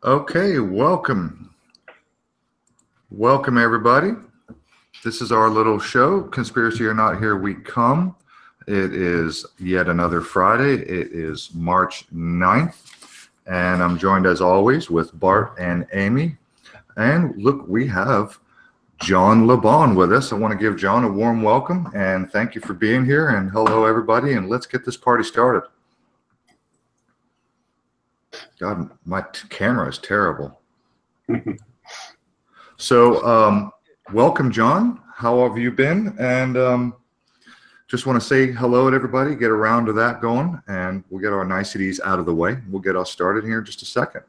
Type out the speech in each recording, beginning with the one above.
Okay, welcome. Welcome, everybody. This is our little show, Conspiracy or Not, Here We Come. It is yet another Friday. It is March 9th, and I'm joined, as always, with Bart and Amy. And look, we have John LeBon with us. I want to give John a warm welcome, and thank you for being here, and hello, everybody, and let's get this party started. God, my camera is terrible. So, welcome, John. How have you been? And just want to say hello to everybody, get a round of that going, and we'll get our niceties out of the way. We'll get us started here in just a second.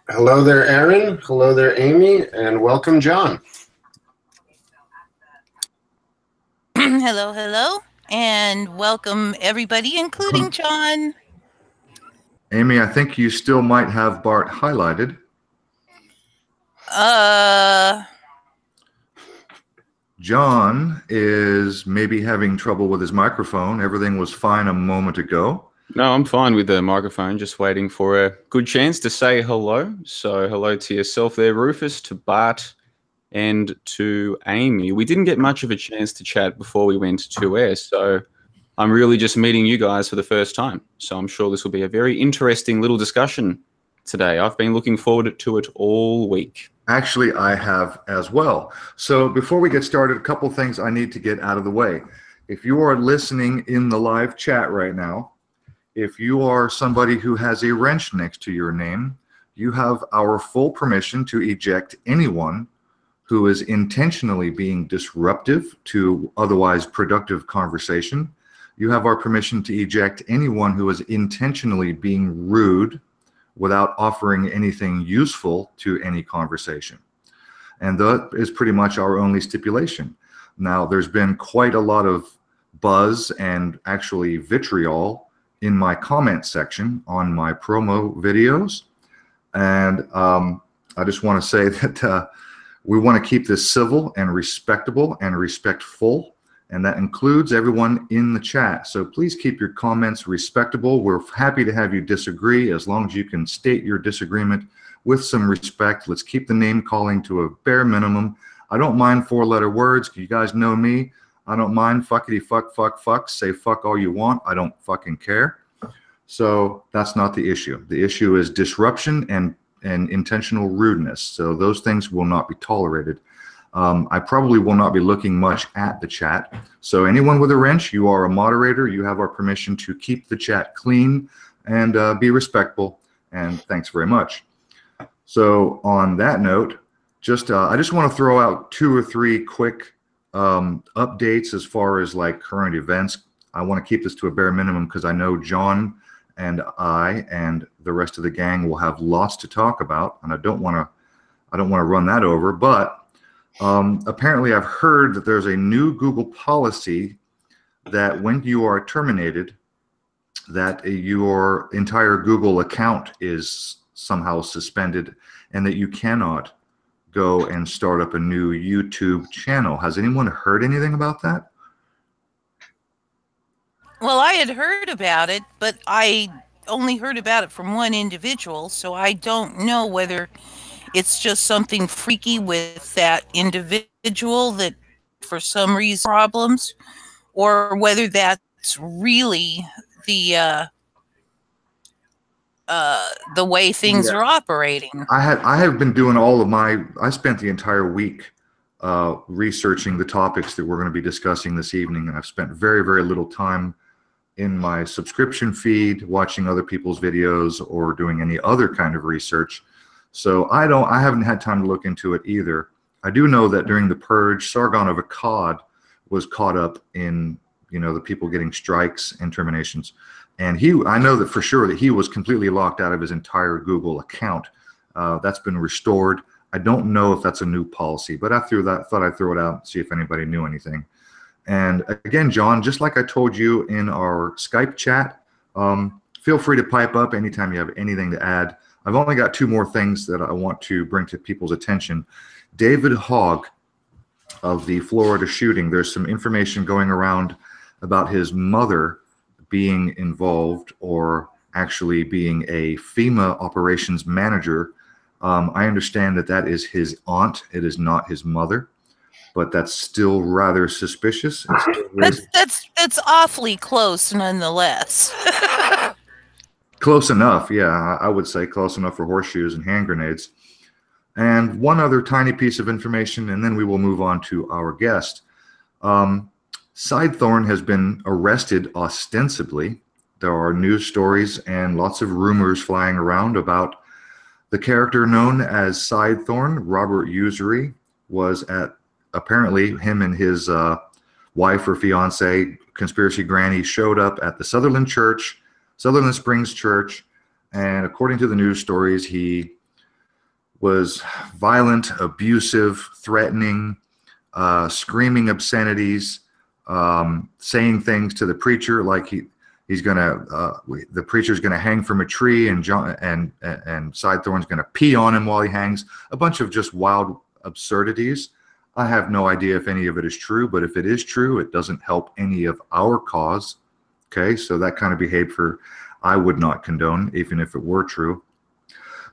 Hello there, Aaron. Hello there, Amy, and welcome, John. Hello, hello. And welcome, everybody, including John. Amy, I think you still might have Bart highlighted. John is maybe having trouble with his microphone. Everything was fine a moment ago. No, I'm fine with the microphone, just waiting for a good chance to say hello. So hello to yourself there, Rufus, to Bart, and to Amy. We didn't get much of a chance to chat before we went to air, so I'm really just meeting you guys for the first time. So I'm sure this will be a very interesting little discussion today. I've been looking forward to it all week. Actually, I have as well. So before we get started, a couple things I need to get out of the way. If you are listening in the live chat right now, if you are somebody who has a wrench next to your name, you have our full permission to eject anyone who is intentionally being disruptive to otherwise productive conversation. You have our permission to eject anyone who is intentionally being rude without offering anything useful to any conversation. And that is pretty much our only stipulation. Now, there's been quite a lot of buzz and actually vitriol in my comment section on my promo videos. And I just want to say that we want to keep this civil and respectable and respectful, and that includes everyone in the chat. So please keep your comments respectable. We're happy to have you disagree as long as you can state your disagreement with some respect. Let's keep the name calling to a bare minimum. I don't mind four-letter words. You guys know me. I don't mind fuckity fuck, fuck, fuck. Say fuck all you want. I don't fucking care. So that's not the issue. The issue is disruption and intentional rudeness. So those things will not be tolerated. I probably will not be looking much at the chat. So anyone with a wrench, you are a moderator. You have our permission to keep the chat clean and be respectful. And thanks very much. So on that note, I just want to throw out 2 or 3 quick updates as far as like current events. I want to keep this to a bare minimum because I know John and I and the rest of the gang will have lots to talk about, and I don't want to run that over. But apparently, I've heard that there's a new Google policy that when you are terminated, that your entire Google account is somehow suspended, and that you cannot go and start up a new YouTube channel. Has anyone heard anything about that? Well, I had heard about it, but I only heard about it from one individual, so I don't know whether it's just something freaky with that individual that for some reason problems, or whether that's really the the way things Yeah. are operating. I have been doing I spent the entire week researching the topics that we're going to be discussing this evening, and I've spent very, very little time in my subscription feed watching other people's videos or doing any other kind of research. So I haven't had time to look into it either. I do know that during the purge, Sargon of Akkad was caught up in, the people getting strikes and terminations. And I know that for sure that he was completely locked out of his entire Google account. That's been restored. I don't know if that's a new policy, but I thought I'd throw it out and see if anybody knew anything. And again, John, just like I told you in our Skype chat, feel free to pipe up anytime you have anything to add. I've only got 2 more things that I want to bring to people's attention. David Hogg of the Florida shooting, there's some information going around about his mother being involved or actually being a FEMA operations manager. I understand that is his aunt. It is not his mother, but that's still rather suspicious. That's awfully close, nonetheless. Close enough, yeah. I would say close enough for horseshoes and hand grenades. And one other tiny piece of information, and then we will move on to our guest. Sidethorn has been arrested ostensibly. There are news stories and lots of rumors flying around about the character known as Sidethorn. Robert Usury was apparently him and his wife or fiance, Conspiracy Granny, showed up at the Sutherland Springs Church, and according to the news stories, he was violent, abusive, threatening, screaming obscenities, saying things to the preacher like the preacher's gonna hang from a tree, and Sidethorn's gonna pee on him while he hangs. A bunch of just wild absurdities. I have no idea if any of it is true, but if it is true, it doesn't help any of our cause. Okay, so that kind of behavior I would not condone, even if it were true.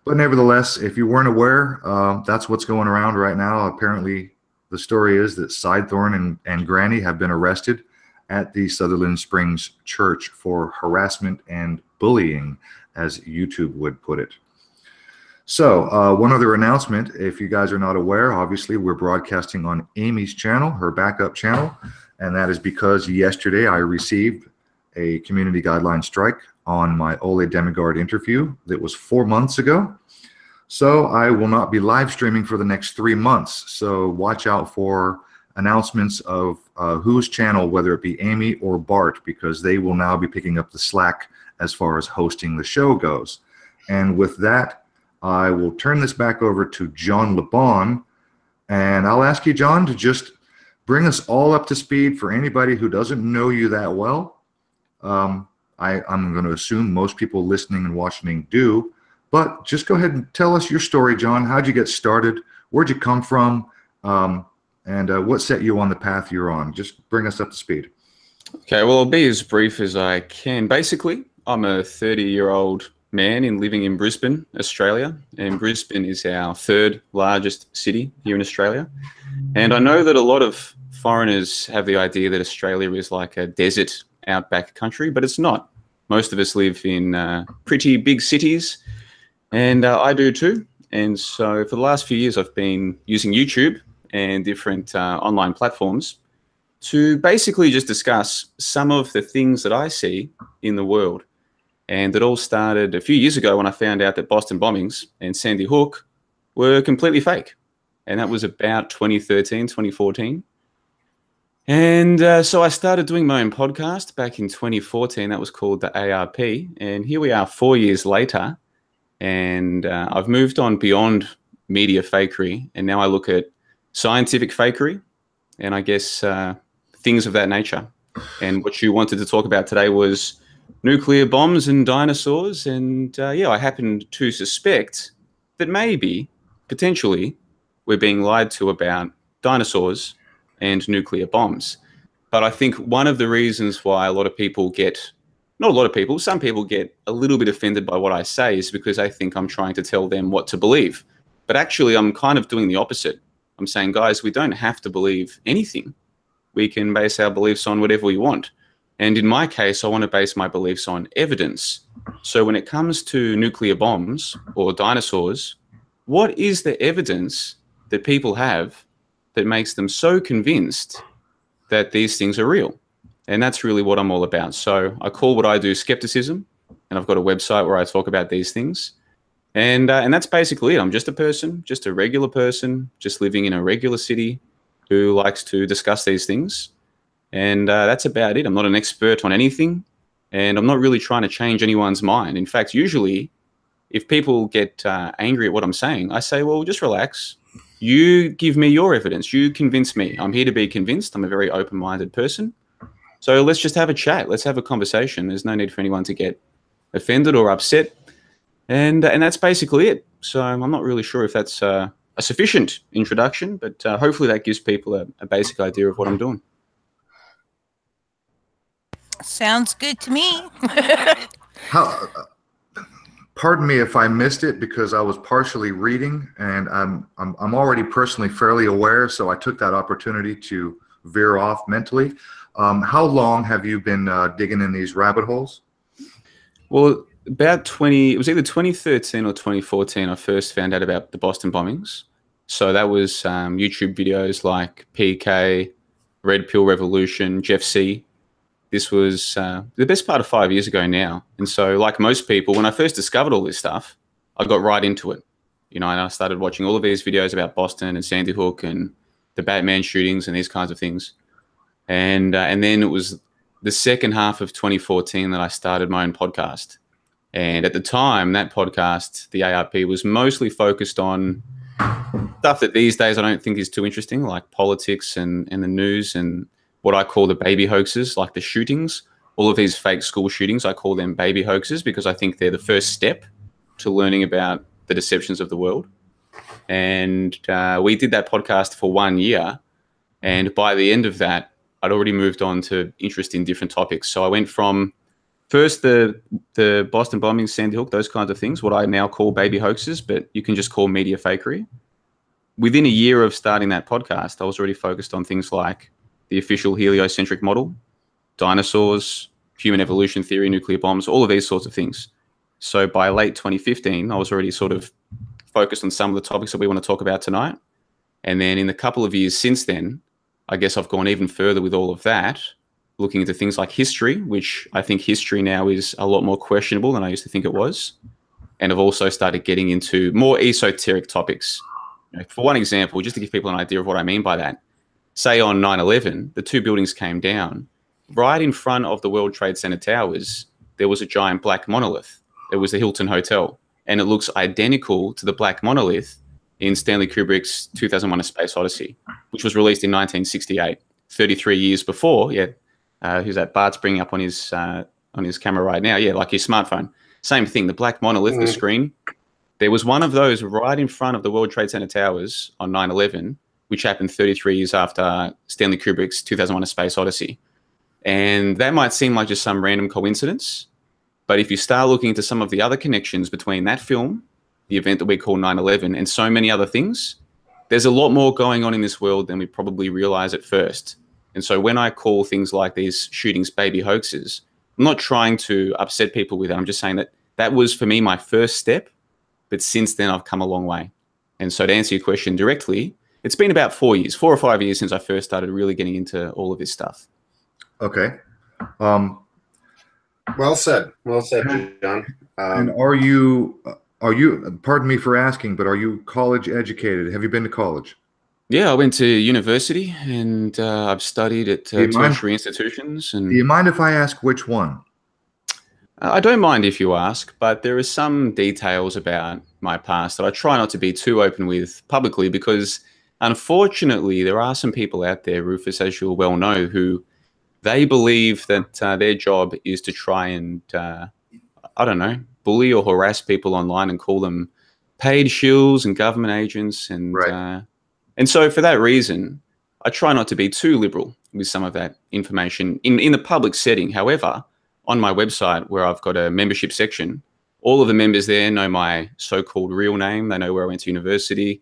But nevertheless, if you weren't aware, that's what's going around right now. Apparently, the story is that Sidethorn and Granny have been arrested at the Sutherland Springs Church for harassment and bullying, as YouTube would put it. So one other announcement, if you guys are not aware, obviously we're broadcasting on Amy's channel, her backup channel, and that is because yesterday I received a community guideline strike on my Ole Demigard interview that was 4 months ago. So I will not be live streaming for the next 3 months. So watch out for announcements of whose channel, whether it be Amy or Bart, because they will now be picking up the slack as far as hosting the show goes. And with that, I will turn this back over to John LeBon, and I'll ask you, John, to just bring us all up to speed for anybody who doesn't know you that well. I'm going to assume most people listening and watching do, but just go ahead and tell us your story, John. How'd you get started? Where'd you come from? And what set you on the path you're on? Just bring us up to speed. Okay, well, I'll be as brief as I can. Basically, I'm a 30-year-old man living in Brisbane, Australia, and Brisbane is our 3rd largest city here in Australia. And I know that a lot of foreigners have the idea that Australia is like a desert outback country, but it's not. Most of us live in pretty big cities, and I do too. And so for the last few years, I've been using YouTube and different online platforms to basically just discuss some of the things that I see in the world. And it all started a few years ago when I found out that Boston bombings and Sandy Hook were completely fake. And that was about 2013, 2014. And so I started doing my own podcast back in 2014. That was called the ARP. And here we are 4 years later. And I've moved on beyond media fakery. And now I look at scientific fakery and I guess things of that nature. And what you wanted to talk about today was nuclear bombs and dinosaurs. And yeah, I happen to suspect that maybe, potentially, we're being lied to about dinosaurs and nuclear bombs. But I think one of the reasons why a lot of people not a lot of people, some people get a little bit offended by what I say is because I think I'm trying to tell them what to believe. But actually, I'm kind of doing the opposite. I'm saying, guys, we don't have to believe anything. We can base our beliefs on whatever we want. And in my case, I want to base my beliefs on evidence. So when it comes to nuclear bombs or dinosaurs, what is the evidence that people have that makes them so convinced that these things are real? And that's really what I'm all about. So I call what I do skepticism, and I've got a website where I talk about these things. And that's basically it. I'm just a person, just a regular person, just living in a regular city who likes to discuss these things. And that's about it. I'm not an expert on anything, and I'm not really trying to change anyone's mind. In fact, usually if people get angry at what I'm saying, I say, well, just relax. You give me your evidence. You convince me. I'm here to be convinced. I'm a very open-minded person. So let's just have a chat. Let's have a conversation. There's no need for anyone to get offended or upset. And that's basically it. So I'm not really sure if that's a sufficient introduction, but hopefully that gives people a basic idea of what I'm doing. Sounds good to me. Pardon me if I missed it, because I was partially reading, and I'm already personally fairly aware, so I took that opportunity to veer off mentally. How long have you been digging in these rabbit holes? Well, it was either 2013 or 2014 I first found out about the Boston bombings. So that was YouTube videos like PK, Red Pill Revolution, Jeff C. This was the best part of 5 years ago now. And so like most people, when I first discovered all this stuff, I got right into it. And I started watching all of these videos about Boston and Sandy Hook and the Batman shootings and these kinds of things. And then it was the second half of 2014 that I started my own podcast. And at the time, that podcast, the ARP, was mostly focused on stuff that these days I don't think is too interesting, like politics and the news and what I call the baby hoaxes, like the shootings. All of these fake school shootings, I call them baby hoaxes because I think they're the first step to learning about the deceptions of the world. And we did that podcast for 1 year. And by the end of that, I'd already moved on to interest in different topics. So I went from first the Boston bombings, Sandy Hook, those kinds of things, what I now call baby hoaxes, but you can just call media fakery. Within a year of starting that podcast, I was already focused on things like the official heliocentric model, dinosaurs, human evolution theory, nuclear bombs, all of these sorts of things. So by late 2015, I was already sort of focused on some of the topics that we want to talk about tonight. And then in the couple of years since then, I guess I've gone even further with all of that, looking into things like history, which I think history now is a lot more questionable than I used to think it was. And I've also started getting into more esoteric topics. For one example, just to give people an idea of what I mean by that, say on 9/11, the two buildings came down. Right in front of the World Trade Center towers, there was a giant black monolith. It was the Hilton Hotel. And it looks identical to the black monolith in Stanley Kubrick's 2001: A Space Odyssey, which was released in 1968, 33 years before. Yeah, who's that? Bart's bringing up on his camera right now. Yeah, like your smartphone. Same thing. The black monolith, the screen. There was one of those right in front of the World Trade Center towers on 9/11, which happened 33 years after Stanley Kubrick's 2001: A Space Odyssey. And that might seem like just some random coincidence, but if you start looking into some of the other connections between that film, the event that we call 9/11, and so many other things, there's a lot more going on in this world than we probably realize at first. And so when I call things like these shootings baby hoaxes, I'm not trying to upset people with it. I'm just saying that that was, for me, my first step. But since then, I've come a long way. And so to answer your question directly, it's been about 4 or 5 years since I first started really getting into all of this stuff. Okay. Well said. Well said, John. And are you, pardon me for asking, but are you college educated? Have you been to college? Yeah, I went to university and I've studied at tertiary institutions. And do you mind if I ask which one? I don't mind if you ask, but there are some details about my past that I try not to be too open with publicly because, unfortunately, there are some people out there, Rufus, as you'll well know, who they believe that their job is to try and, I don't know, bully or harass people online and call them paid shills and government agents. And right. And so for that reason, I try not to be too liberal with some of that information in the public setting. However, on my website where I've got a membership section, all of the members there know my so-called real name. They know where I went to university.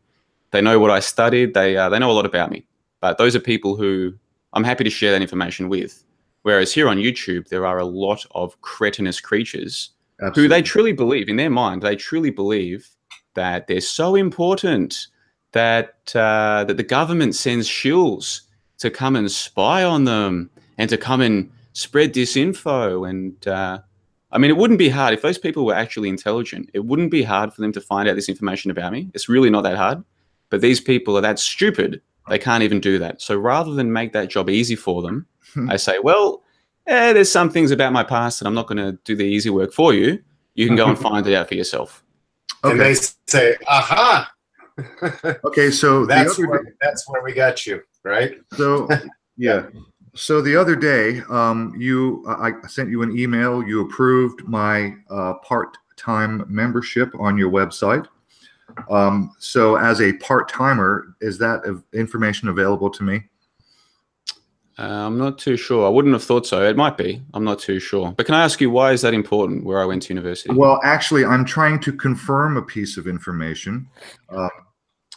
They know what I studied. They know a lot about me. But those are people who I'm happy to share that information with. Whereas here on YouTube, there are a lot of cretinous creatures Absolutely. who they truly believe, in their mind, they truly believe that they're so important that that the government sends shills to come and spy on them and to come and spread disinfo. And I mean, it wouldn't be hard if those people were actually intelligent. It wouldn't be hard for them to find out this information about me. It's really not that hard. But these people are that stupid, they can't even do that. So rather than make that job easy for them, I say, well, there's some things about my past that I'm not going to do the easy work for you. You can go and find it out for yourself. Okay. And they say, aha. Okay, so that's where we got you, right? So, yeah. So the other day, I sent you an email. You approved my part-time membership on your website. So as a part-timer, is that information available to me? I'm not too sure. I wouldn't have thought so. It might be. I'm not too sure. But can I ask you, why is that important where I went to university? Well, actually, I'm trying to confirm a piece of information. And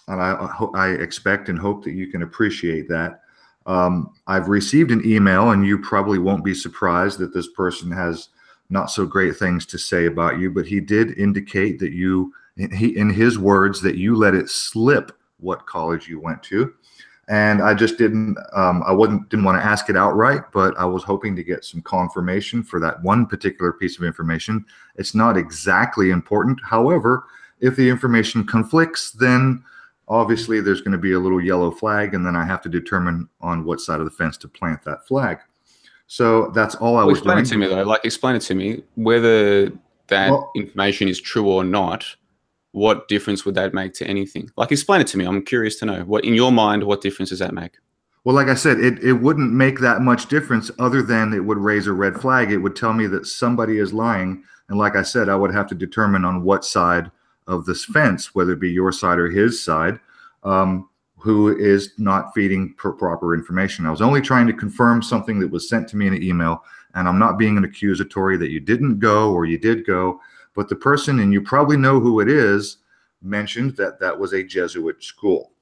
I expect and hope that you can appreciate that. I've received an email, and you probably won't be surprised that this person has not so great things to say about you, but he did indicate that in his words, that you let it slip what college you went to. And I just didn't want to ask it outright, but I was hoping to get some confirmation for that one particular piece of information. It's not exactly important. However, if the information conflicts, then obviously there's going to be a little yellow flag, and then I have to determine on what side of the fence to plant that flag. So that's all I was doing. Explain it to me, though. Like, explain it to me, whether that information is true or not. What difference would that make to anything? Like, explain it to me. I'm curious to know. What, in your mind, what difference does that make? Well, like I said, it wouldn't make that much difference other than it would raise a red flag. It would tell me that somebody is lying. And like I said, I would have to determine on what side of this fence, whether it be your side or his side, who is not feeding proper information. I was only trying to confirm something that was sent to me in an email, and I'm not being an accusatory that you didn't go or you did go. But the person, and you probably know who it is, mentioned that that was a Jesuit school.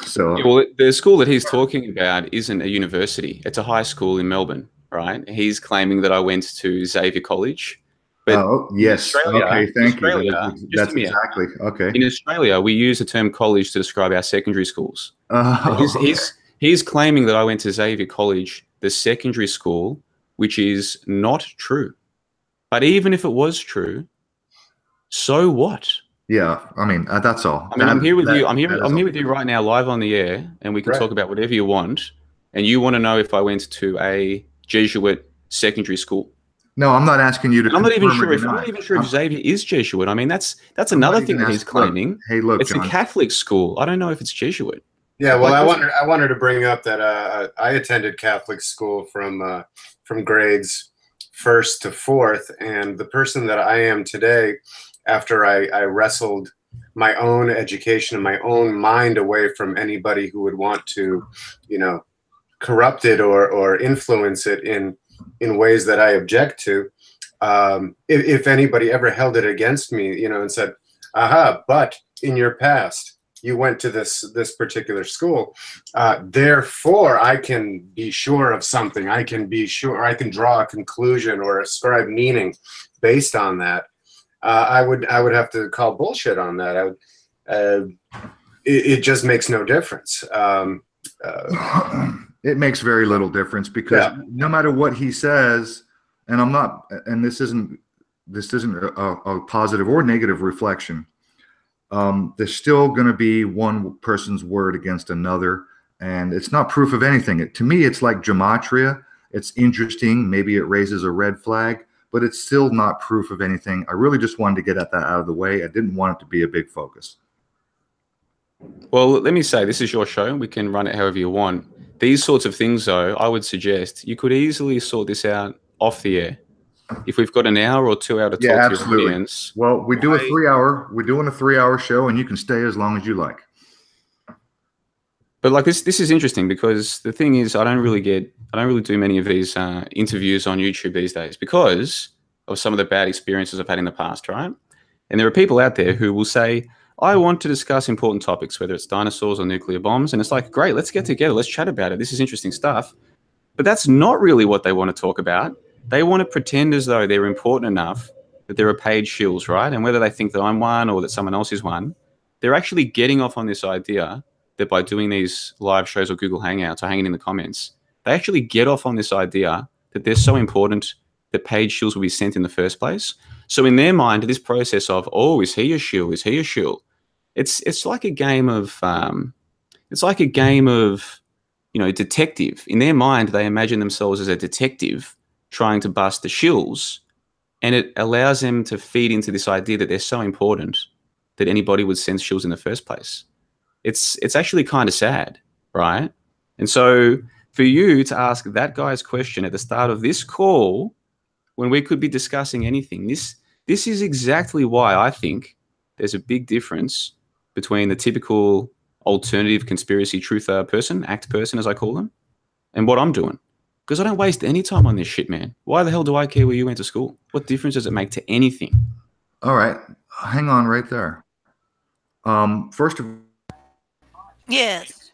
So, yeah, well, the school that he's talking about isn't a university. It's a high school in Melbourne, right? He's claiming that I went to Xavier College. But yes. Okay, thank you. That's exactly. Okay. In Australia, we use the term college to describe our secondary schools. He's claiming that I went to Xavier College, the secondary school, which is not true. But even if it was true, so what? Yeah, I mean, that's all. I mean, I'm here with you. I'm here with you right now, live on the air, and we can talk about whatever you want. And you want to know if I went to a Jesuit secondary school? No, I'm not asking you to. I'm not even sure if Xavier is Jesuit. I mean, that's another thing that he's claiming. Hey, look, it's John. A Catholic school. I don't know if it's Jesuit. Yeah, well, I wanted to bring up that I attended Catholic school from grades 1st to 4th, and the person that I am today, after I wrestled my own education and my own mind away from anybody who would want to, corrupt it or influence it in ways that I object to. If anybody ever held it against me, and said, aha, but in your past, you went to this particular school. Therefore, I can be sure of something. I can be sure, I can draw a conclusion or ascribe meaning based on that. I would have to call bullshit on that. It just makes no difference. It makes very little difference because no matter what he says, and I'm not, and this isn't a positive or negative reflection. There's still going to be one person's word against another, and it's not proof of anything. To me, it's like gematria. It's interesting. Maybe it raises a red flag, but it's still not proof of anything. I really just wanted to get that out of the way. I didn't want it to be a big focus. Well, let me say, this is your show. We can run it however you want. These sorts of things, though, I would suggest you could easily sort this out off the air. If we've got an hour or 2 hours to talk to your audience. Well, we're doing a 3-hour show, and you can stay as long as you like. But like this is interesting because the thing is, I don't really do many of these interviews on YouTube these days because of some of the bad experiences I've had in the past, right? And there are people out there who will say, I want to discuss important topics, whether it's dinosaurs or nuclear bombs. And it's like, great, let's get together. Let's chat about it. This is interesting stuff. But that's not really what they want to talk about. They want to pretend as though they're important enough that there are paid shills, right? And whether they think that I'm one or that someone else is one, they're actually getting off on this idea that by doing these live shows or Google Hangouts or hanging in the comments, they actually get off on this idea that they're so important that paid shills will be sent in the first place. So in their mind, this process of, oh, is he a shill? Is he a shill? It's like a game of detective. In their mind, they imagine themselves as a detective trying to bust the shills, and it allows them to feed into this idea that they're so important that anybody would send shills in the first place. It's actually kind of sad, right? And so for you to ask that guy's question at the start of this call, when we could be discussing anything, this is exactly why I think there's a big difference between the typical alternative conspiracy truther person, act person as I call them, and what I'm doing. Because I don't waste any time on this shit, man. Why the hell do I care where you went to school? What difference does it make to anything? All right. Hang on right there. First of Yes.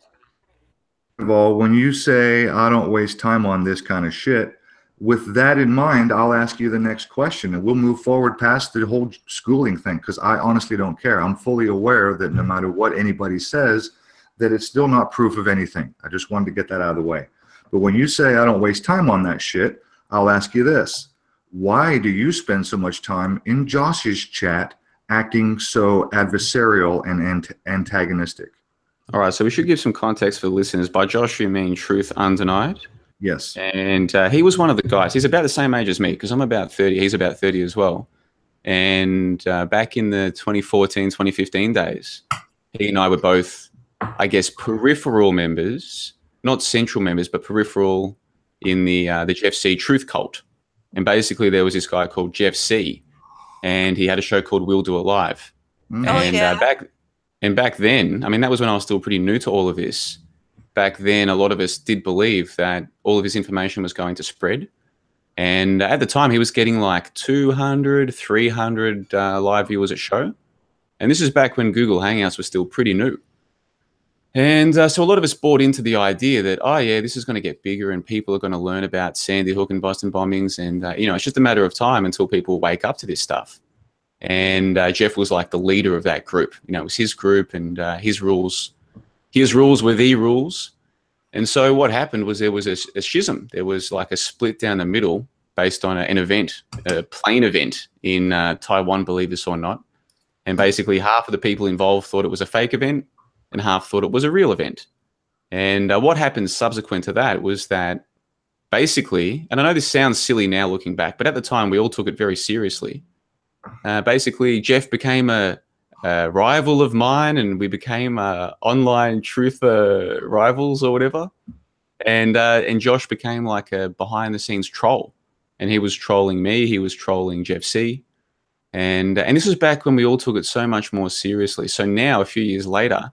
all, when you say I don't waste time on this kind of shit, with that in mind, I'll ask you the next question, and we'll move forward past the whole schooling thing, because I honestly don't care. I'm fully aware that no matter what anybody says, that it's still not proof of anything. I just wanted to get that out of the way. But when you say I don't waste time on that shit, I'll ask you this. Why do you spend so much time in Josh's chat acting so adversarial and antagonistic? All right, so we should give some context for the listeners. By Josh, you mean Truth Undenied? Yes. And he was one of the guys. He's about the same age as me, because I'm about 30. He's about 30 as well. And back in the 2014, 2015 days, he and I were both, I guess, peripheral members, not central members, but peripheral in the Jeff C. Truth cult. And basically there was this guy called Jeff C. And he had a show called We'll Do It Live. Mm. And back then, I mean, that was when I was still pretty new to all of this. Back then, a lot of us did believe that all of his information was going to spread. And at the time, he was getting like 200, 300 live viewers a show. And this is back when Google Hangouts was still pretty new. And so a lot of us bought into the idea that, oh, yeah, this is going to get bigger and people are going to learn about Sandy Hook and Boston bombings. And, it's just a matter of time until people wake up to this stuff. And Jeff was like the leader of that group. It was his group, and his rules were the rules. And so what happened was there was a schism. There was like a split down the middle based on an event, a plane event in Taiwan, believe this or not. And basically half of the people involved thought it was a fake event and half thought it was a real event. And what happened subsequent to that was that basically, and I know this sounds silly now looking back, but at the time we all took it very seriously. Basically, Jeff became a rival of mine, and we became online truth rivals or whatever. And Josh became like a behind-the-scenes troll, and he was trolling me. He was trolling Jeff C. And this was back when we all took it so much more seriously. So now, a few years later,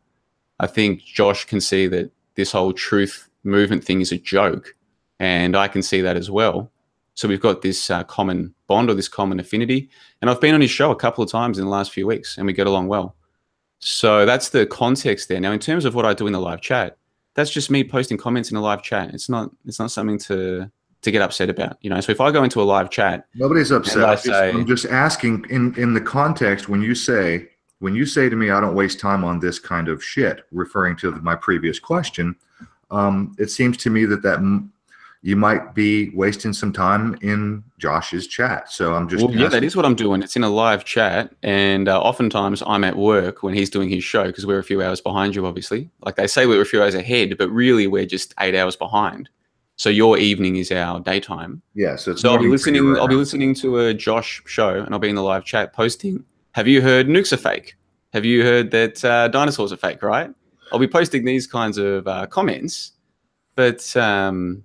I think Josh can see that this whole truth movement thing is a joke, and I can see that as well. So we've got this common bond or this common affinity. And I've been on his show a couple of times in the last few weeks, and we get along well. So that's the context there. Now, in terms of what I do in the live chat, that's just me posting comments in a live chat. It's not something to get upset about. So if I go into a live chat, nobody's upset. I'm just asking in the context when you say to me, I don't waste time on this kind of shit, referring to my previous question, it seems to me that you might be wasting some time in Josh's chat. So I'm just yeah, that is what I'm doing. It's in a live chat, and oftentimes I'm at work when he's doing his show, because we're a few hours behind you, obviously. Like they say we're a few hours ahead, but really we're just 8 hours behind. So your evening is our daytime. Yeah. So I'll be listening to a Josh show, and I'll be in the live chat posting, have you heard nukes are fake? Have you heard that dinosaurs are fake, right? I'll be posting these kinds of comments. But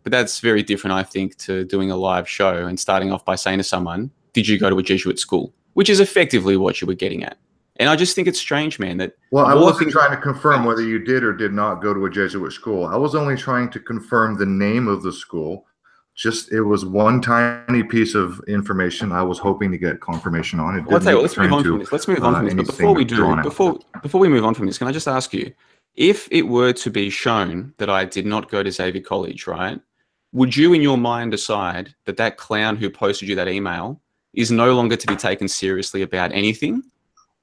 that's very different, I think, to doing a live show and starting off by saying to someone, did you go to a Jesuit school? Which is effectively what you were getting at. And I just think it's strange, man. Well, I wasn't trying to confirm whether you did or did not go to a Jesuit school. I was only trying to confirm the name of the school. It was one tiny piece of information I was hoping to get confirmation on. Let's move on from this. But before we move on from this, can I just ask you, if it were to be shown that I did not go to Xavier College, right, would you in your mind decide that that clown who posted you that email is no longer to be taken seriously about anything?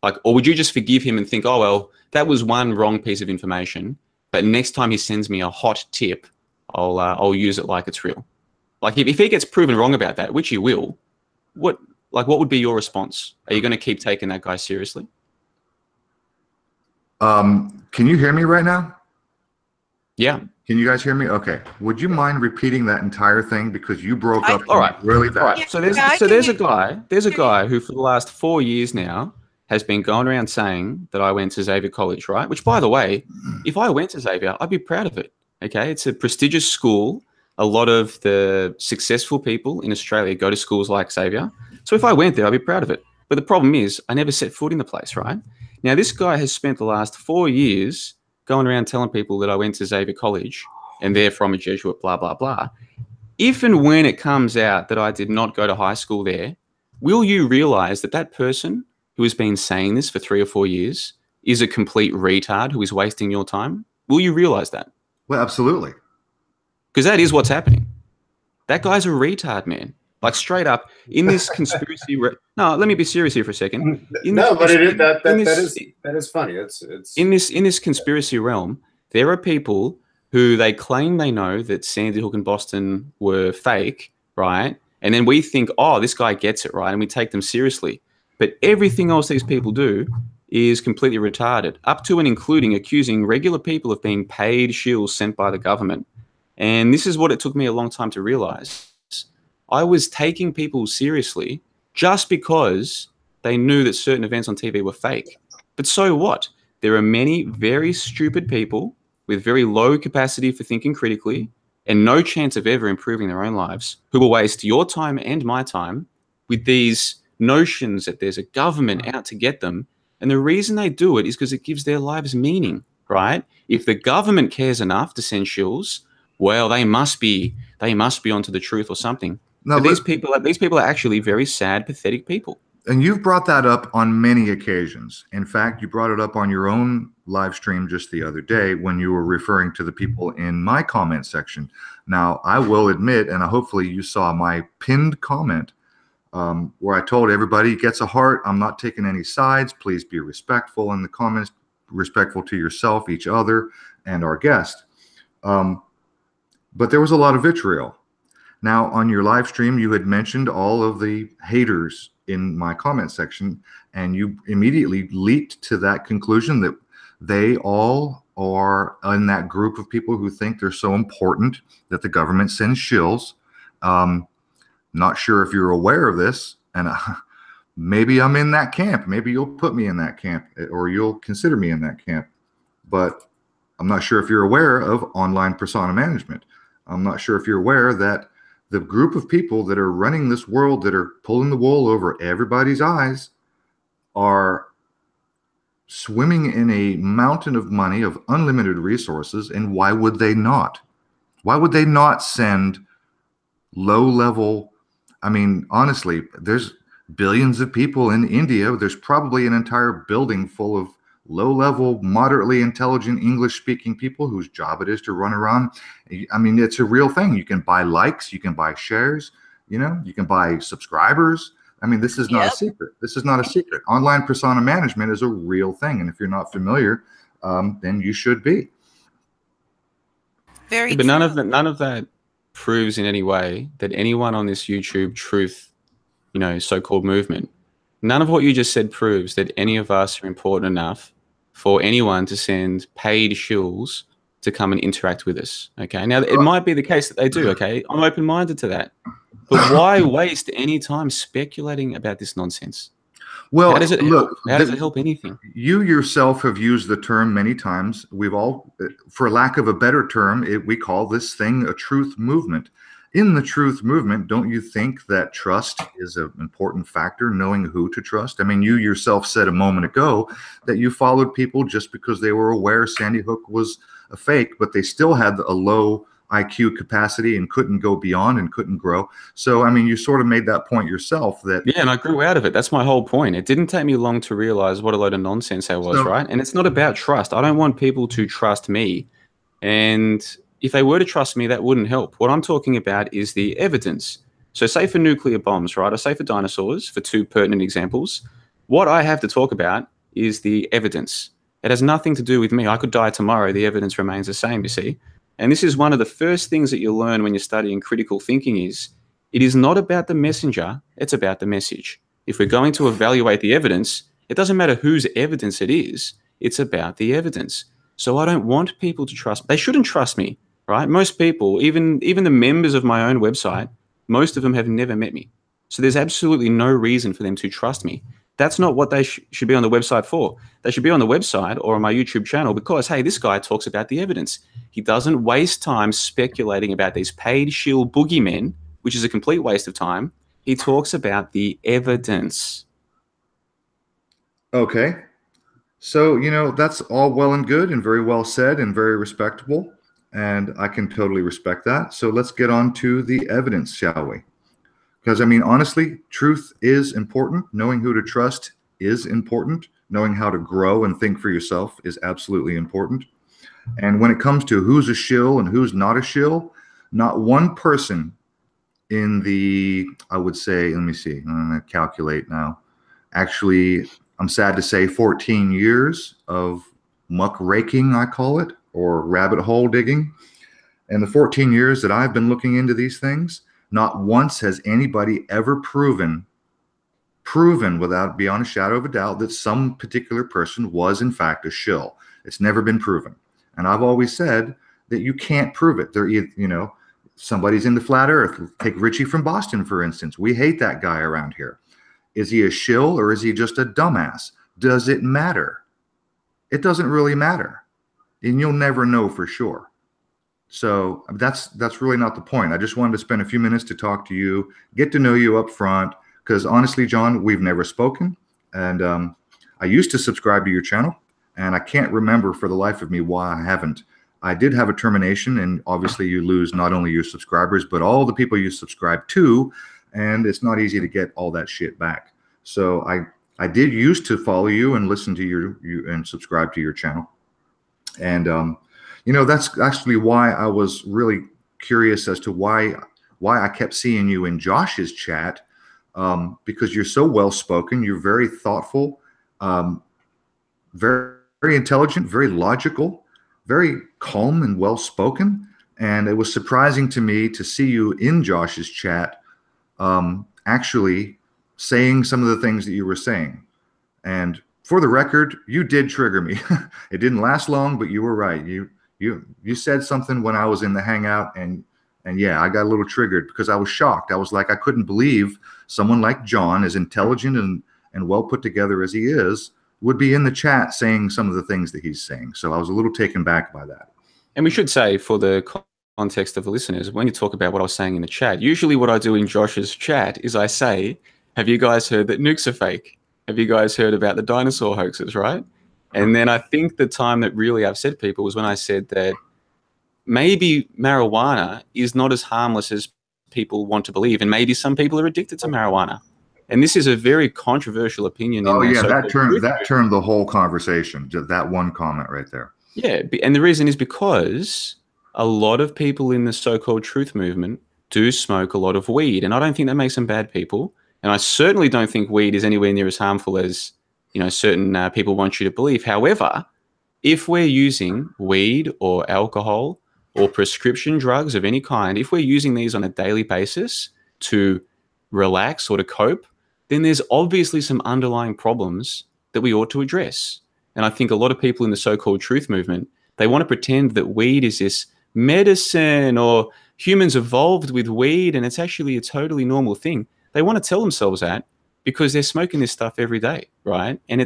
Like, or would you just forgive him and think, oh, well, that was one wrong piece of information, but next time he sends me a hot tip, I'll use it like it's real. Like if he gets proven wrong about that, which he will, what would be your response? Are you going to keep taking that guy seriously? Can you hear me right now? Yeah. Can you guys hear me? Okay. Would you mind repeating that entire thing, because you broke up all right. really bad? All right. So there's a guy who for the last 4 years now has been going around saying that I went to Xavier College, right? Which, by the way, if I went to Xavier, I'd be proud of it. Okay, it's a prestigious school. A lot of the successful people in Australia go to schools like Xavier. So if I went there, I'd be proud of it. But the problem is I never set foot in the place, right? Now, this guy has spent the last 4 years going around telling people that I went to Xavier College and they're from a Jesuit, blah, blah, blah. If and when it comes out that I did not go to high school there, will you realize that that person who has been saying this for 3 or 4 years is a complete retard who is wasting your time? Will you realize that? Well, absolutely. Because that is what's happening. That guy's a retard, man. Like straight up in this conspiracy. No, let me be serious here for a second. That is funny. It's in this conspiracy realm. There are people who they claim they know that Sandy Hook and Boston were fake, right? And then we think, oh, this guy gets it, right? And we take them seriously. But everything else these people do is completely retarded, up to and including accusing regular people of being paid shills sent by the government. And this is what it took me a long time to realize. I was taking people seriously just because they knew that certain events on TV were fake. But so what? There are many very stupid people with very low capacity for thinking critically and no chance of ever improving their own lives who will waste your time and my time with these notions that there's a government out to get them. And the reason they do it is because it gives their lives meaning, right? If the government cares enough to send shills, well, they must be onto the truth or something. No, but these people are actually very sad, pathetic people. And you've brought that up on many occasions. In fact, you brought it up on your own live stream just the other day when you were referring to the people in my comment section. Now, I will admit, and hopefully you saw my pinned comment where I told everybody gets a heart. I'm not taking any sides. Please be respectful in the comments, respectful to yourself, each other, and our guest. But there was a lot of vitriol. Now, on your live stream, you had mentioned all of the haters in my comment section, and you immediately leaped to that conclusion that they all are in that group of people who think they're so important that the government sends shills. Not sure if you're aware of this, and maybe I'm in that camp. Maybe you'll put me in that camp, or you'll consider me in that camp. But I'm not sure if you're aware of online persona management. I'm not sure if you're aware that the group of people that are running this world, that are pulling the wool over everybody's eyes, are swimming in a mountain of money, of unlimited resources. And why would they not? Why would they not send low-level? I mean, honestly, there's billions of people in India. There's probably an entire building full of low-level, moderately intelligent English-speaking people whose job it is to run around. I mean, it's a real thing. You can buy likes, you can buy shares, you can buy subscribers. I mean, this is not a secret. This is not a secret. Online persona management is a real thing, and if you're not familiar, then you should be. Very but true. none of that proves in any way that anyone on this YouTube truth, so-called movement, none of what you just said proves that any of us are important enough for anyone to send paid shills to come and interact with us. Okay. Now, it might be the case that they do. Okay. I'm open-minded to that. But why waste any time speculating about this nonsense? Well, how does it help? How does it help anything? You yourself have used the term many times. We've all, for lack of a better term, we call this thing a truth movement. In the truth movement, don't you think that trust is an important factor, knowing who to trust? I mean, you yourself said a moment ago that you followed people just because they were aware Sandy Hook was a fake, but they still had a low IQ capacity and couldn't go beyond and couldn't grow. So, I mean, you sort of made that point yourself that... Yeah, and I grew out of it. That's my whole point. It didn't take me long to realize what a load of nonsense I was, right? And it's not about trust. I don't want people to trust me. And if they were to trust me, that wouldn't help. What I'm talking about is the evidence. So say for nuclear bombs, right? Or say for dinosaurs, for two pertinent examples. What I have to talk about is the evidence. It has nothing to do with me. I could die tomorrow. The evidence remains the same, you see. And this is one of the first things that you'll learn when you're studying critical thinking is it is not about the messenger, it's about the message. If we're going to evaluate the evidence, it doesn't matter whose evidence it is, it's about the evidence. So I don't want people to trust me. They shouldn't trust me, right? Most people, even the members of my own website, most of them have never met me. So there's absolutely no reason for them to trust me. That's not what they should be on the website for. They should be on the website or on my YouTube channel because, hey, this guy talks about the evidence. He doesn't waste time speculating about these paid shill boogeymen, which is a complete waste of time. He talks about the evidence. Okay. So, you know, that's all well and good and very well said and very respectable. And I can totally respect that. So let's get on to the evidence, shall we? Because, I mean, honestly, truth is important. Knowing who to trust is important. Knowing how to grow and think for yourself is absolutely important. And when it comes to who's a shill and who's not a shill, not one person in the, I would say, let me see, I'm going to calculate now. Actually, I'm sad to say 14 years of muck raking, I call it, or rabbit hole digging. And the 14 years that I've been looking into these things, not once has anybody ever proven without beyond a shadow of a doubt that some particular person was in fact a shill. It's never been proven. And I've always said that you can't prove it. They're either, you know, somebody's into flat earth. Take Richie from Boston, for instance. We hate that guy around here. Is he a shill or is he just a dumbass? Does it matter? It doesn't really matter. And you'll never know for sure. So that's really not the point. I just wanted to spend a few minutes to talk to you, get to know you up front, because honestly, John, we've never spoken. And I used to subscribe to your channel, and I can't remember for the life of me why I haven't. I did have a termination, and obviously you lose not only your subscribers, but all the people you subscribe to, and it's not easy to get all that shit back. So I did used to follow you and listen to you and subscribe to your channel. And you know, that's actually why I was really curious as to why I kept seeing you in Josh's chat, because you're so well spoken, you're very thoughtful, very, very intelligent, very logical, very calm and well spoken. And it was surprising to me to see you in Josh's chat, actually saying some of the things that you were saying. And for the record, you did trigger me. It didn't last long, but you were right. You said something when I was in the hangout, and yeah, I got a little triggered because I was shocked. I was like, I couldn't believe someone like John, as intelligent and well put together as he is, would be in the chat saying some of the things that he's saying. So I was a little taken back by that. And we should say, for the context of the listeners, when you talk about what I was saying in the chat, usually what I do in Josh's chat is I say, have you guys heard that nukes are fake? Have you guys heard about the dinosaur hoaxes, right? And then I think the time that really upset people was when I said that maybe marijuana is not as harmless as people want to believe, and maybe some people are addicted to marijuana. And this is a very controversial opinion. Oh, yeah, that turned the whole conversation, just that one comment right there. Yeah, and the reason is because a lot of people in the so-called truth movement do smoke a lot of weed, and I don't think that makes them bad people. And I certainly don't think weed is anywhere near as harmful as, you know, certain people want you to believe. However, if we're using weed or alcohol or prescription drugs of any kind, if we're using these on a daily basis to relax or to cope, then there's obviously some underlying problems that we ought to address. And I think a lot of people in the so-called truth movement, they want to pretend that weed is this medicine or humans evolved with weed and it's actually a totally normal thing. They want to tell themselves that because they're smoking this stuff every day, right? And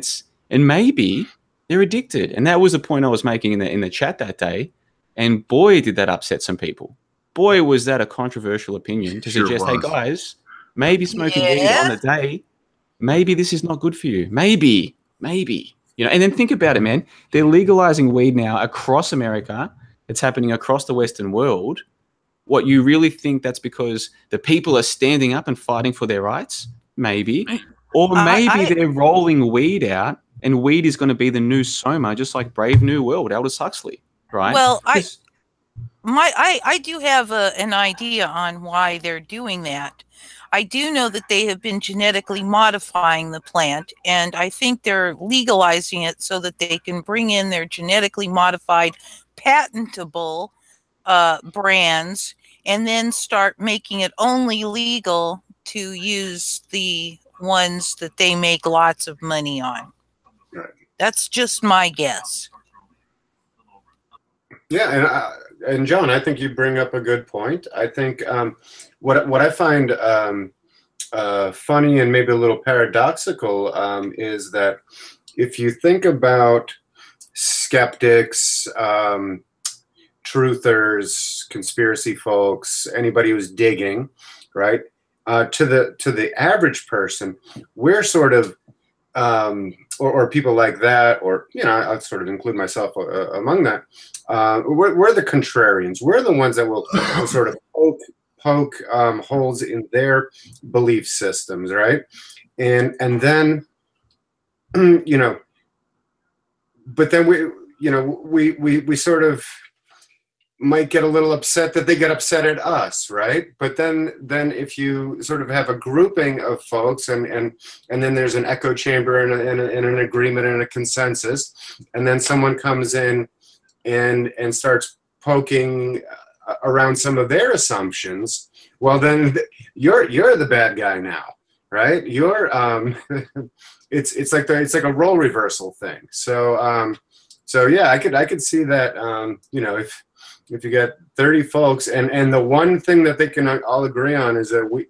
maybe they're addicted. And that was the point I was making in the chat that day. And boy, did that upset some people. Boy, was that a controversial opinion to suggest, hey guys, maybe smoking weed on a day, maybe this is not good for you. Maybe, you know. And then think about it, man. They're legalizing weed now across America. It's happening across the Western world. What, you really think that's because the people are standing up and fighting for their rights? Maybe. Or maybe they're rolling weed out and weed is going to be the new Soma, just like Brave New World, Aldous Huxley, right? Well, I do have an idea on why they're doing that. I do know that they have been genetically modifying the plant, and I think they're legalizing it so that they can bring in their genetically modified, patentable brands, and then start making it only legal to use the ones that they make lots of money on. Right. That's just my guess. Yeah, and John, I think you bring up a good point. I think what I find funny and maybe a little paradoxical is that if you think about skeptics, truthers, conspiracy folks, anybody who's digging, right, to the average person, we're sort of or people like that, or I'll sort of include myself among that. We're the contrarians. We're the ones that will sort of poke holes in their belief systems, right? And then but then we sort of might get a little upset that they get upset at us, right? But then if you sort of have a grouping of folks and then there's an echo chamber and an agreement and a consensus, and then someone comes in and starts poking around some of their assumptions, well then you're the bad guy now, right? You're it's like a role reversal thing. So yeah, I could see that if you get 30 folks and the one thing that they can all agree on is that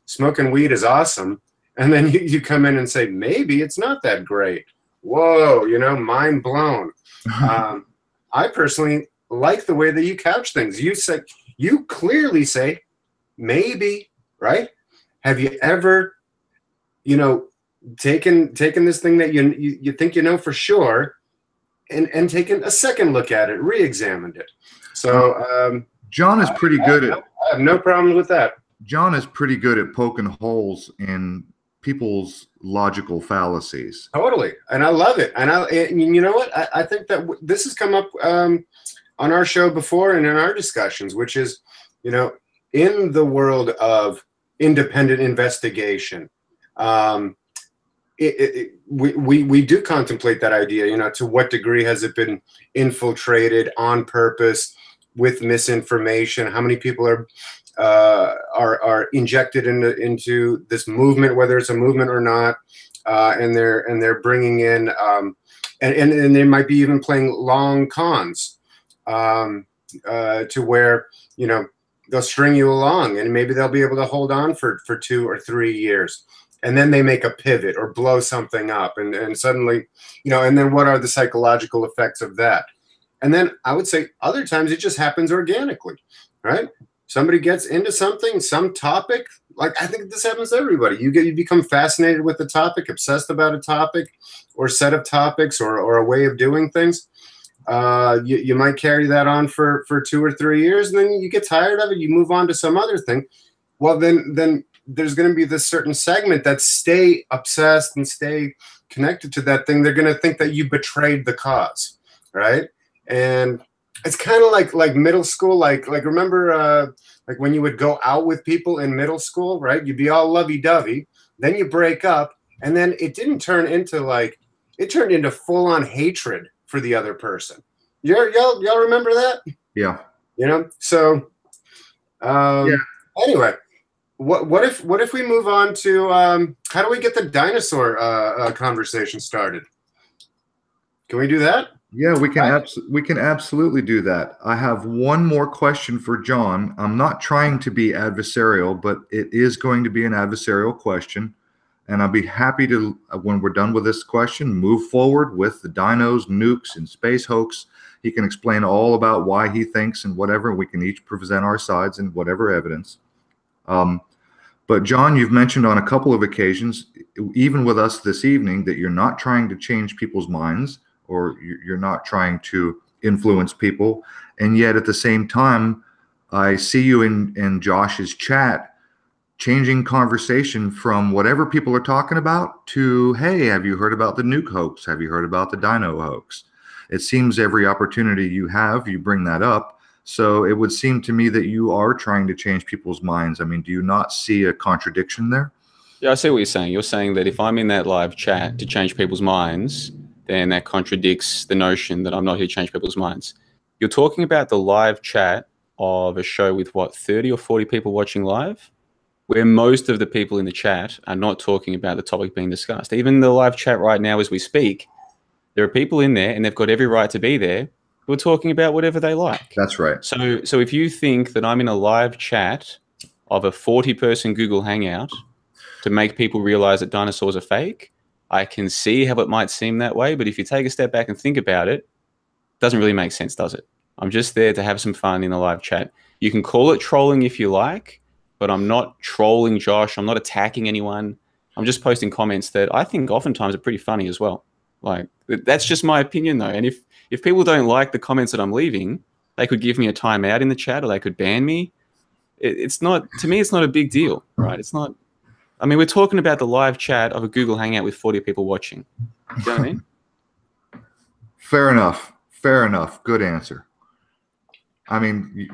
smoking weed is awesome, and then you come in and say maybe it's not that great. Whoa, mind blown. I personally like the way that you couch things. You clearly say maybe, right? Have you ever taken this thing that you think for sure and taken a second look at it, re-examined it? So John is pretty good at. I have no problem with that. John is pretty good at poking holes in people's logical fallacies. Totally, and I love it. And you know what? I think that this has come up on our show before and in our discussions, which is, in the world of independent investigation, we do contemplate that idea. To what degree has it been infiltrated on purpose with misinformation? How many people are injected into this movement, whether it's a movement or not, and they're bringing in and they might be even playing long cons to where they'll string you along, and maybe they'll be able to hold on for 2 or 3 years. And then they make a pivot or blow something up, and suddenly, and then what are the psychological effects of that? And then I would say other times it just happens organically, right? Somebody gets into something, some topic. Like, I think this happens to everybody. You become fascinated with the topic, obsessed about a topic or set of topics or a way of doing things. You might carry that on for 2 or 3 years, and then you get tired of it. You move on to some other thing. Well, then there's going to be this certain segment that stay obsessed and stay connected to that thing. They're going to think that you betrayed the cause, right? And it's kind of like middle school. Like remember like when you would go out with people in middle school, right? You'd be all lovey-dovey. Then you break up, and then it didn't turn into it turned into full-on hatred for the other person. Y'all remember that? Yeah. So yeah. Anyway, what if we move on to how do we get the dinosaur conversation started? Can we do that? Yeah, we can absolutely do that. I have one more question for John. I'm not trying to be adversarial, but it is going to be an adversarial question. And I'll be happy to, when we're done with this question, move forward with the dinos, nukes, and space hoax. He can explain all about why he thinks and whatever. We can each present our sides and whatever evidence. But John, you've mentioned on a couple of occasions, even with us this evening, that you're not trying to change people's minds, or you're not trying to influence people. And yet at the same time, I see you in Josh's chat changing conversation from whatever people are talking about to, hey, have you heard about the nuke hoax? Have you heard about the dino hoax? It seems every opportunity you have, you bring that up. So it would seem to me that you are trying to change people's minds. I mean, do you not see a contradiction there? Yeah, I see what you're saying. You're saying that if I'm in that live chat to change people's minds, then that contradicts the notion that I'm not here to change people's minds. You're talking about the live chat of a show with, what, 30 or 40 people watching live, where most of the people in the chat are not talking about the topic being discussed. Even the live chat right now as we speak, there are people in there, and they've got every right to be there, who are talking about whatever they like. That's right. So if you think that I'm in a live chat of a 40-person Google Hangout to make people realize that dinosaurs are fake, I can see how it might seem that way. But if you take a step back and think about it, it doesn't really make sense, does it? I'm just there to have some fun in the live chat. You can call it trolling if you like, but I'm not trolling Josh. I'm not attacking anyone. I'm just posting comments that I think oftentimes are pretty funny as well. Like, that's just my opinion, though. And if people don't like the comments that I'm leaving, they could give me a timeout in the chat, or they could ban me. It's not, to me, it's not a big deal, right? It's not. I mean, we're talking about the live chat of a Google Hangout with 40 people watching. Do you know what I mean? Fair enough. Fair enough. Good answer. I mean,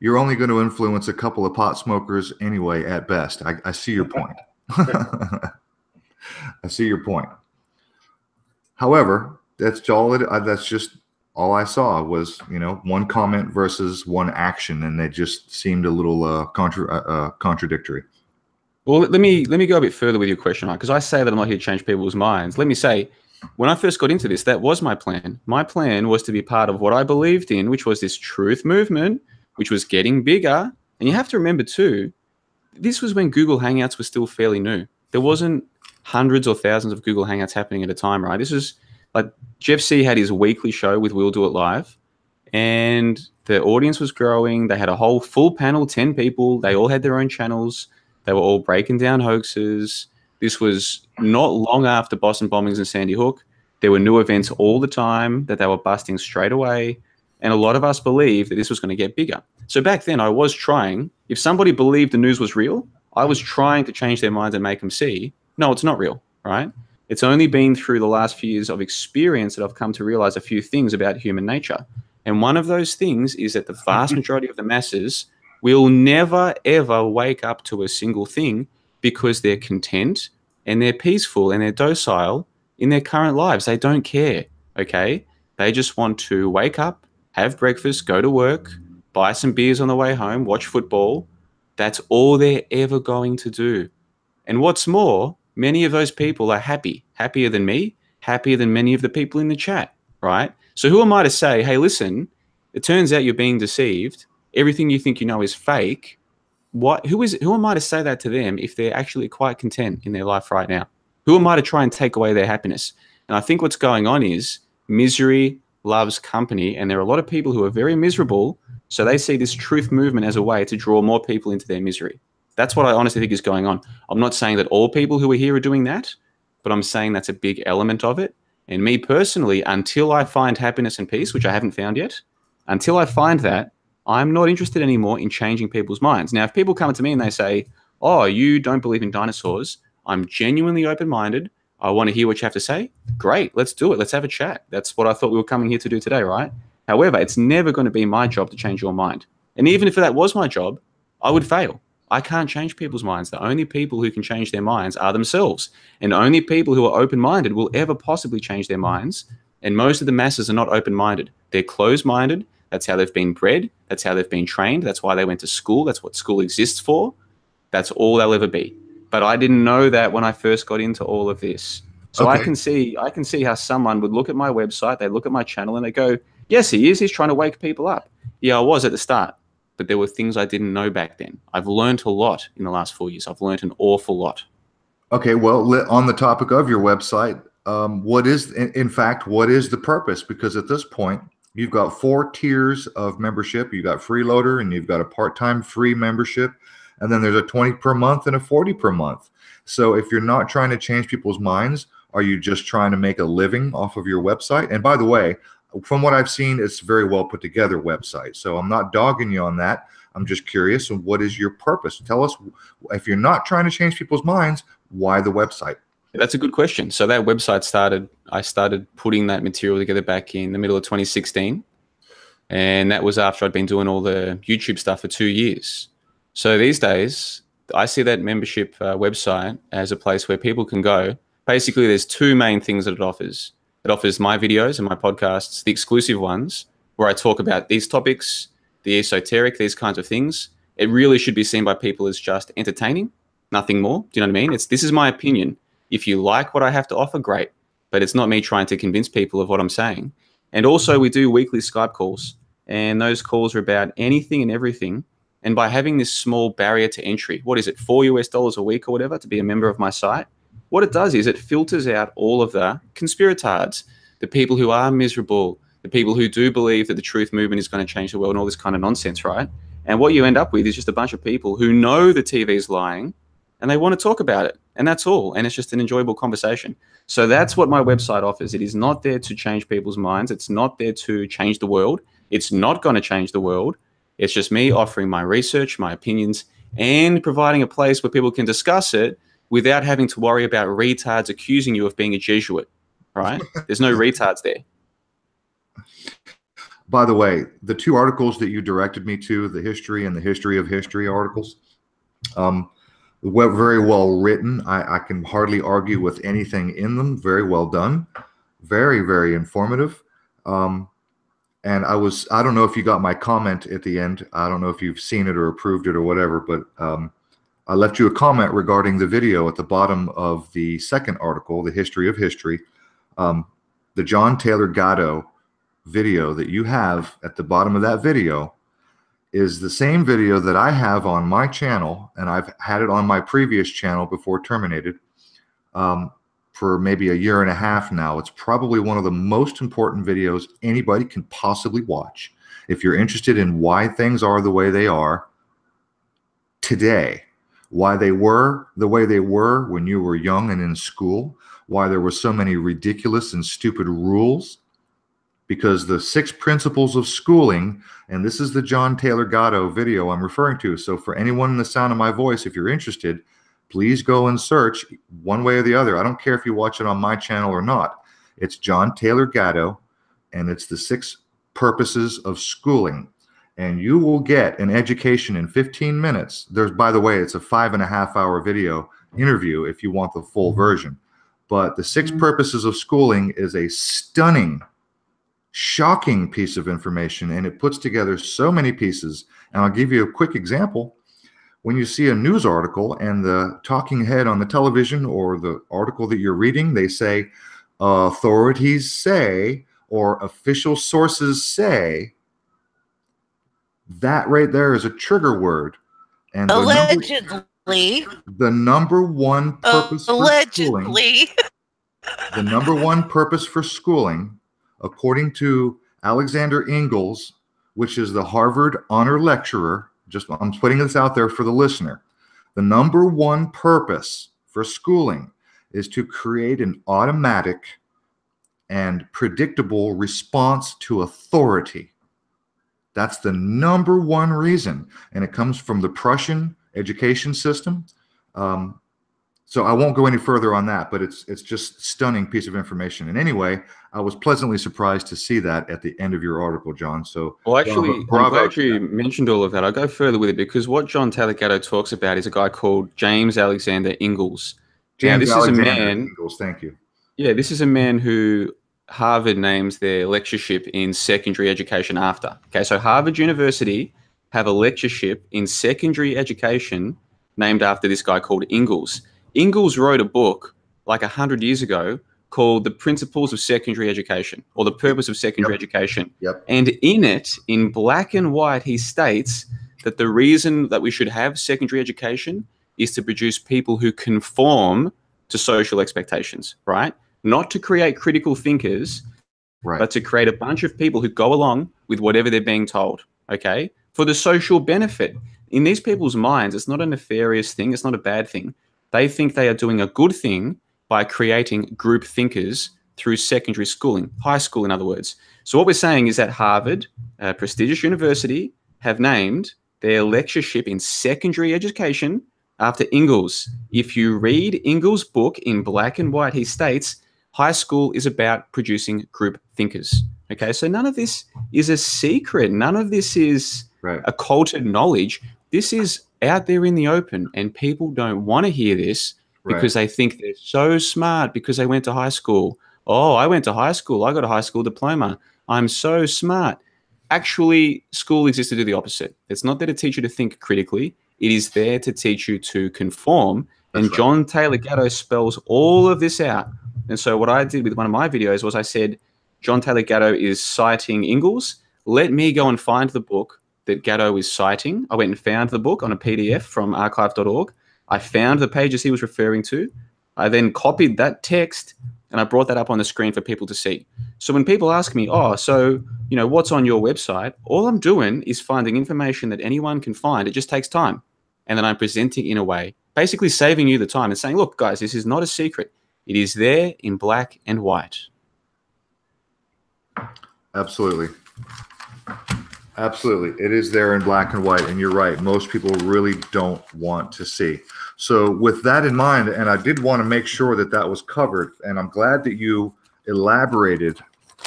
you're only going to influence a couple of pot smokers anyway, at best. I see your point. I see your point. However, that's just all I saw was, one comment versus one action, and they just seemed a little contradictory. Well, let me go a bit further with your question, right? Because I say that I'm not here to change people's minds. Let me say, when I first got into this, that was my plan. My plan was to be part of what I believed in, which was this truth movement, which was getting bigger. And you have to remember too, this was when Google Hangouts were still fairly new. There wasn't hundreds or thousands of Google Hangouts happening at a time, right? This was like Jeff C had his weekly show with We'll Do It Live, and the audience was growing. They had a whole full panel, 10 people. They all had their own channels. They were all breaking down hoaxes. This was not long after Boston bombings and Sandy Hook. There were new events all the time that they were busting straight away. And a lot of us believed that this was going to get bigger. So back then I was trying, if somebody believed the news was real, I was trying to change their minds and make them see, no, it's not real, right? It's only been through the last few years of experience that I've come to realize a few things about human nature. And one of those things is that the vast majority of the masses will never, ever wake up to a single thing because they're content and they're peaceful and they're docile in their current lives. They don't care, okay? They just want to wake up, have breakfast, go to work, buy some beers on the way home, watch football. That's all they're ever going to do. And what's more, many of those people are happy, happier than me, happier than many of the people in the chat, right? So who am I to say, hey, listen, it turns out you're being deceived. Everything you think you know is fake. Who am I to say that to them if they're actually quite content in their life right now? Who am I to try and take away their happiness? And I think what's going on is misery loves company, and there are a lot of people who are very miserable, so they see this truth movement as a way to draw more people into their misery. That's what I honestly think is going on. I'm not saying that all people who are here are doing that, but I'm saying that's a big element of it. And me personally, until I find happiness and peace, which I haven't found yet, until I find that, I'm not interested anymore in changing people's minds. Now, if people come to me and they say, oh, you don't believe in dinosaurs, I'm genuinely open-minded. I want to hear what you have to say. Great, let's do it. Let's have a chat. That's what I thought we were coming here to do today, right? However, it's never going to be my job to change your mind. And even if that was my job, I would fail. I can't change people's minds. The only people who can change their minds are themselves. And only people who are open-minded will ever possibly change their minds. And most of the masses are not open-minded. They're closed-minded. That's how they've been bred. That's how they've been trained. That's why they went to school. That's what school exists for. That's all they'll ever be. But I didn't know that when I first got into all of this. So okay. I can see how someone would look at my website, they look at my channel, and they go, yes, he is. He's trying to wake people up. Yeah, I was at the start. But there were things I didn't know back then. I've learned a lot in the last 4 years. I've learned an awful lot. Okay, well, on the topic of your website, what is the purpose? Because at this point, you've got 4 tiers of membership. You've got freeloader, and you've got a part-time free membership, and then there's a 20 per month and a 40 per month. So if you're not trying to change people's minds, are you just trying to make a living off of your website? And by the way, from what I've seen, it's a very well put together website. So I'm not dogging you on that. I'm just curious. And what is your purpose? Tell us, if you're not trying to change people's minds, why the website? That's a good question. So that website I started putting that material together back in the middle of 2016. And that was after I'd been doing all the YouTube stuff for 2 years. So these days, I see that membership website as a place where people can go. Basically, there's two main things that it offers. It offers my videos and my podcasts, the exclusive ones, where I talk about these topics, the esoteric, these kinds of things. It really should be seen by people as just entertaining, nothing more. Do you know what I mean? This is my opinion. If you like what I have to offer, great. But it's not me trying to convince people of what I'm saying. And also, we do weekly Skype calls, and those calls are about anything and everything. And by having this small barrier to entry, what is it, $4 a week or whatever to be a member of my site? What it does is it filters out all of the conspiratards, the people who are miserable, the people who do believe that the truth movement is going to change the world and all this kind of nonsense, right? And what you end up with is just a bunch of people who know the TV is lying and they want to talk about it. And that's all. And it's just an enjoyable conversation. So that's what my website offers. It is not there to change people's minds. It's not there to change the world. It's not going to change the world. It's just me offering my research, my opinions, and providing a place where people can discuss it without having to worry about retards accusing you of being a Jesuit, right? There's no retards there. By the way, the two articles that you directed me to, the history and the history of history articles, were very well written. I can hardly argue with anything in them. Very well done. Very, very informative. And I don't know if you got my comment at the end. I don't know if you've seen it or approved it or whatever, but I left you a comment regarding the video at the bottom of the second article, The History of History. The John Taylor Gatto video that you have at the bottom of that video is the same video that I have on my channel, and I've had it on my previous channel before terminated for maybe a year and a half now. It's probably one of the most important videos anybody can possibly watch. If you're interested in why things are the way they are today, why they were the way they were when you were young and in school, why there were so many ridiculous and stupid rules, because the 6 principles of schooling, and this is the John Taylor Gatto video I'm referring to. So for anyone in the sound of my voice, if you're interested, please go and search one way or the other. I don't care if you watch it on my channel or not. It's John Taylor Gatto, and it's the 6 purposes of schooling. And you will get an education in 15 minutes. There's, by the way, it's a 5.5-hour video interview if you want the full version. But the 6 purposes of schooling is a stunning, shocking piece of information, and it puts together so many pieces. And I'll give you a quick example. When you see a news article and the talking head on the television or the article that you're reading, they say, authorities say, or official sources say, that right there is a trigger word. And allegedly. The number one purpose for schooling, the number one purpose for schooling, according to Alexander Ingalls, which is the Harvard honor lecturer, I'm putting this out there for the listener. The number one purpose for schooling is to create an automatic and predictable response to authority. That's the number one reason. And it comes from the Prussian education system. So I won't go any further on that, but it's just a stunning piece of information. And anyway, I was pleasantly surprised to see that at the end of your article, John. So, well, actually, I'm glad you mentioned all of that. I'll go further with it because what John Taylor Gatto talks about is a guy called James Alexander Ingalls. James Alexander Ingalls, thank you. Yeah, this is a man who Harvard names their lectureship in secondary education after. Okay, so Harvard University have a lectureship in secondary education named after this guy called Ingalls. Ingalls wrote a book like 100 years ago called The Principles of Secondary Education, or The Purpose of Secondary Education. And in it, in black and white, he states that the reason that we should have secondary education is to produce people who conform to social expectations, right? Not to create critical thinkers, but to create a bunch of people who go along with whatever they're being told, okay? For the social benefit. In these people's minds, it's not a nefarious thing. It's not a bad thing. They think they are doing a good thing by creating group thinkers through secondary schooling, high school, in other words. So what we're saying is that Harvard, a prestigious university, have named their lectureship in secondary education after Ingalls. If you read Ingalls' book in black and white, he states high school is about producing group thinkers. Okay, so none of this is a secret. None of this is occulted knowledge. This is out there in the open, and people don't want to hear this because they think they're so smart because they went to high school. Oh, I went to high school. I got a high school diploma. I'm so smart. Actually, school exists to do the opposite. It's not there to teach you to think critically. It is there to teach you to conform. And John Taylor Gatto spells all of this out. And so what I did with one of my videos was I said, John Taylor Gatto is citing Ingalls. Let me go and find the book that Gatto is citing. I went and found the book on a PDF from archive.org. I found the pages he was referring to. I then copied that text and I brought that up on the screen for people to see. So when people ask me, oh, so, you know, what's on your website? All I'm doing is finding information that anyone can find. It just takes time. And then I'm presenting in a way, basically saving you the time and saying, look, guys, this is not a secret. It is there in black and white. Absolutely. Absolutely. It is there in black and white. And you're right. Most people really don't want to see. So with that in mind, and I did want to make sure that that was covered, and I'm glad that you elaborated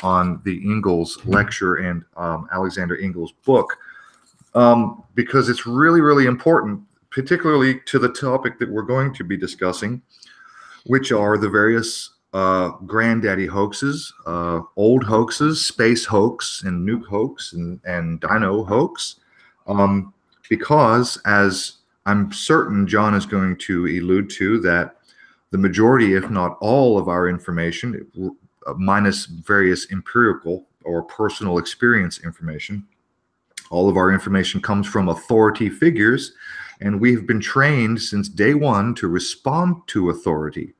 on the Ingalls lecture and Alexander Ingalls' book, because it's really, really important, particularly to the topic that we're going to be discussing, which are the various granddaddy hoaxes, old hoaxes, space hoax, and nuke hoax, and dino hoax, because as I'm certain John is going to allude to, that the majority, if not all, of our information, minus various empirical or personal experience information, all of our information comes from authority figures, and we've been trained since day one to respond to authority.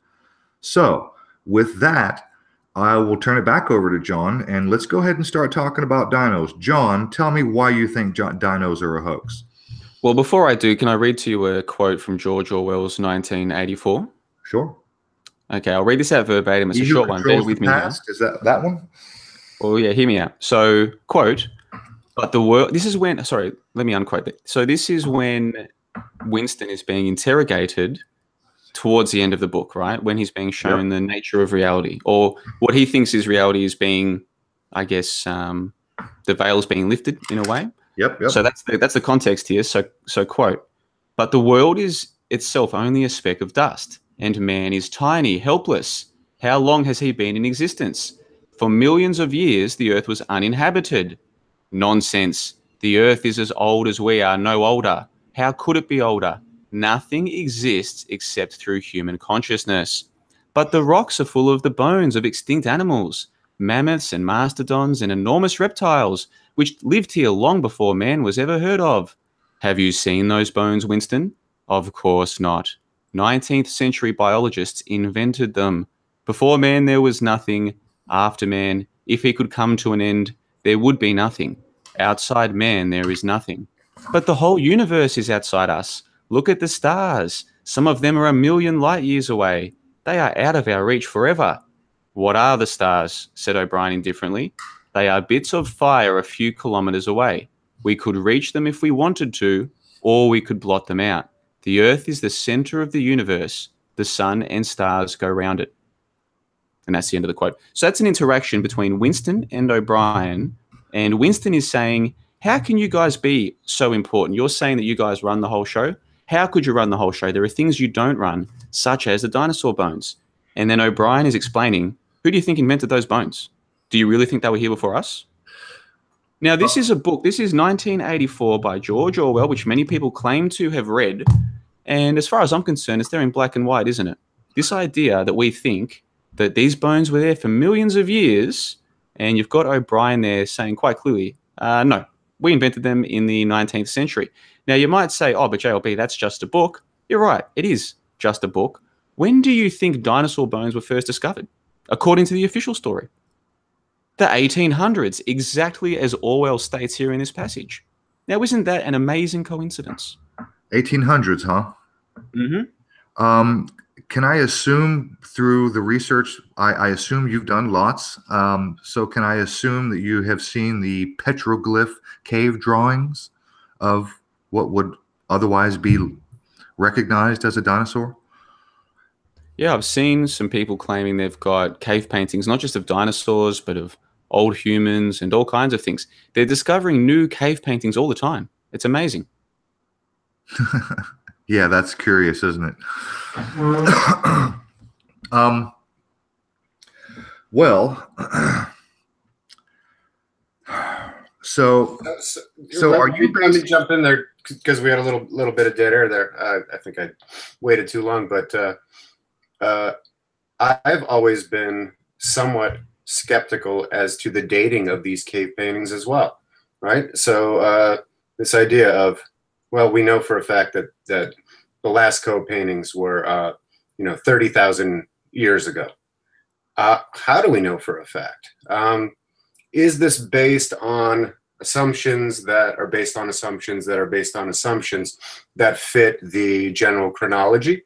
So with that, I will turn it back over to John, and let's go ahead and start talking about dinos. John, tell me why you think dinos are a hoax. Well, before I do, can I read to you a quote from George Orwell's 1984? Sure. Okay, I'll read this out verbatim. It's a short one. Bear with me now. Is that one? Oh, yeah, hear me out. So, quote, but the world, this is when, sorry, let me unquote that. So this is when Winston is being interrogated towards the end of the book, right? When he's being shown the nature of reality, or what he thinks is reality is being, I guess, the veil is being lifted in a way. Yep. So that's the context here. So quote, but the world is itself only a speck of dust, and man is tiny, helpless. How long has he been in existence? For millions of years, the earth was uninhabited. Nonsense. The earth is as old as we are, no older. How could it be older? Nothing exists except through human consciousness. But the rocks are full of the bones of extinct animals, mammoths and mastodons and enormous reptiles, which lived here long before man was ever heard of. Have you seen those bones, Winston? Of course not. 19th century biologists invented them. Before man, there was nothing. After man, if he could come to an end, there would be nothing. Outside man, there is nothing. But the whole universe is outside us. Look at the stars. Some of them are 1 million light years away. They are out of our reach forever. What are the stars? Said O'Brien indifferently. They are bits of fire a few kilometers away. We could reach them if we wanted to, or we could blot them out. The earth is the center of the universe. The sun and stars go round it. And that's the end of the quote. So that's an interaction between Winston and O'Brien. And Winston is saying, how can you guys be so important? You're saying that you guys run the whole show. How could you run the whole show? There are things you don't run, such as the dinosaur bones. And then O'Brien is explaining, who do you think invented those bones? Do you really think they were here before us? Now, this is a book. This is 1984 by George Orwell, which many people claim to have read. And as far as I'm concerned, it's there in black and white, isn't it? This idea that we think that these bones were there for millions of years, and you've got O'Brien there saying quite clearly, no, we invented them in the 19th century. Now, you might say, oh, but JLB, that's just a book. You're right. It is just a book. When do you think dinosaur bones were first discovered? According to the official story. The 1800s, exactly as Orwell states here in this passage. Now, isn't that an amazing coincidence? 1800s, huh? Mm-hmm. Can I assume through the research, I assume you've done lots, so can I assume that you have seen the petroglyph cave drawings of what would otherwise be recognized as a dinosaur? Yeah, I've seen some people claiming they've got cave paintings, not just of dinosaurs, but of old humans and all kinds of things. They're discovering new cave paintings all the time. It's amazing. Yeah, that's curious, isn't it? Well, so are you? Let me jump in there because we had a little bit of dead air there. I think I waited too long, but I've always been somewhat skeptical as to the dating of these cave paintings as well, right? So this idea of, well, we know for a fact that the Lascaux paintings were 30,000 years ago. How do we know for a fact? Is this based on assumptions that are based on assumptions that are based on assumptions that fit the general chronology?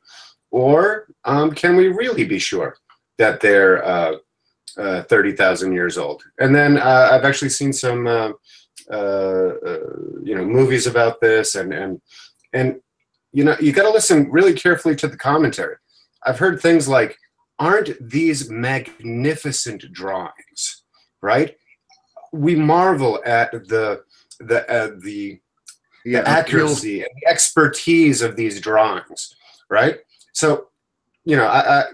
Or can we really be sure that they're 30,000 years old? And then I've actually seen some movies about this, and you got to listen really carefully to the commentary. I've heard things like, aren't these magnificent drawings, right? We marvel at the accuracy and the expertise of these drawings, right? So, I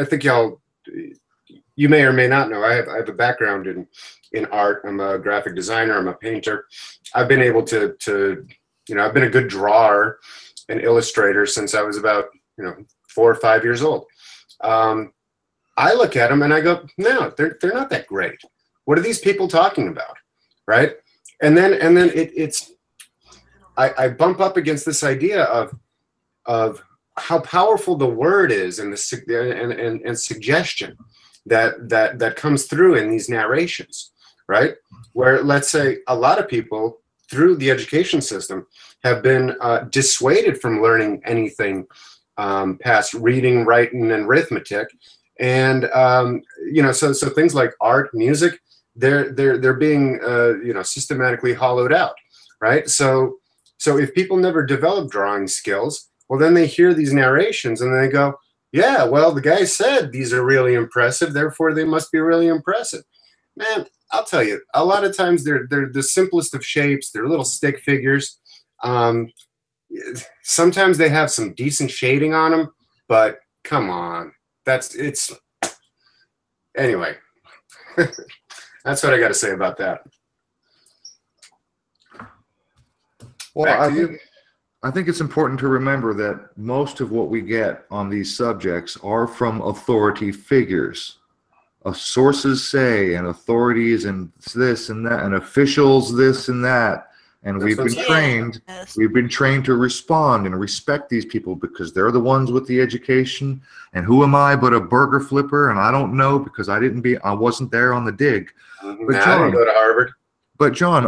think you may or may not know, I have a background in art. I'm a graphic designer. I'm a painter. I've been able to I've been a good drawer and illustrator since I was about 4 or 5 years old. I look at them and I go, no, they're not that great. What are these people talking about, right? And then I bump up against this idea of how powerful the word is and the suggestion that comes through in these narrations, right? Where, let's say, a lot of people through the education system have been dissuaded from learning anything past reading, writing, and arithmetic, and so things like art, music, they're being systematically hollowed out, right? So if people never develop drawing skills, well, then they hear these narrations and they go, yeah, well, the guy said these are really impressive, therefore they must be really impressive. Man, I'll tell you, a lot of times they're the simplest of shapes. They're little stick figures. Sometimes they have some decent shading on them, but come on, anyway. That's what I got to say about that. Well, I think it's important to remember that most of what we get on these subjects are from authority figures. Sources say, and authorities, and this and that, and officials this and that. And we've been trained to respond and respect these people because they're the ones with the education. And who am I but a burger flipper? And I don't know because I wasn't there on the dig. But John, I didn't go to Harvard. But John,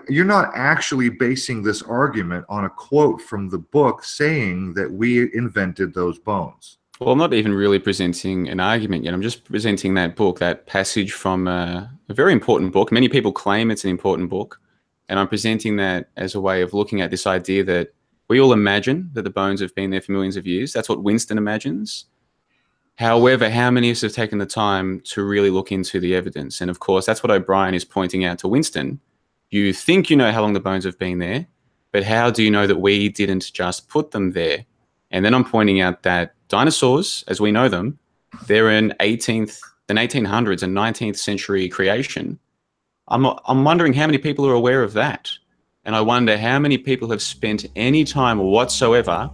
you're not actually basing this argument on a quote from the book saying that we invented those bones. Well, I'm not even really presenting an argument yet. I'm just presenting that book, that passage from a very important book. Many people claim it's an important book. And I'm presenting that as a way of looking at this idea that we all imagine that the bones have been there for millions of years. That's what Winston imagines. However, how many of us have taken the time to really look into the evidence? And of course, that's what O'Brien is pointing out to Winston. You think you know how long the bones have been there, but how do you know that we didn't just put them there? And then I'm pointing out that dinosaurs, as we know them, they're an 1800s and 19th century creation. I'm wondering how many people are aware of that. And I wonder how many people have spent any time whatsoever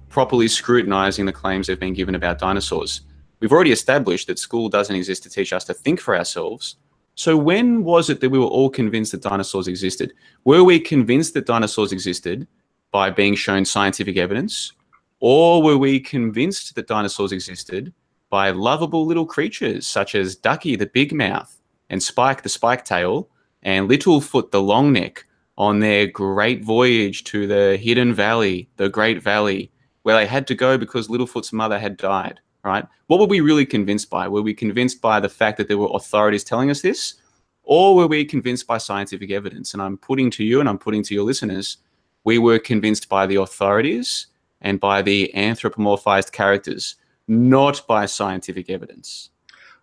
properly scrutinizing the claims they've been given about dinosaurs. We've already established that school doesn't exist to teach us to think for ourselves. So when was it that we were all convinced that dinosaurs existed? Were we convinced that dinosaurs existed by being shown scientific evidence? Or were we convinced that dinosaurs existed by lovable little creatures such as Ducky the big mouth and Spike the spike tail and Littlefoot the long neck on their great voyage to the hidden valley, the Great Valley, where they had to go because Littlefoot's mother had died, right? What were we really convinced by? Were we convinced by the fact that there were authorities telling us this? Or were we convinced by scientific evidence? And I'm putting to you and I'm putting to your listeners, we were convinced by the authorities and by the anthropomorphized characters, not by scientific evidence.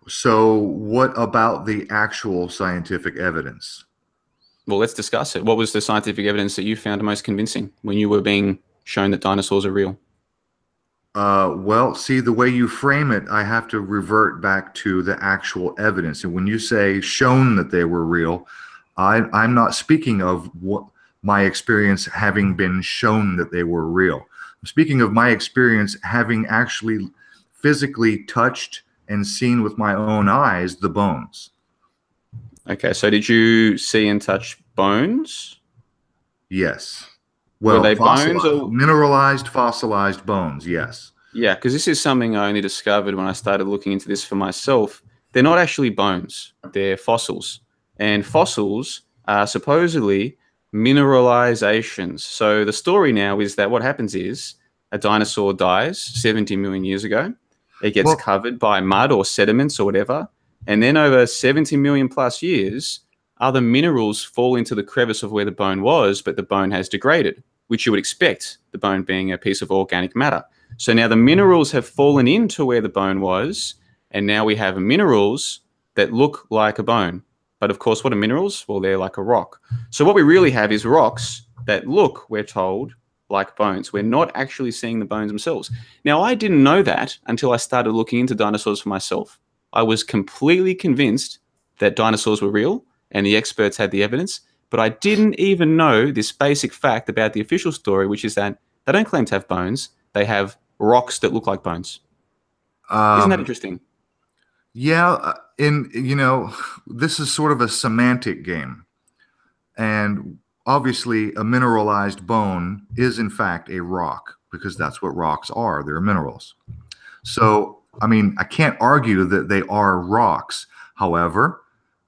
So what about the actual scientific evidence? Well, let's discuss it. What was the scientific evidence that you found most convincing when you were being shown that dinosaurs are real? Well, see, the way you frame it, I have to revert back to the actual evidence. And when you say shown that they were real, I'm not speaking of what my experience having been shown that they were real. I'm speaking of my experience having actually physically touched and seen with my own eyes the bones. Okay, so did you see and touch bones? Yes. Were Well, they bones or mineralized, fossilized bones, yes. Yeah, because this is something I only discovered when I started looking into this for myself. They're not actually bones, they're fossils. And fossils are supposedly mineralizations. So the story now is that what happens is a dinosaur dies 70 million years ago. It gets covered by mud or sediments or whatever. And then over 70 million plus years, other minerals fall into the crevice of where the bone was, but the bone has degraded, which you would expect, the bone being a piece of organic matter. So now the minerals have fallen into where the bone was, and now we have minerals that look like a bone. But of course, what are minerals? Well, they're like a rock. So what we really have is rocks that look, we're told, like bones. We're not actually seeing the bones themselves. Now, I didn't know that until I started looking into dinosaurs for myself. I was completely convinced that dinosaurs were real and the experts had the evidence, but I didn't even know this basic fact about the official story, which is that they don't claim to have bones. They have rocks that look like bones. Isn't that interesting? Yeah, and this is sort of a semantic game. And obviously a mineralized bone is in fact a rock, because that's what rocks are. They're minerals. So, I mean, I can't argue that they are rocks. However,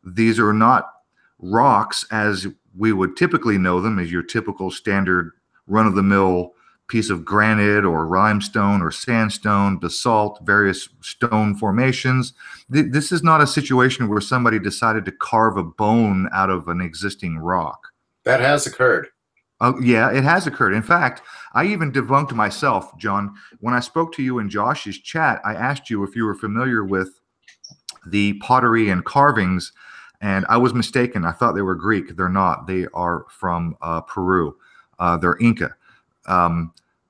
these are not rocks as we would typically know them, as your typical standard run-of-the-mill piece of granite or limestone or sandstone, basalt, various stone formations. This is not a situation where somebody decided to carve a bone out of an existing rock. That has occurred. Yeah, it has occurred. In fact, I even debunked myself, John. When I spoke to you in Josh's chat, I asked you if you were familiar with the pottery and carvings, and I was mistaken. I thought they were Greek. They're not. They are from Peru. They're Inca.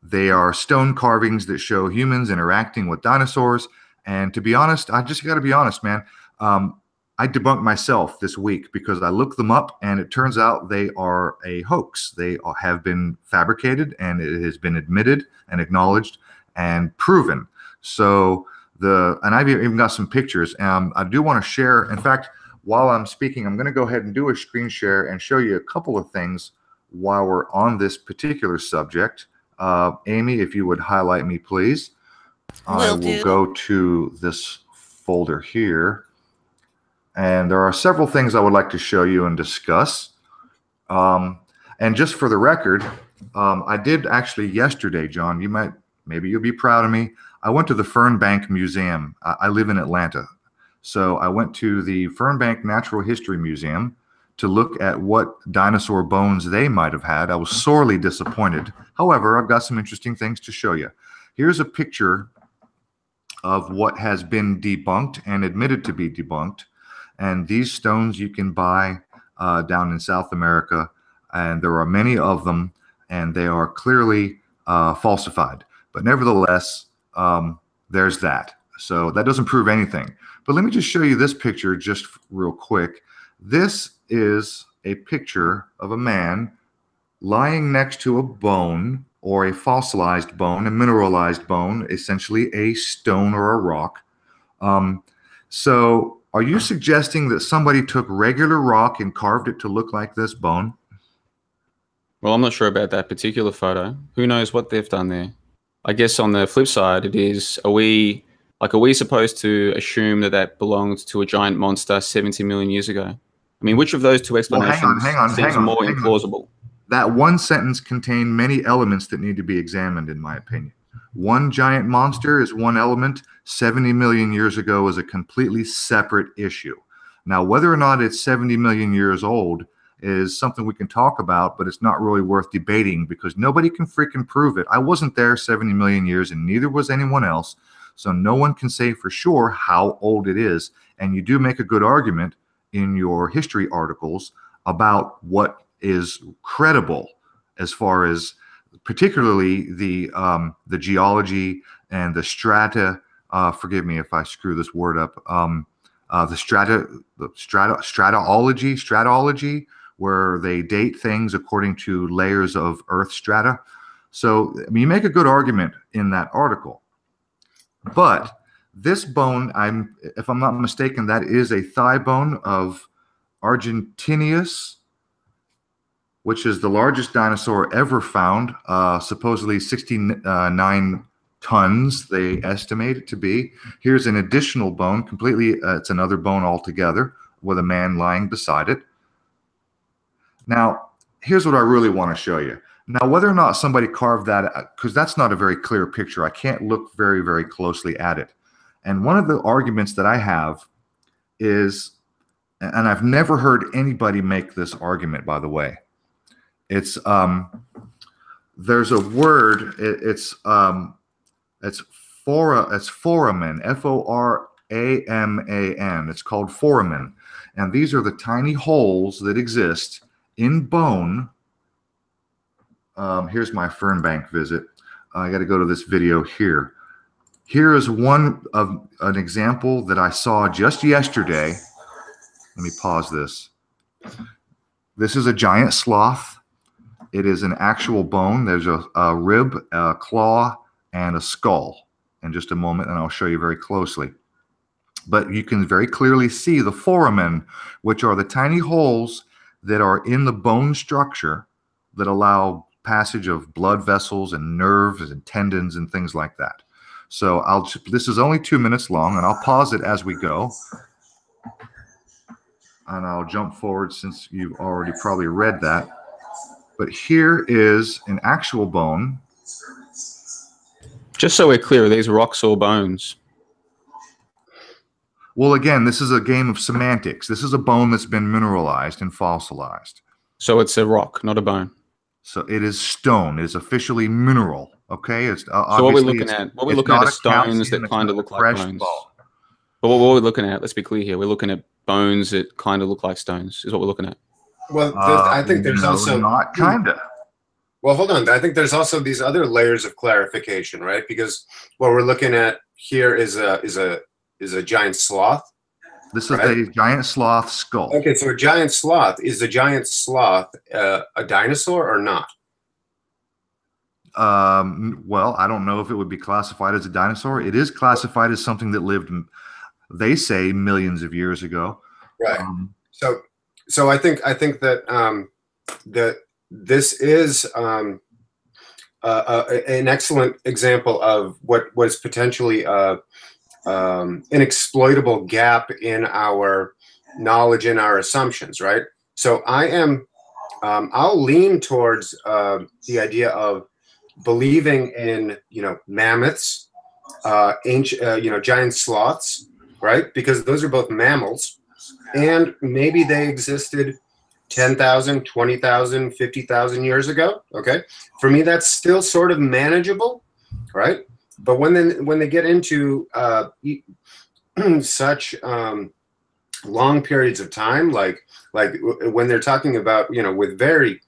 They are stone carvings that show humans interacting with dinosaurs. And to be honest, I just got to be honest, man. I debunked myself this week because I looked them up, and it turns out they are a hoax. They have been fabricated, and it has been admitted and acknowledged and proven. So and I've even got some pictures. I do want to share. In fact, while I'm speaking, I'm going to go ahead and do a screen share and show you a couple of things while we're on this particular subject. Amy, if you would highlight me, please. I will go to this folder here. And there are several things I would like to show you and discuss. And just for the record, I did actually yesterday, John, maybe you'll be proud of me. I went to the Fernbank Museum. I live in Atlanta. So I went to the Fernbank Natural History Museum to look at what dinosaur bones they might have had. I was sorely disappointed. However, I've got some interesting things to show you. Here's a picture of what has been debunked and admitted to be debunked. And these stones you can buy down in South America, and there are many of them, and they are clearly falsified. But nevertheless, there's that. So that doesn't prove anything. But let me just show you this picture just real quick. This is a picture of a man lying next to a bone, or a fossilized bone, a mineralized bone, essentially a stone or a rock. So are you suggesting that somebody took regular rock and carved it to look like this bone? Well, I'm not sure about that particular photo. Who knows what they've done there? I guess on the flip side, it is, are we supposed to assume that that belonged to a giant monster 70 million years ago? I mean, which of those two explanations seems more implausible? That one sentence contained many elements that need to be examined, in my opinion. One giant monster is one element. 70 million years ago is a completely separate issue. Now, whether or not it's 70 million years old is something we can talk about, but it's not really worth debating because nobody can freaking prove it. I wasn't there 70 million years, and neither was anyone else. So no one can say for sure how old it is. And you do make a good argument in your history articles about what is credible as far as particularly the geology and the strata. Forgive me if I screw this word up. The stratology, where they date things according to layers of Earth strata. So I mean, you make a good argument in that article. But this bone, if I'm not mistaken, that is a thigh bone of Argentinius, which is the largest dinosaur ever found, supposedly 69 tons, they estimate it to be. Here's an additional bone, completely, it's another bone altogether, with a man lying beside it. Now, here's what I really want to show you. Now, whether or not somebody carved that, because that's not a very clear picture, I can't look very, very closely at it. And one of the arguments that I have is, and I've never heard anybody make this argument, by the way, it's there's a word, it's foramen, Foraman. It's called foramen, and these are the tiny holes that exist in bone. Here's my fern bank visit. I got to go to this video here. Here is one of an example that I saw just yesterday. Let me pause this. This is a giant sloth. It is an actual bone. There's a rib, a claw, and a skull. In just a moment, and I'll show you very closely. But you can very clearly see the foramen, which are the tiny holes that are in the bone structure that allow passage of blood vessels and nerves and tendons and things like that. So this is only 2 minutes long, and I'll pause it as we go. And I'll jump forward since you've already probably read that. But here is an actual bone. Just so we're clear, are these rocks or bones? Well, again, this is a game of semantics. This is a bone that's been mineralized and fossilized. So it's a rock, not a bone. So it is stone. It is officially mineral. Okay. It's so what we're looking at? What we're looking at are stones that kind of look like bones. But what we're looking at, let's be clear here, we're looking at bones that kind of look like stones. Is what we're looking at. Well, I think there's also not kinda. Well, hold on. I think there's also these other layers of clarification, right? Because what we're looking at here is a giant sloth. This is a giant sloth skull. Okay, so a giant sloth. Is a giant sloth a dinosaur or not? Well, I don't know if it would be classified as a dinosaur. It is classified as something that lived, they say, millions of years ago. Right. So I think that that this is an excellent example of what was potentially an exploitable gap in our knowledge and our assumptions, right? So I'll lean towards the idea of believing in, mammoths, ancient, giant sloths, right? Because those are both mammals, and maybe they existed 10,000, 20,000, 50,000 years ago. Okay, for me that's still sort of manageable, right? But when they get into such long periods of time, like when they're talking about, with very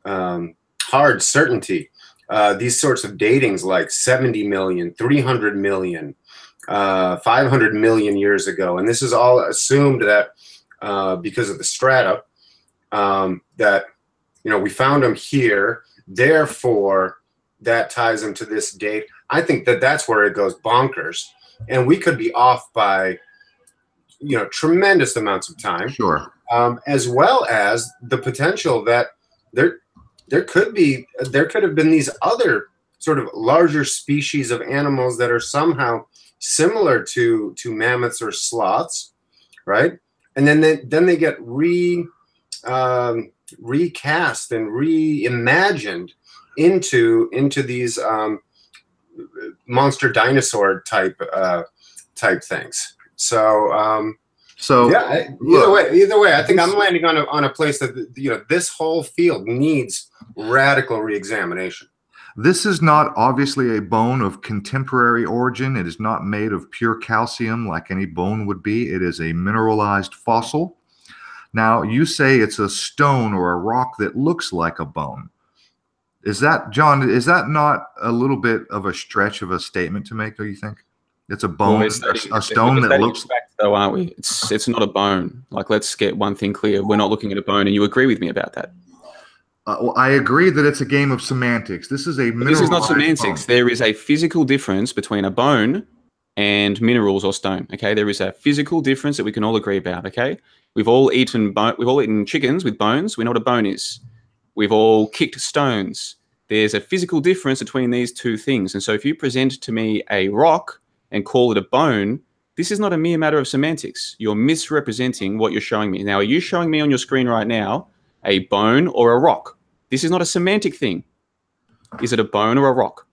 hard certainty, these sorts of datings like 70 million, 300 million, 500 million years ago, and this is all assumed that because of the strata, that we found them here, therefore that ties them to this date. I think that that's where it goes bonkers, and we could be off by tremendous amounts of time. Sure. As well as the potential that there could have been these other sort of larger species of animals that are somehow similar to mammoths or sloths, right? And then they get recast and reimagined into these monster dinosaur type things. So yeah, either way, I think I'm landing on a place that this whole field needs radical reexamination. This is not obviously a bone of contemporary origin. It is not made of pure calcium like any bone would be. It is a mineralized fossil. Now, you say it's a stone or a rock that looks like a bone. Is that, John, is that not a little bit of a stretch of a statement to make, do you think? It's a bone, a stone that looks... fact, though, aren't we? It's not a bone. Like, let's get one thing clear. We're not looking at a bone, and you agree with me about that. Well, I agree that it's a game of semantics. This is a mineralized This is not semantics. bone. There is a physical difference between a bone and minerals or stone. Okay, there is a physical difference that we can all agree about. Okay, we've all eaten chickens with bones. We know what a bone is. We've all kicked stones. There's a physical difference between these two things. And so, if you present to me a rock and call it a bone, this is not a mere matter of semantics. You're misrepresenting what you're showing me. Now, are you showing me on your screen right now a bone or a rock? This is not a semantic thing. Is it a bone or a rock?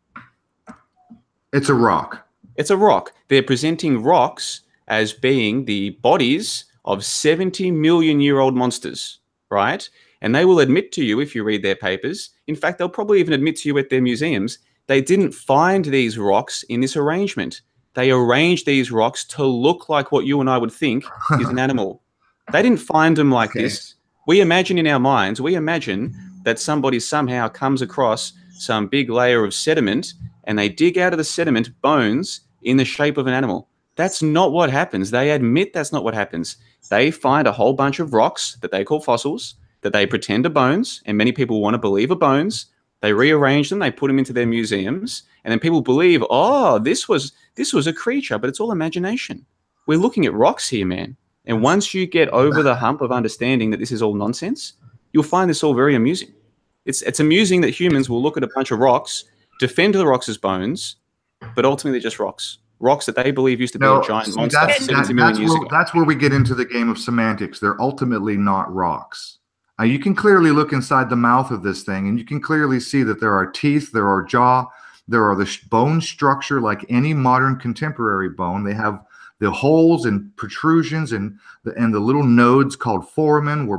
It's a rock. It's a rock. They're presenting rocks as being the bodies of 70 million-year-old monsters, right? And they will admit to you, if you read their papers, in fact, they'll probably even admit to you at their museums, they didn't find these rocks in this arrangement. They arranged these rocks to look like what you and I would think is an animal. They didn't find them like this. We imagine in our minds, we imagine that somebody somehow comes across some big layer of sediment and they dig out of the sediment bones in the shape of an animal. That's not what happens. They admit that's not what happens. They find a whole bunch of rocks that they call fossils that they pretend are bones, and many people want to believe are bones. They rearrange them, they put them into their museums, and then people believe, oh, this was a creature, but it's all imagination. We're looking at rocks here, man. And once you get over the hump of understanding that this is all nonsense, you'll find this all very amusing. It's amusing that humans will look at a bunch of rocks, defend the rocks as bones, but ultimately they're just rocks. Rocks that they believe used to be a giant monster 70 million years ago. That's where we get into the game of semantics. They're ultimately not rocks. You can clearly look inside the mouth of this thing, and you can clearly see that there are teeth, there are jaw, there are the bone structure like any modern contemporary bone. They have the holes and protrusions and the little nodes called foramen where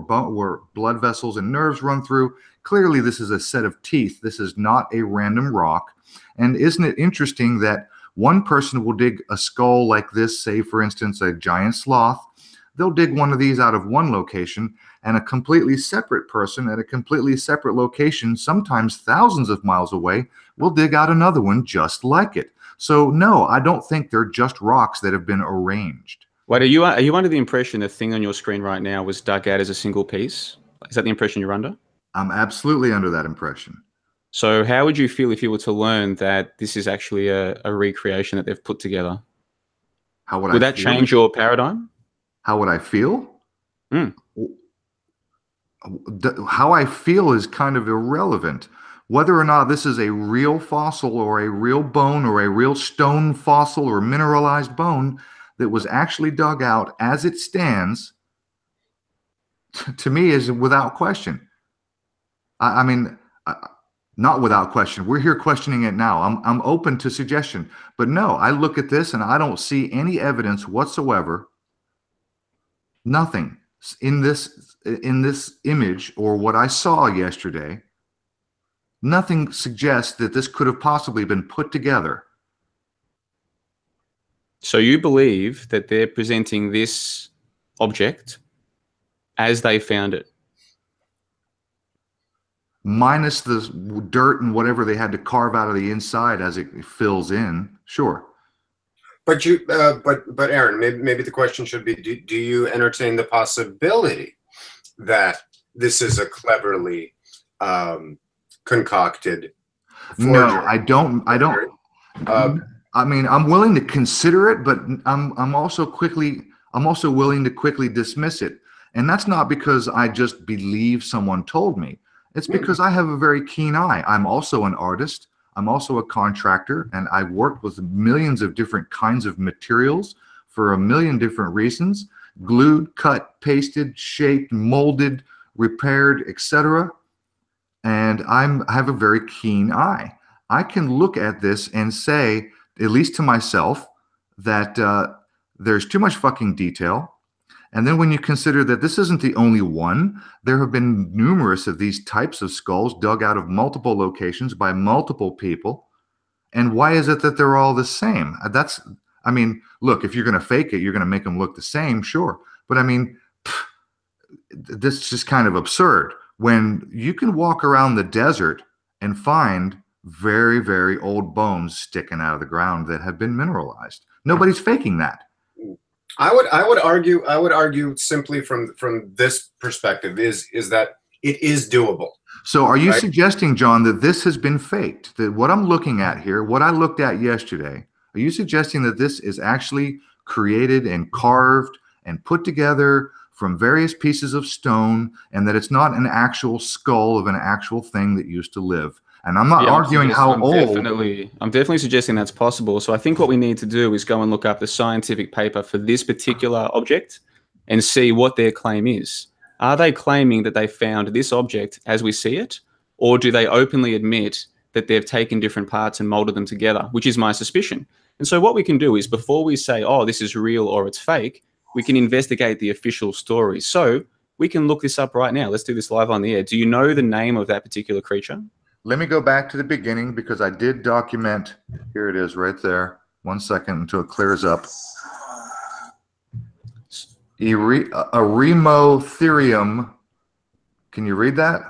blood vessels and nerves run through. Clearly, this is a set of teeth. This is not a random rock. And isn't it interesting that one person will dig a skull like this, say, for instance, a giant sloth. They'll dig one of these out of one location, and a completely separate person at a completely separate location, sometimes thousands of miles away, will dig out another one just like it. So no, I don't think they're just rocks that have been arranged. Wait, are you under the impression the thing on your screen right now was dug out as a single piece? Is that the impression you're under? I'm absolutely under that impression. So how would you feel if you were to learn that this is actually a recreation that they've put together? How would that change your paradigm? How would I feel? Mm. How I feel is kind of irrelevant. Whether or not this is a real fossil or a real bone or a real stone fossil or mineralized bone that was actually dug out as it stands, to me is without question. I mean, not without question. We're here questioning it now. I'm open to suggestion. But no, I look at this and I don't see any evidence whatsoever. Nothing in this image or what I saw yesterday. Nothing suggests that this could have possibly been put together. So you believe that they're presenting this object as they found it? Minus the dirt and whatever they had to carve out of the inside as it fills in. Sure. But Aaron, maybe the question should be: do you entertain the possibility that this is a cleverly concocted forgery? No, I don't. I mean, I'm willing to consider it, but I'm also willing to quickly dismiss it, and that's not because I just believe someone told me. It's because I have a very keen eye. I'm also an artist. I'm also a contractor, and I've worked with millions of different kinds of materials for a million different reasons: glued, cut, pasted, shaped, molded, repaired, etc. And I have a very keen eye. I can look at this and say, at least to myself, that there's too much fucking detail, And then when you consider that this isn't the only one, there have been numerous of these types of skulls dug out of multiple locations by multiple people. And why is it that they're all the same? I mean, look, if you're going to fake it, you're going to make them look the same, sure. But I mean, this is just kind of absurd when you can walk around the desert and find very, very old bones sticking out of the ground that have been mineralized. Nobody's faking that. I would argue simply from this perspective is that it is doable. So are you suggesting, John, that this has been faked? That what I'm looking at here, what I looked at yesterday, are you suggesting that this is actually created and carved and put together from various pieces of stone, and that it's not an actual skull of an actual thing that used to live? And I'm not arguing how old. I'm definitely suggesting that's possible. So I think what we need to do is go and look up the scientific paper for this particular object and see what their claim is. Are they claiming that they found this object as we see it, or do they openly admit that they've taken different parts and molded them together, which is my suspicion. And so what we can do is, before we say, oh, this is real or it's fake, we can investigate the official story. So we can look this up right now. Let's do this live on the air. Do you know the name of that particular creature? Let me go back to the beginning because I did document. Here it is right there. 1 second until it clears up. Eremotherium. Can you read that?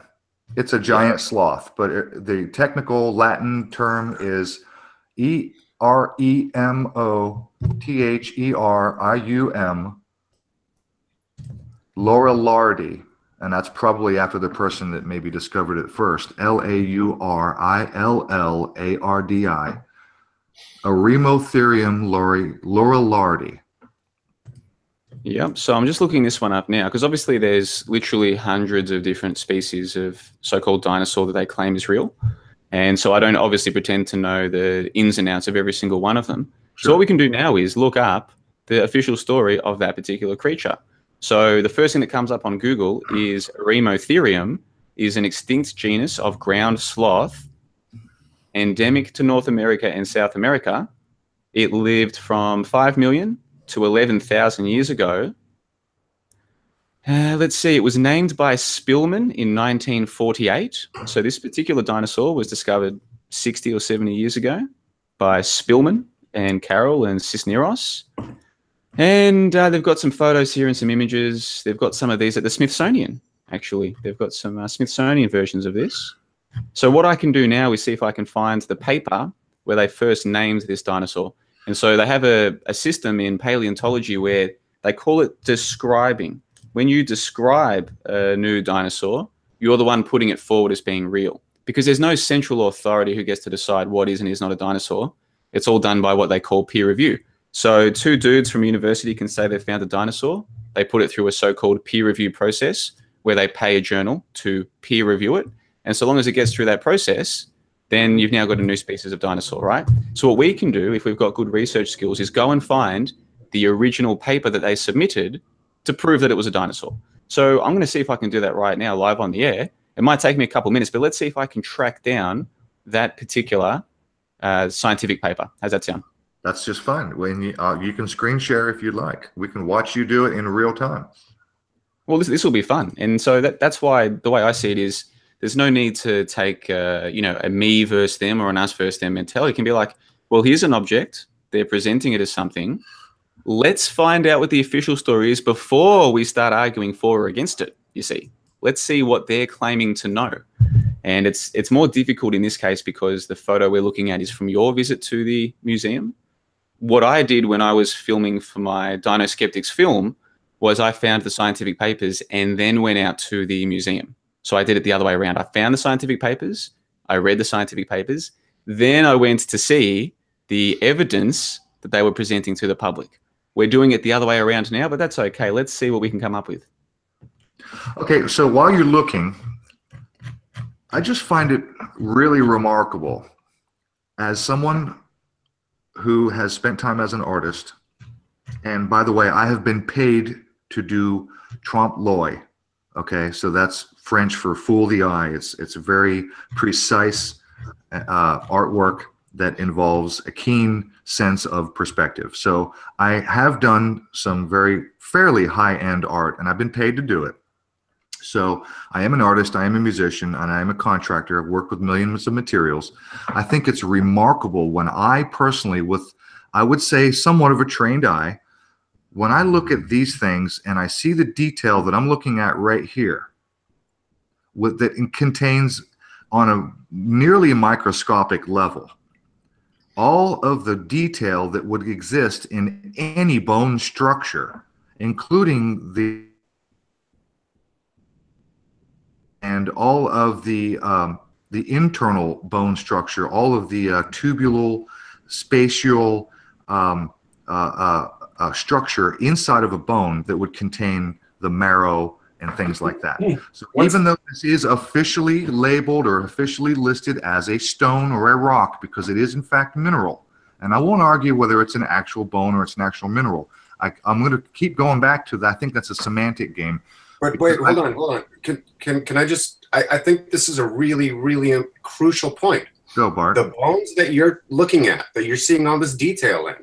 It's a giant sloth, but the technical Latin term is Eremotherium laurillardi. And that's probably after the person that maybe discovered it first. Laurillardi. Eremotherium laurillardi. Yep. So I'm just looking this one up now because obviously there's literally hundreds of different species of so-called dinosaur that they claim is real. And so I don't obviously pretend to know the ins and outs of every single one of them. Sure. So what we can do now is look up the official story of that particular creature. So the first thing that comes up on Google is Eremotherium is an extinct genus of ground sloth endemic to North America and South America. It lived from 5 million to 11,000 years ago. Let's see, it was named by Spillman in 1948. So this particular dinosaur was discovered 60 or 70 years ago by Spillman and Carroll and Cisneros. And they've got some photos here and some images. They've got some of these at the Smithsonian, actually. They've got some Smithsonian versions of this. So what I can do now is see if I can find the paper where they first named this dinosaur. And so they have a system in paleontology where they call it describing. When you describe a new dinosaur, you're the one putting it forward as being real. Because there's no central authority who gets to decide what is and is not a dinosaur. It's all done by what they call peer review. So 2 dudes from university can say they found a dinosaur. They put it through a so-called peer review process where they pay a journal to peer review it. And so long as it gets through that process, then you've now got a new species of dinosaur, right? So what we can do, if we've got good research skills, is go and find the original paper that they submitted to prove that it was a dinosaur. So I'm going to see if I can do that right now live on the air. It might take me a couple minutes, but let's see if I can track down that particular scientific paper. How's that sound? That's just fine. When you can screen share if you'd like. We can watch you do it in real time. Well, this will be fun. And so that's why the way I see it is there's no need to take a me versus them or an us versus them mentality. It can be like, well, here's an object. They're presenting it as something. Let's find out what the official story is before we start arguing for or against it, you see. Let's see what they're claiming to know. And it's more difficult in this case because the photo we're looking at is from your visit to the museum. What I did when I was filming for my Dino Skeptics film was I found the scientific papers and then went out to the museum. So I did it the other way around. I found the scientific papers, I read the scientific papers, then I went to see the evidence that they were presenting to the public. We're doing it the other way around now, but that's okay. Let's see what we can come up with. Okay, so while you're looking, I just find it really remarkable as someone who has spent time as an artist, and by the way, I have been paid to do trompe l'oeil. Okay, so that's French for fool the eye. It's a very precise artwork, that involves a keen sense of perspective. So I have done some fairly high-end art, and I've been paid to do it. So I am an artist, I am a musician, and I am a contractor. I've worked with millions of materials. I think it's remarkable when I personally, with, I would say, somewhat of a trained eye, when I look at these things and I see the detail that I'm looking at right here, that it contains on a nearly microscopic level, all of the detail that would exist in any bone structure, including and all of the internal bone structure, all of the tubulal, spatial structure inside of a bone that would contain the marrow and things like that. So even though this is officially labeled or officially listed as a stone or a rock, because it is in fact mineral, and I won't argue whether it's an actual bone or it's an actual mineral. I'm going to keep going back to that. I think that's a semantic game. But wait, hold on. Can I just, I think this is a really, really crucial point. Go, Bart. The bones that you're looking at, that you're seeing all this detail in,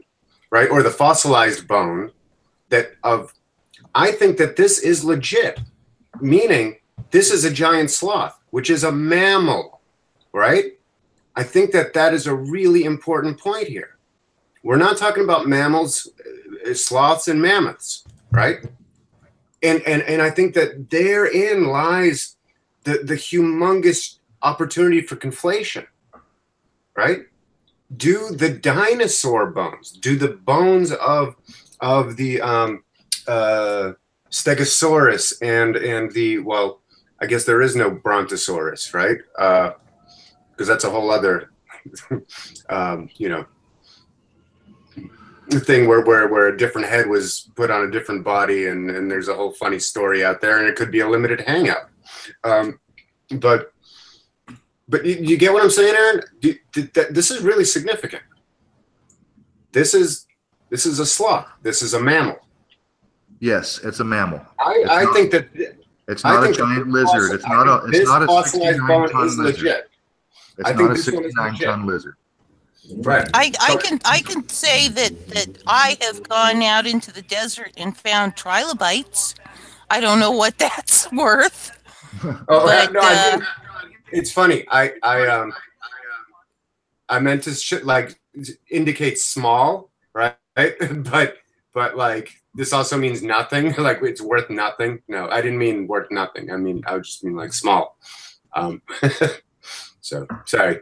right? Or the fossilized bone I think that this is legit, meaning this is a giant sloth, which is a mammal, right? I think that that is a really important point here. We're not talking about mammals, sloths and mammoths, right? And I think that therein lies the humongous opportunity for conflation, right? Do the dinosaur bones, do the bones of the Stegosaurus and the, well, I guess there is no Brontosaurus, right? Because that's a whole other, you know, thing where a different head was put on a different body, and there's a whole funny story out there, and it could be a limited hangout. But you get what I'm saying, Aaron? This is really significant. This is a sloth. This is a mammal. Yes, it's a mammal. I think that it's not a giant lizard. It's not a 69-ton lizard. It's not a 69-ton lizard. Right. I can say that I have gone out into the desert and found trilobites. I don't know what that's worth. But, no, it's funny. I meant to like indicate small, right? But like this also means nothing. Like it's worth nothing. No, I didn't mean worth nothing. I would just mean like small. So sorry.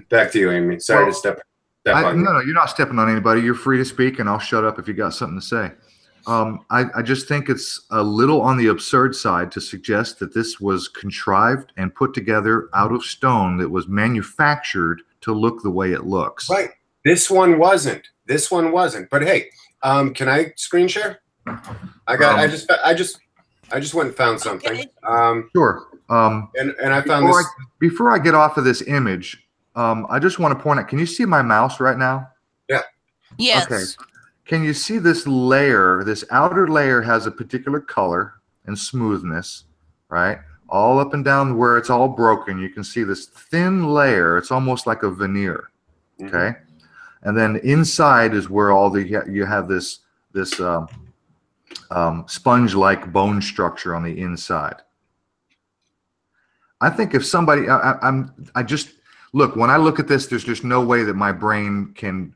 Back to you, Amy. Sorry to step on you. No, you're not stepping on anybody. You're free to speak, and I'll shut up if you got something to say. I just think it's a little on the absurd side to suggest that this was contrived and put together out of stone that was manufactured to look the way it looks. Right. This one wasn't. But hey, can I screen share? I just went and found something. Okay. Sure. And I found this. Before I get off of this image, I just want to point out, can you see my mouse right now? Yeah. Yes. Okay. Can you see this layer? This outer layer has a particular color and smoothness, right? All up and down where it's all broken, you can see this thin layer. It's almost like a veneer, okay? And then inside is where you have this sponge-like bone structure on the inside. I think if somebody, look, when I look at this, there's just no way that my brain can,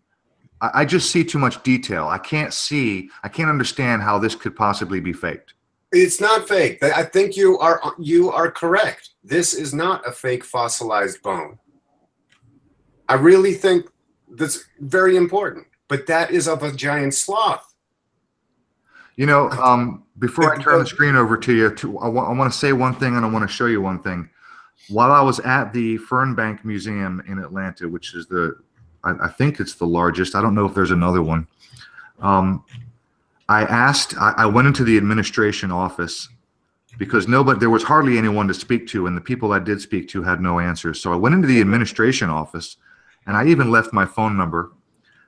I just see too much detail. I can't understand how this could possibly be faked. It's not fake. I think you are correct. This is not a fake fossilized bone. I really think that's very important. But that is of a giant sloth. You know, before I turn the screen over to you, I want to say one thing and I want to show you one thing. While I was at the Fernbank Museum in Atlanta, which is I think it's the largest. I don't know if there's another one. I went into the administration office because there was hardly anyone to speak to, and the people I did speak to had no answers. So I went into the administration office, and I even left my phone number.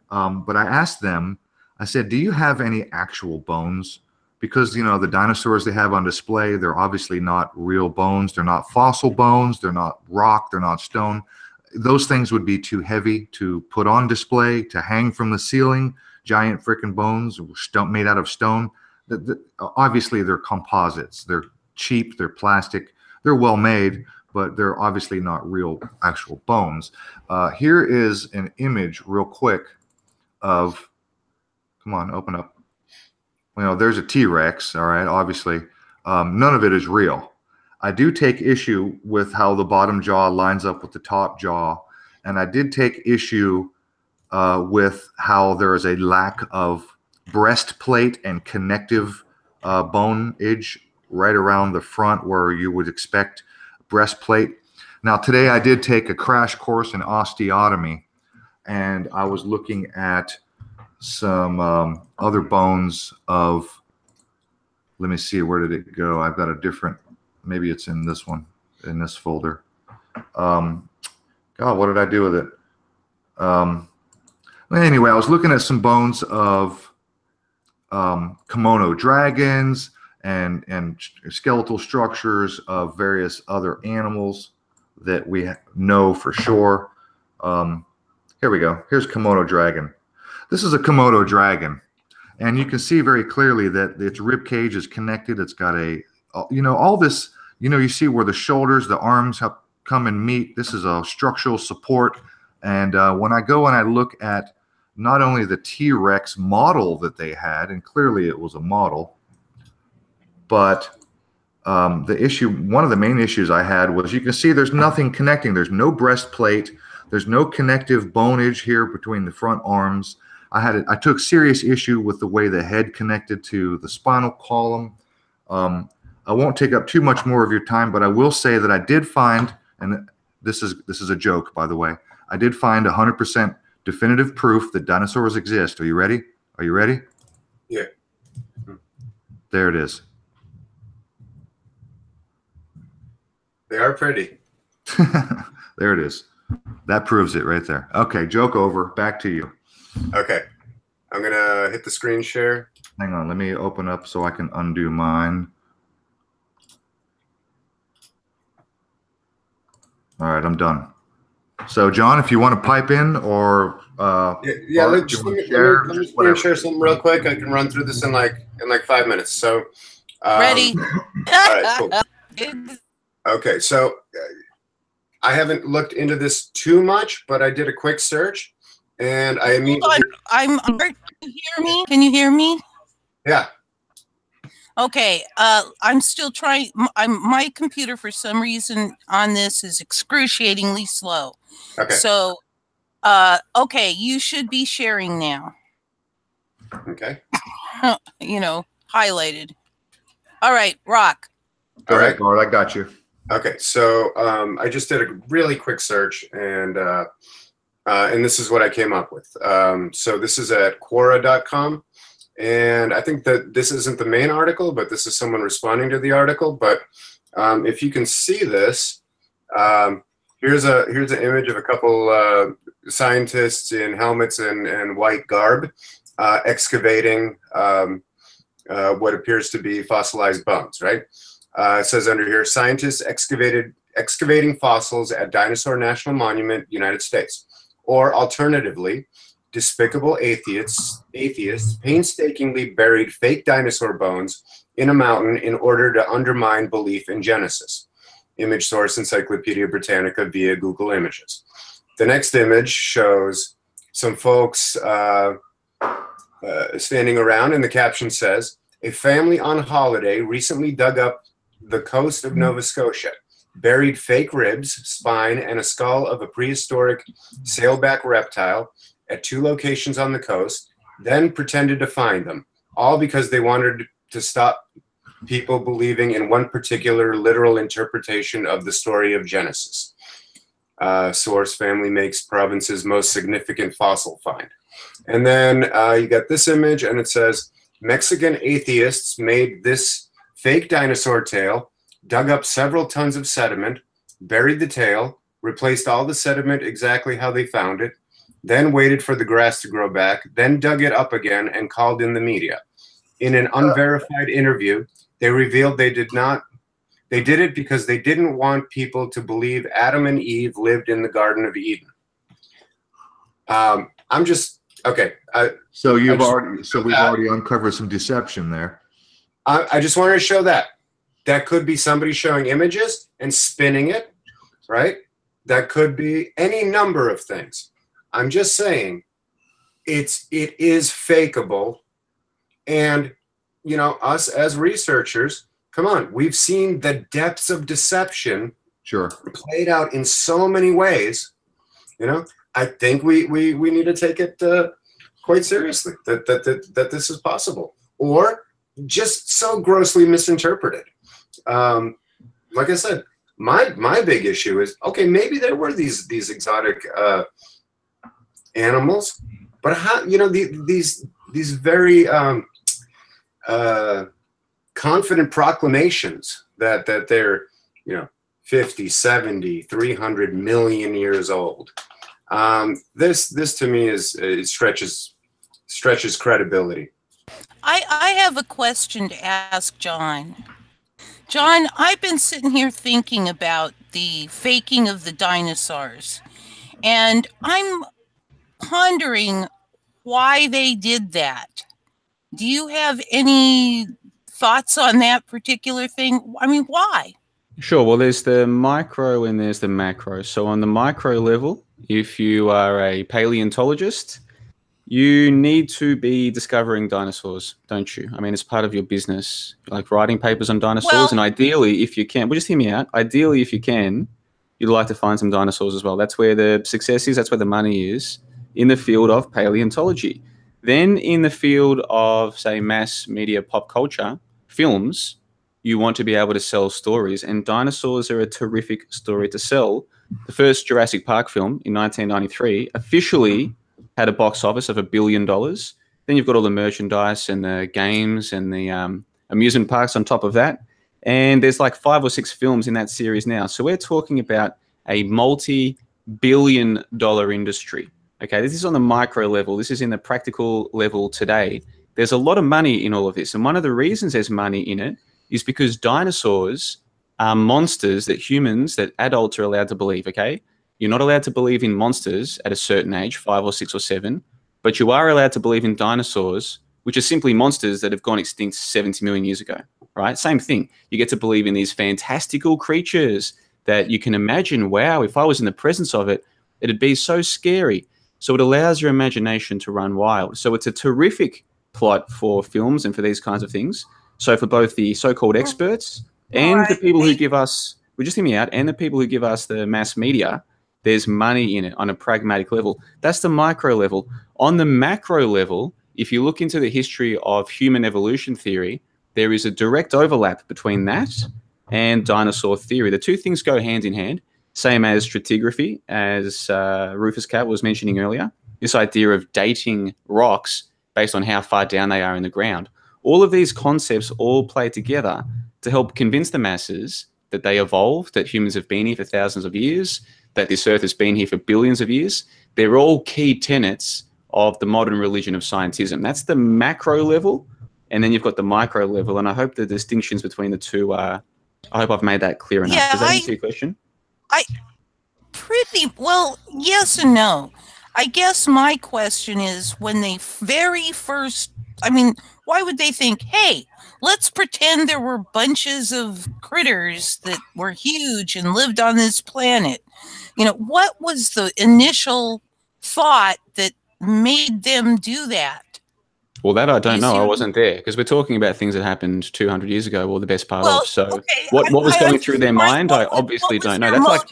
But I asked them, I said, do you have any actual bones? Because, you know, the dinosaurs they have on display, they're obviously not real bones. They're not fossil bones. They're not rock. They're not stone. those things would be too heavy to put on display, to hang from the ceiling. Giant freaking bones made out of stone. Obviously, they're composites. They're cheap. They're plastic. They're well made, but they're obviously not real, actual bones. Here is an image, real quick, of. Come on, open up. There's a T-Rex. All right, obviously, none of it is real. I do take issue with how the bottom jaw lines up with the top jaw, and I did take issue with how there is a lack of breastplate and connective boneage right around the front where you would expect breastplate. Now, today I did take a crash course in osteotomy, and I was looking at some other bones of, let me see, where did it go? I've got a different, maybe it's in this one, in this folder. God, what did I do with it? Anyway, I was looking at some bones of kimono dragons and skeletal structures of various other animals that we know for sure. Here we go. Here's Komodo dragon. This is a Komodo dragon, and you can see very clearly that its rib cage is connected. It's got all this, you see where the shoulders, the arms have come and meet. This is a structural support. And when I go and I look at not only the T-Rex model that they had, and clearly it was a model, but one of the main issues I had was, you can see there's nothing connecting. There's no breastplate. There's no connective boneage here between the front arms. I took serious issue with the way the head connected to the spinal column. I won't take up too much more of your time, but I will say that I did find, and this is a joke, by the way, I did find 100% definitive proof that dinosaurs exist. Are you ready? Are you ready? Yeah. There it is. They are pretty. There it is. That proves it right there. Okay, joke over. Back to you. Okay. I'm going to hit the screen share. Hang on. Let me open up so I can undo mine. All right, I'm done. So, John, if you want to pipe in or let me share something real quick. I can run through this in like 5 minutes. So, ready? All right, cool. Okay, so I haven't looked into this too much, but I did a quick search, and I immediately. Can you hear me? Can you hear me? Yeah. Okay, I'm still trying. My computer, for some reason, on this is excruciatingly slow. Okay. So, okay, you should be sharing now. Okay. Highlighted. All right, rock. All right, Gord, I got you. Okay, so I just did a really quick search, and this is what I came up with. So this is at Quora.com. And I think that this isn't the main article, but this is someone responding to the article. But if you can see this, here's an image of a couple scientists in helmets and white garb excavating what appears to be fossilized bones, right? It says under here, scientists excavating fossils at Dinosaur National Monument, United States. Or alternatively, despicable atheists painstakingly buried fake dinosaur bones in a mountain in order to undermine belief in Genesis. Image source, Encyclopedia Britannica via Google Images. The next image shows some folks standing around, and the caption says, a family on holiday recently dug up the coast of Nova Scotia, buried fake ribs, spine, and a skull of a prehistoric sailback reptile at 2 locations on the coast, then pretended to find them, all because they wanted to stop people believing in one particular literal interpretation of the story of Genesis. Source, family makes province's most significant fossil find. And then you got this image, and it says, Mexican atheists made this fake dinosaur tail, dug up several tons of sediment, buried the tail, replaced all the sediment exactly how they found it, then waited for the grass to grow back, then dug it up again and called in the media. In an unverified interview, they revealed they They did it because they didn't want people to believe Adam and Eve lived in the Garden of Eden. I'm just okay. So we've already uncovered some deception there. I just wanted to show that. That could be somebody showing images and spinning it, right? That could be any number of things. I'm just saying it is fakeable. And, you know, us as researchers, come on, we've seen the depths of deception played out in so many ways. You know, I think we need to take it quite seriously that this is possible, or just so grossly misinterpreted. Like I said, my big issue is, okay, maybe there were these exotic animals, but how, you know, these very confident proclamations that they're, you know, 50, 70, 300 million years old. This to me is stretches credibility. I have a question to ask John. John, I've been sitting here thinking about the faking of the dinosaurs, and I'm pondering why they did that. Do you have any thoughts on that particular thing? I mean, why? Sure. Well, there's the micro and there's the macro. So on the micro level, if you are a paleontologist, you need to be discovering dinosaurs, don't you? I mean, it's part of your business, like writing papers on dinosaurs. And ideally, if you can, well, just hear me out. Ideally, if you can, you'd like to find some dinosaurs as well. That's where the success is. That's where the money is in the field of paleontology. Then in the field of, say, mass media, pop culture, films, you want to be able to sell stories. And dinosaurs are a terrific story to sell. The first Jurassic Park film in 1993 officially had a box office of $1 billion. Then you've got all the merchandise and the games and the amusement parks on top of that. And there's like 5 or 6 films in that series now. So we're talking about a multi-billion-dollar industry. Okay, this is on the micro level. This is in the practical level today. There's a lot of money in all of this. And one of the reasons there's money in it is because dinosaurs are monsters that humans, that adults are allowed to believe, okay? You're not allowed to believe in monsters at a certain age, 5 or 6 or 7, but you are allowed to believe in dinosaurs, which are simply monsters that have gone extinct 70 million years ago, right? Same thing. You get to believe in these fantastical creatures that you can imagine, wow, if I was in the presence of it, it'd be so scary. So it allows your imagination to run wild. So it's a terrific plot for films and for these kinds of things. So for both the so-called experts and the people who give us, well, just hear me out, and the people who give us the mass media, there's money in it on a pragmatic level. That's the micro level. On the macro level, if you look into the history of human evolution theory, there is a direct overlap between that and dinosaur theory. The two things go hand in hand, same as stratigraphy, as Rufus Cat was mentioning earlier, this idea of dating rocks based on how far down they are in the ground. All of these concepts all play together to help convince the masses that they evolved, that humans have been here for thousands of years, that this earth has been here for billions of years. They're all key tenets of the modern religion of scientism. That's the macro level. And then you've got the micro level. And I hope the distinctions between the two are, I hope I've made that clear enough. Does that answer your question? Pretty well, yes and no. I guess my question is, when they very first, I mean, why would they think, hey, let's pretend there were bunches of critters that were huge and lived on this planet? You know, what was the initial thought that made them do that? Well, that I don't know. I wasn't there, because we're talking about things that happened 200 years ago, or the best part of. So okay, what was going through their mind, I obviously don't know. That's like,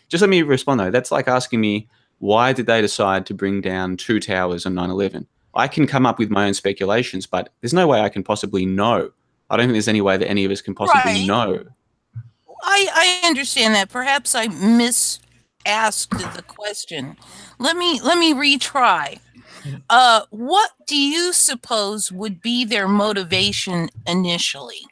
just let me respond though. That's like asking me, why did they decide to bring down 2 towers on 9/11? I can come up with my own speculations, but there's no way I can possibly know. I don't think there's any way that any of us can possibly know. I understand that. Perhaps I misasked the question. Let me retry. What do you suppose would be their motivation initially?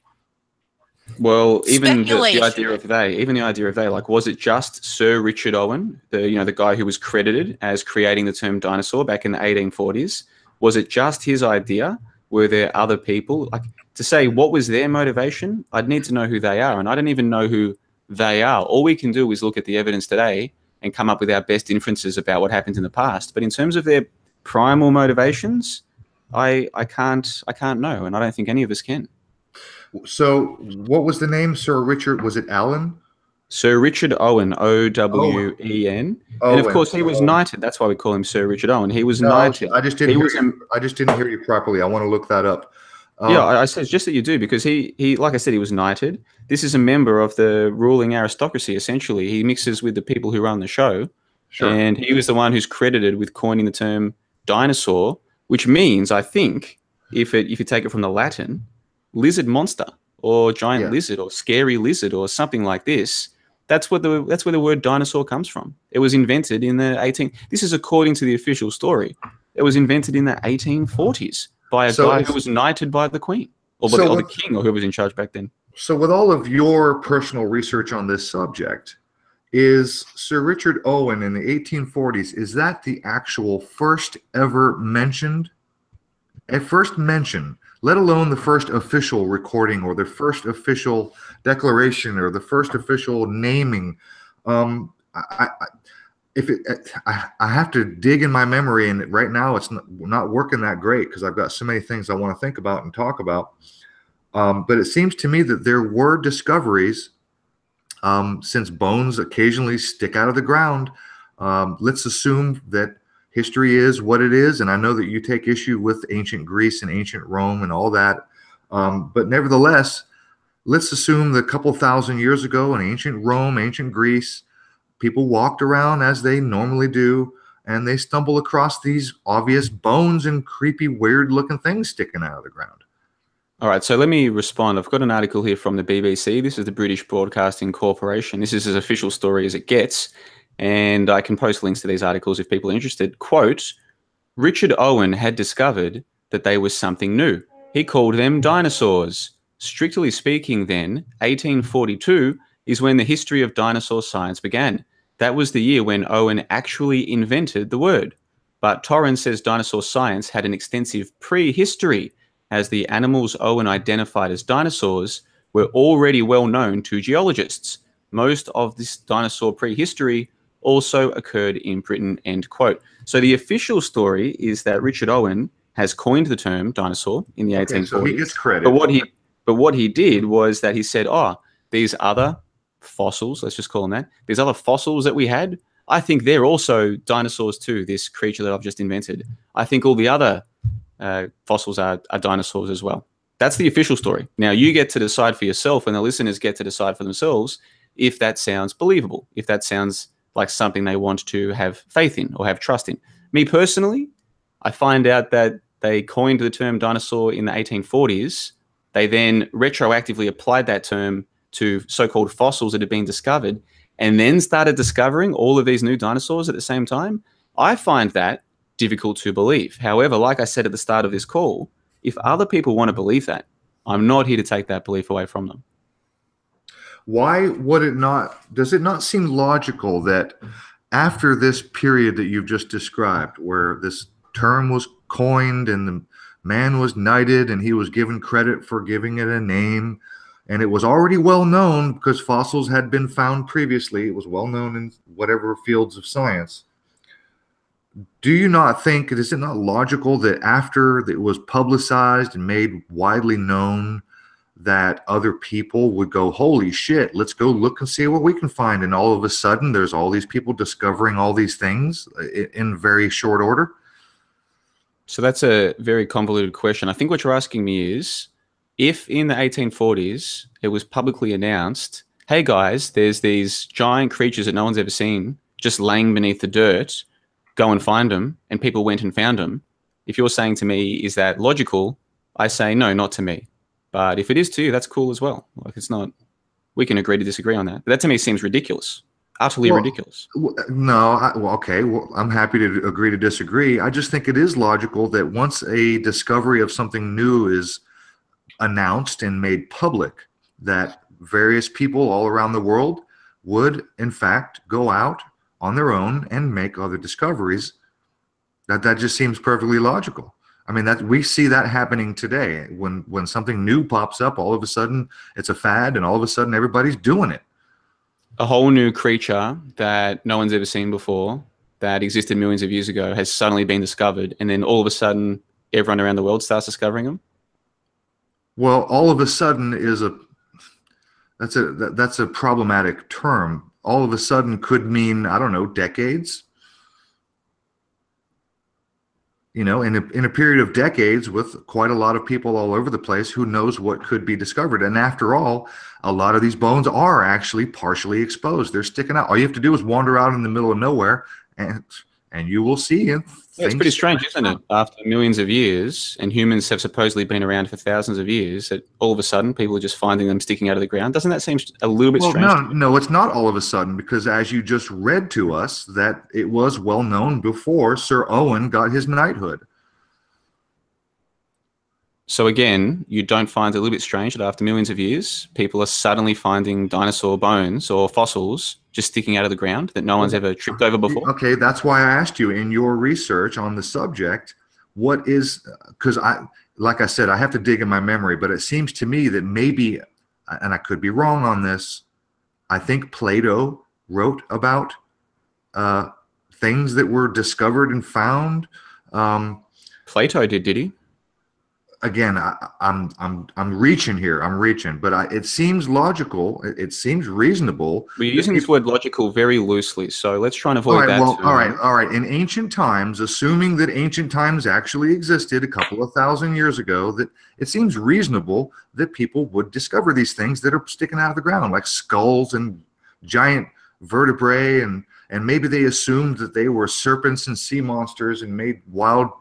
Well, even the idea of they, like, was it just Sir Richard Owen, the guy who was credited as creating the term dinosaur back in the 1840s? Was it just his idea? Were there other people? Like, To say what was their motivation, I'd need to know who they are, and I don't even know who they are. All we can do is look at the evidence today and come up with our best inferences about what happened in the past. But in terms of their primal motivations, I can't know, and I don't think any of us can. So what was the name, Sir Richard? Was it Allen? Sir Richard Owen, Owen. And of course, he was knighted. That's why we call him Sir Richard Owen. He was knighted. I just didn't hear you properly. I want to look that up. Yeah, I said just that you do, because he, like I said, he was knighted. This is a member of the ruling aristocracy, essentially. He mixes with the people who run the show. Sure. And he was the one who's credited with coining the term dinosaur, which means, I think, if you take it from the Latin, lizard monster or giant lizard or scary lizard or something like this. That's where the word dinosaur comes from. It was invented in the this is according to the official story. It was invented in the 1840s by a guy who was knighted by the Queen or the king, or who was in charge back then. So with all of your personal research on this subject, is Sir Richard Owen in the 1840s, is that the actual first ever mentioned? At first mention, let alone the first official recording or the first official declaration or the first official naming. I have to dig in my memory, and right now it's not working that great because I've got so many things I want to think about and talk about. But it seems to me that there were discoveries, since bones occasionally stick out of the ground. Let's assume that history is what it is, and I know that you take issue with ancient Greece and ancient Rome and all that. But nevertheless, let's assume that a couple thousand years ago in ancient Rome, ancient Greece, people walked around as they normally do, and they stumble across these obvious bones and creepy, weird-looking things sticking out of the ground. All right, so let me respond. I've got an article here from the BBC. This is the British Broadcasting Corporation. This is as official story as it gets, and I can post links to these articles if people are interested. Quote, Richard Owen had discovered that they were something new. He called them dinosaurs. Strictly speaking, then, 1842 is when the history of dinosaur science began. That was the year when Owen actually invented the word. But Torrens says dinosaur science had an extensive prehistory, as the animals Owen identified as dinosaurs were already well known to geologists. Most of this dinosaur prehistory also occurred in Britain, end quote. So the official story is that Richard Owen has coined the term dinosaur in the 1840s. So he gets credit. But what he did was that he said, these other fossils, let's just call them that, these other fossils that we had, I think they're also dinosaurs too, this creature that I've just invented. I think all the other fossils are dinosaurs as well. That's the official story. Now you get to decide for yourself, and the listeners get to decide for themselves if that sounds believable, if that sounds like something they want to have faith in or have trust in. Me personally, I find out that they coined the term dinosaur in the 1840s. They then retroactively applied that term to so-called fossils that had been discovered, and then started discovering all of these new dinosaurs at the same time. I find that difficult to believe. However, like I said at the start of this call, if other people want to believe that, I'm not here to take that belief away from them. Why would it not? Does it not seem logical that after this period that you've just described, where this term was coined and the man was knighted and he was given credit for giving it a name, and it was already well known because fossils had been found previously, it was well known in whatever fields of science. Do you not think, is it not logical that after it was publicized and made widely known, that other people would go, holy shit, let's go look and see what we can find? And all of a sudden, there's all these people discovering all these things in very short order? So that's a very convoluted question. I think what you're asking me is, if in the 1840s it was publicly announced, hey guys, there's these giant creatures that no one's ever seen just laying beneath the dirt, go and find them, and people went and found them. If you're saying to me, is that logical? I say, no, not to me. But if it is to you, that's cool as well. Like, it's not, we can agree to disagree on that. But that to me seems ridiculous, utterly ridiculous. No, okay, I'm happy to agree to disagree. I just think it is logical that once a discovery of something new is announced and made public, that various people all around the world would, in fact, go out on their own and make other discoveries. That just seems perfectly logical. I mean, that we see that happening today. When something new pops up, all of a sudden it's a fad, and all of a sudden everybody's doing it. A whole new creature that no one's ever seen before, that existed millions of years ago, has suddenly been discovered, and then all of a sudden everyone around the world starts discovering them. Well, all of a sudden that's a problematic term. All of a sudden could mean, I don't know, decades. You know, in a period of decades with quite a lot of people all over the place, who knows what could be discovered. And after all, a lot of these bones are actually partially exposed. They're sticking out. All you have to do is wander out in the middle of nowhere, and you will see. It's pretty strange, isn't it? After millions of years, and humans have supposedly been around for thousands of years, that all of a sudden people are just finding them sticking out of the ground. Doesn't that seem a little bit strange? No, it's not all of a sudden, because as you just read to us, that it was well known before Sir Owen got his knighthood. So again, you don't find it a little bit strange that after millions of years, people are suddenly finding dinosaur bones or fossils just sticking out of the ground that no one's ever tripped over before? Okay, that's why I asked you in your research on the subject, what is, because like I said, I have to dig in my memory, but it seems to me that maybe, and I could be wrong on this, I think Plato wrote about things that were discovered and found. Plato did he? Again, I'm reaching here. I'm reaching, but it seems logical. It seems reasonable. We're using this word logical very loosely, so let's try and avoid that. Well, all right. In ancient times, assuming that ancient times actually existed a couple of thousand years ago, that it seems reasonable that people would discover these things that are sticking out of the ground, like skulls and giant vertebrae, and maybe they assumed that they were serpents and sea monsters and made wild,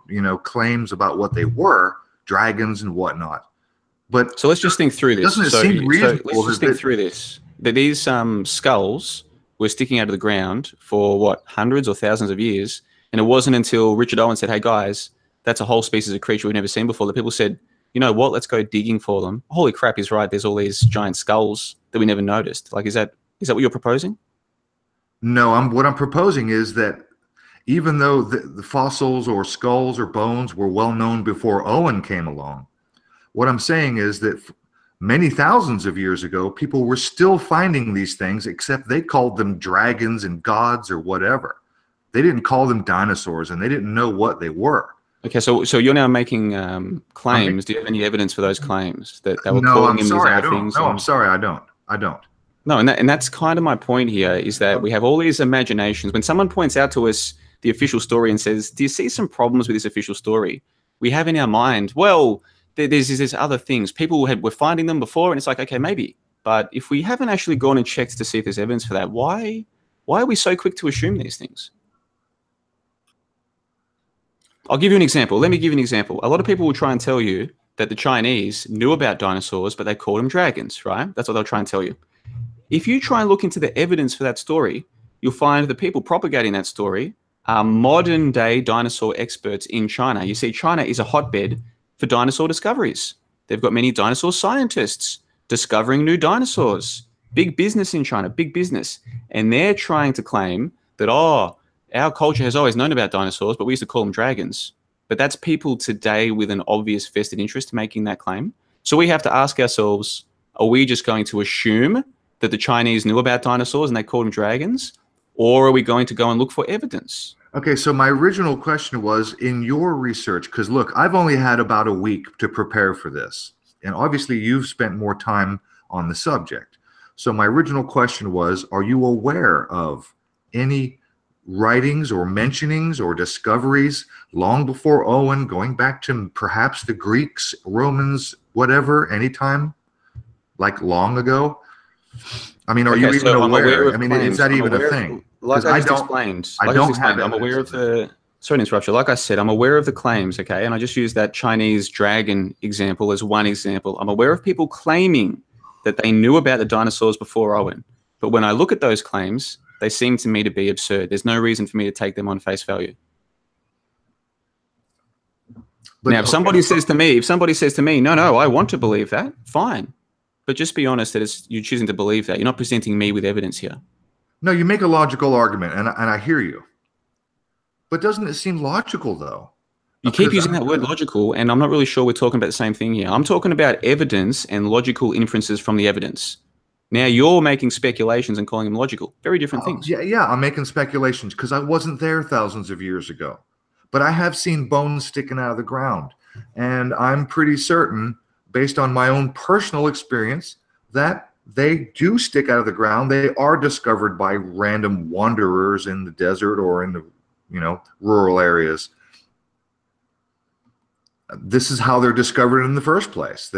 claims about what they were. Dragons and whatnot. But so let's just think through this. Doesn't it seem reasonable? Let's just think through this. That these skulls were sticking out of the ground for what, hundreds or thousands of years, and it wasn't until Richard Owen said, "Hey guys, that's a whole species of creature we've never seen before," that people said, "You know what? Let's go digging for them." Holy crap, he's right. There's all these giant skulls that we never noticed. Like, is that what you're proposing? No, what I'm proposing is that even though the fossils or skulls or bones were well known before Owen came along, what I'm saying is that many thousands of years ago, people were still finding these things, except they called them dragons and gods or whatever. They didn't call them dinosaurs, and they didn't know what they were. Okay, so you're now making claims. Do you have any evidence for those claims that they were calling him these other things? No, I'm sorry, I don't. No, and that's kind of my point here, is that we have all these imaginations. When someone points out to us the official story and says, "Do you see some problems with this official story?" we have in our mind, well, there's other things. People were finding them before, and it's like, okay, maybe. But if we haven't actually gone and checked to see if there's evidence for that, why are we so quick to assume these things? I'll give you an example. Let me give you an example. A lot of people will try and tell you that the Chinese knew about dinosaurs, but they called them dragons, right? That's what they'll try and tell you. If you try and look into the evidence for that story, you'll find the people propagating that story are modern day dinosaur experts in China. You see, China is a hotbed for dinosaur discoveries. They've got many dinosaur scientists discovering new dinosaurs. Big business in China, big business. And they're trying to claim that, our culture has always known about dinosaurs, but we used to call them dragons. But that's people today with an obvious vested interest making that claim. So we have to ask ourselves, are we just going to assume that the Chinese knew about dinosaurs and they called them dragons? Or are we going to go and look for evidence? Okay, so my original question was, in your research, because look, I've only had about a week to prepare for this, and obviously you've spent more time on the subject. So my original question was, are you aware of any writings or mentionings or discoveries long before Owen, going back to perhaps the Greeks, Romans, whatever, anytime, like long ago? I mean, are you even aware? I mean, is that even a thing? Like I just explained, I'm aware of the, sorry to interrupt you. Like I said, I'm aware of the claims, okay? And I just used that Chinese dragon example as one example. I'm aware of people claiming that they knew about the dinosaurs before Owen. But when I look at those claims, they seem to me to be absurd. There's no reason for me to take them on face value. But now, if somebody says to me, no, I want to believe that, fine. But just be honest that you're choosing to believe that. You're not presenting me with evidence here. No, you make a logical argument, and I hear you. But doesn't it seem logical, though? You keep using that word logical, and I'm not really sure we're talking about the same thing here. I'm talking about evidence and logical inferences from the evidence. Now you're making speculations and calling them logical. Very different things. Yeah, I'm making speculations because I wasn't there thousands of years ago. But I have seen bones sticking out of the ground. And I'm pretty certain, based on my own personal experience, that they do stick out of the ground. They are discovered by random wanderers in the desert or in the, rural areas. This is how they're discovered in the first place.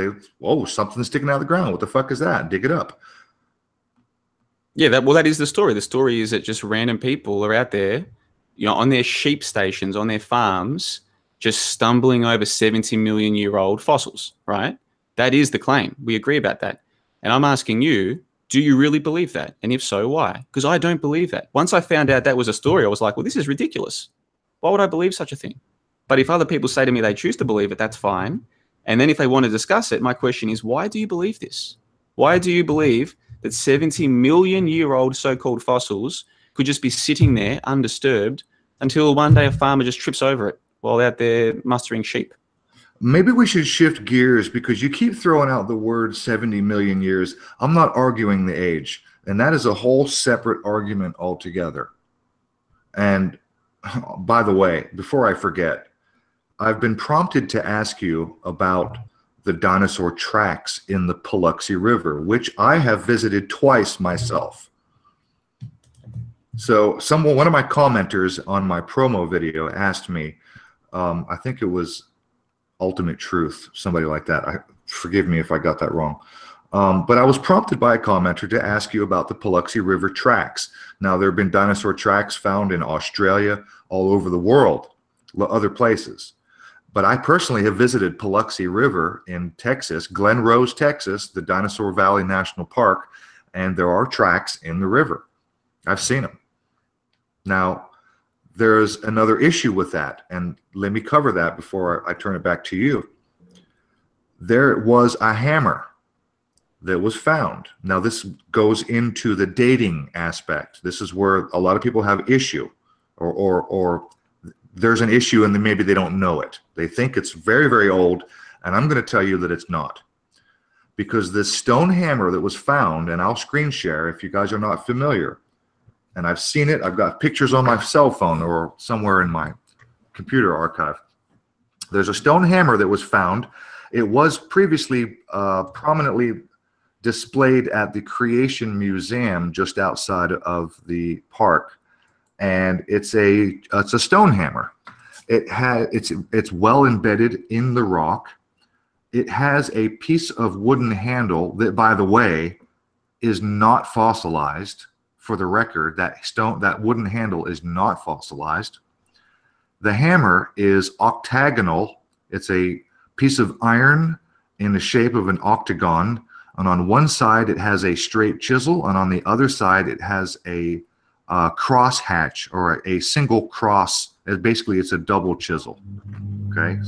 Something's sticking out of the ground. What the fuck is that? Dig it up. Yeah, that is the story. The story is that just random people are out there, on their sheep stations, on their farms, just stumbling over 70 million year old fossils, right? That is the claim. We agree about that. And I'm asking you, do you really believe that? And if so, why? Because I don't believe that. Once I found out that was a story, I was like, well, this is ridiculous. Why would I believe such a thing? But if other people say to me they choose to believe it, that's fine. And then if they want to discuss it, my question is, why do you believe this? Why do you believe that 70 million year old so-called fossils could just be sitting there undisturbed until one day a farmer just trips over it while out there mustering sheep? Maybe we should shift gears because you keep throwing out the word 70 million years. I'm not arguing the age, and that is a whole separate argument altogether. And by the way, before I forget, I've been prompted to ask you about the dinosaur tracks in the Paluxy River, which I have visited twice myself. So one of my commenters on my promo video asked me, I think it was Ultimate Truth, somebody like that. Forgive me if I got that wrong. But I was prompted by a commenter to ask you about the Paluxy River tracks. Now, there have been dinosaur tracks found in Australia, all over the world, other places. But I personally have visited Paluxy River in Texas, Glen Rose, Texas, the Dinosaur Valley National Park, and there are tracks in the river. I've seen them. Now, there's another issue with that, and let me cover that before I turn it back to you. There was a hammer that was found. Now, this goes into the dating aspect. This is where a lot of people have issue, or there's an issue and then maybe they don't know it. They think it's very, very old, and I'm going to tell you that it's not. Because this stone hammer that was found, and I'll screen share if you guys are not familiar, and I've seen it, I've got pictures on my cell phone or somewhere in my computer archive. There's a stone hammer that was found. It was previously prominently displayed at the Creation Museum just outside of the park. And it's a stone hammer. It's well embedded in the rock. It has a piece of wooden handle that, by the way, is not fossilized. For the record, that wooden handle is not fossilized. The hammer is octagonal. It's a piece of iron in the shape of an octagon, and on one side it has a straight chisel, and on the other side it has a cross hatch, or a single cross. Basically, it's a double chisel. Okay,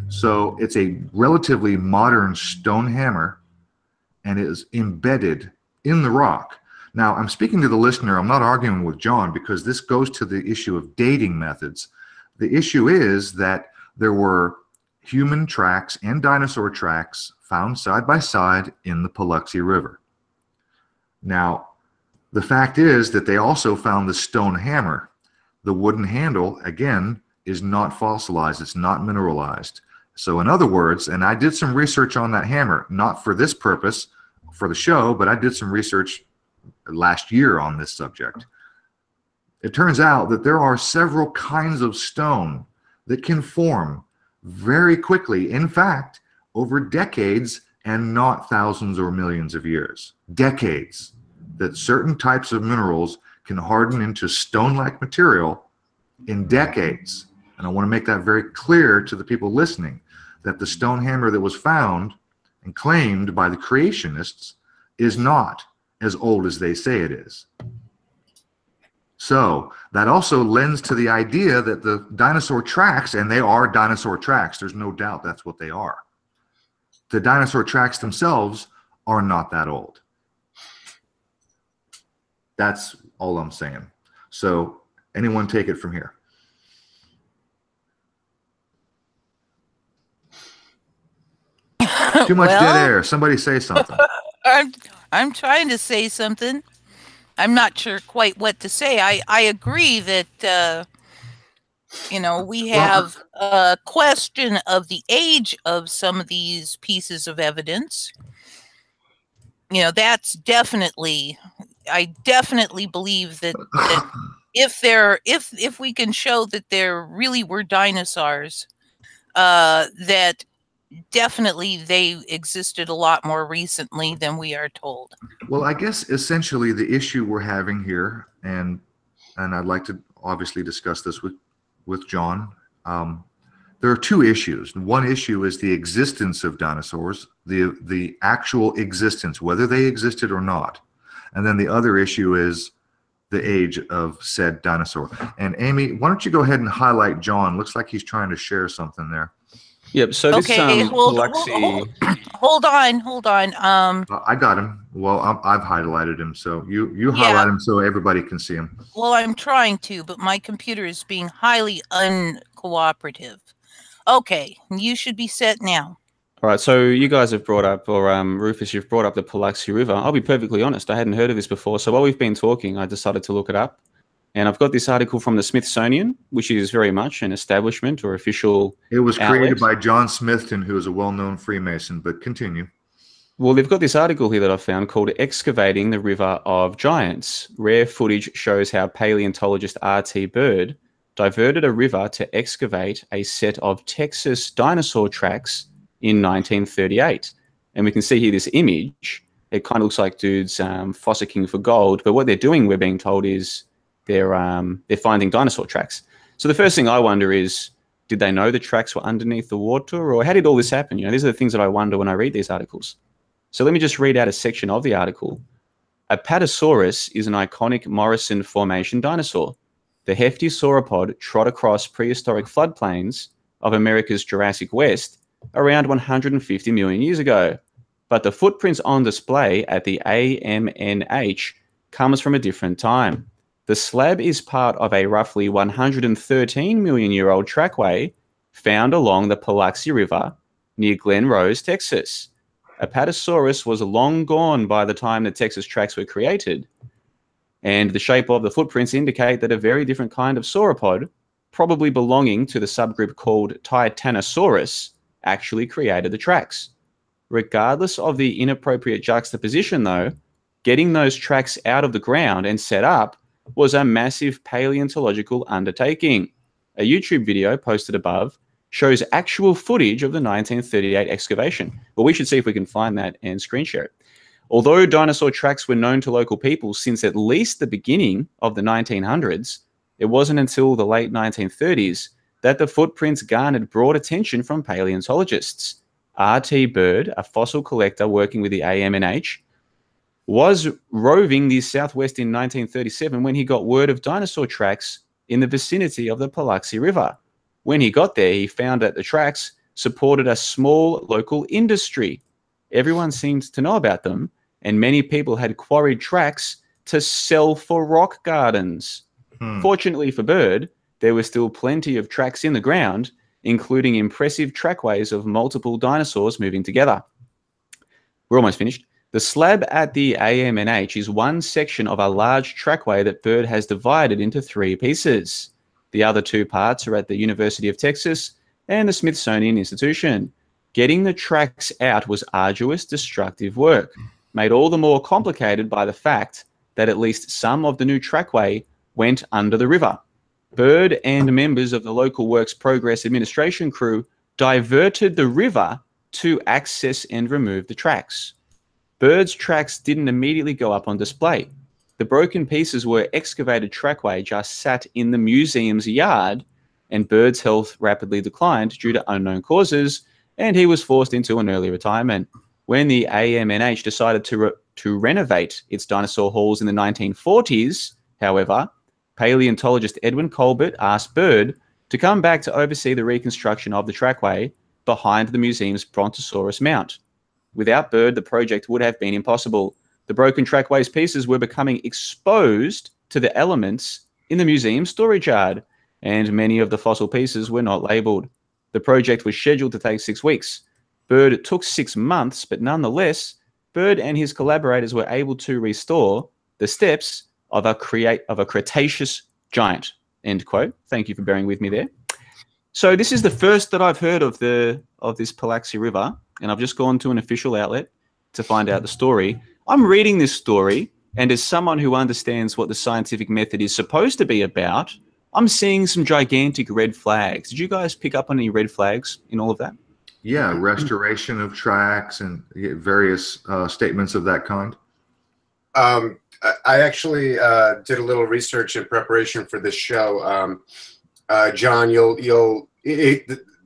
so it's a relatively modern stone hammer, and it is embedded in the rock. Now, I'm speaking to the listener. I'm not arguing with John, because this goes to the issue of dating methods. The issue is that there were human tracks and dinosaur tracks found side by side in the Paluxy River. Now, the fact is that they also found the stone hammer. The wooden handle, again, is not fossilized. It's not mineralized. So in other words, and I did some research on that hammer, not for this purpose, for the show, but I did some research last year on this subject. It turns out that there are several kinds of stone that can form very quickly. In fact, over decades and not thousands or millions of years. Decades. That certain types of minerals can harden into stone-like material in decades. And I want to make that very clear to the people listening, that the stone hammer that was found and claimed by the creationists is not as old as they say it is. So that also lends to the idea that the dinosaur tracks, and they are dinosaur tracks, there's no doubt that's what they are. The dinosaur tracks themselves are not that old. That's all I'm saying. So anyone take it from here. Too much dead Well, air. Somebody say something. I'm trying to say something. I'm not sure quite what to say. I agree that we Well, have a question of the age of some of these pieces of evidence. That's definitely. I definitely believe that if we can show that there really were dinosaurs, that definitely they existed a lot more recently than we are told. well, I guess essentially the issue we're having here, and I'd like to obviously discuss this with John. There are two issues. One issue is the existence of dinosaurs, the actual existence, whether they existed or not. And then the other issue is the age of said dinosaur. And Amy, why don't you go ahead and highlight John? Looks like he's trying to share something there. Yep. So this Okay, Biloxi. hold on. I got him. Well, I've highlighted him, so you Yeah. highlight him so everybody can see him. Well, I'm trying to, but my computer is being highly uncooperative. Okay, you should be set now. All right, so you guys have brought up, or Rufus, you've brought up the Biloxi River. I'll be perfectly honest, I hadn't heard of this before. So while we've been talking, I decided to look it up. And I've got this article from the Smithsonian, which is very much an establishment or official It was created outlet. by John Smithton, who is a well-known Freemason, but continue. Well, they've got this article here that I found called Excavating the River of Giants. Rare footage shows how paleontologist R.T. Bird diverted a river to excavate a set of Texas dinosaur tracks in 1938. And we can see here this image. It kind of looks like dudes fossicking for gold, but what they're doing, we're being told, is they're finding dinosaur tracks. So the first thing I wonder is, did they know the tracks were underneath the water, or how did all this happen? These are the things that I wonder when I read these articles. So let me just read out a section of the article. Apatosaurus is an iconic Morrison Formation dinosaur. The hefty sauropod trod across prehistoric floodplains of America's Jurassic West around 150 million years ago. But the footprints on display at the AMNH comes from a different time. The slab is part of a roughly 113 million year old trackway found along the Biloxi River near Glen Rose, Texas. Apatosaurus was long gone by the time the Texas tracks were created, and the shape of the footprints indicate that a very different kind of sauropod, probably belonging to the subgroup called Titanosaurus, actually created the tracks. Regardless of the inappropriate juxtaposition, though, getting those tracks out of the ground and set up was a massive paleontological undertaking. A YouTube video posted above shows actual footage of the 1938 excavation. Well, we should see if we can find that and screen share it. Although dinosaur tracks were known to local people since at least the beginning of the 1900s, it wasn't until the late 1930s that the footprints garnered broad attention from paleontologists. R.T. Bird, a fossil collector working with the AMNH, was roving the Southwest in 1937 when he got word of dinosaur tracks in the vicinity of the Biloxi River. When he got there, he found that the tracks supported a small local industry. Everyone seemed to know about them, and many people had quarried tracks to sell for rock gardens. Fortunately for Bird, there were still plenty of tracks in the ground, including impressive trackways of multiple dinosaurs moving together. We're almost finished. The slab at the AMNH is one section of a large trackway that Bird has divided into 3 pieces. The other 2 parts are at the University of Texas and the Smithsonian Institution. Getting the tracks out was arduous, destructive work, made all the more complicated by the fact that at least some of the new trackway went under the river. Bird and members of the local Works Progress Administration crew diverted the river to access and remove the tracks. Bird's tracks didn't immediately go up on display. The broken pieces were excavated trackway just sat in the museum's yard, and Bird's health rapidly declined due to unknown causes, and he was forced into an early retirement. When the AMNH decided to renovate its dinosaur halls in the 1940s, however, paleontologist Edwin Colbert asked Bird to come back to oversee the reconstruction of the trackway behind the museum's Brontosaurus mount. Without Bird, the project would have been impossible. The broken trackway's pieces were becoming exposed to the elements in the museum's storage yard, and many of the fossil pieces were not labeled. The project was scheduled to take 6 weeks. Bird took 6 months, but nonetheless, Bird and his collaborators were able to restore the steps of a Cretaceous giant, end quote. Thank you for bearing with me there. So this is the first that I've heard of this Palaxi River, and I've just gone to an official outlet to find out the story. I'm reading this story, and as someone who understands what the scientific method is supposed to be about, I'm seeing some gigantic red flags. Did you guys pick up on any red flags in all of that? Yeah, restoration of tracks and various statements of that kind. I actually did a little research in preparation for this show. John,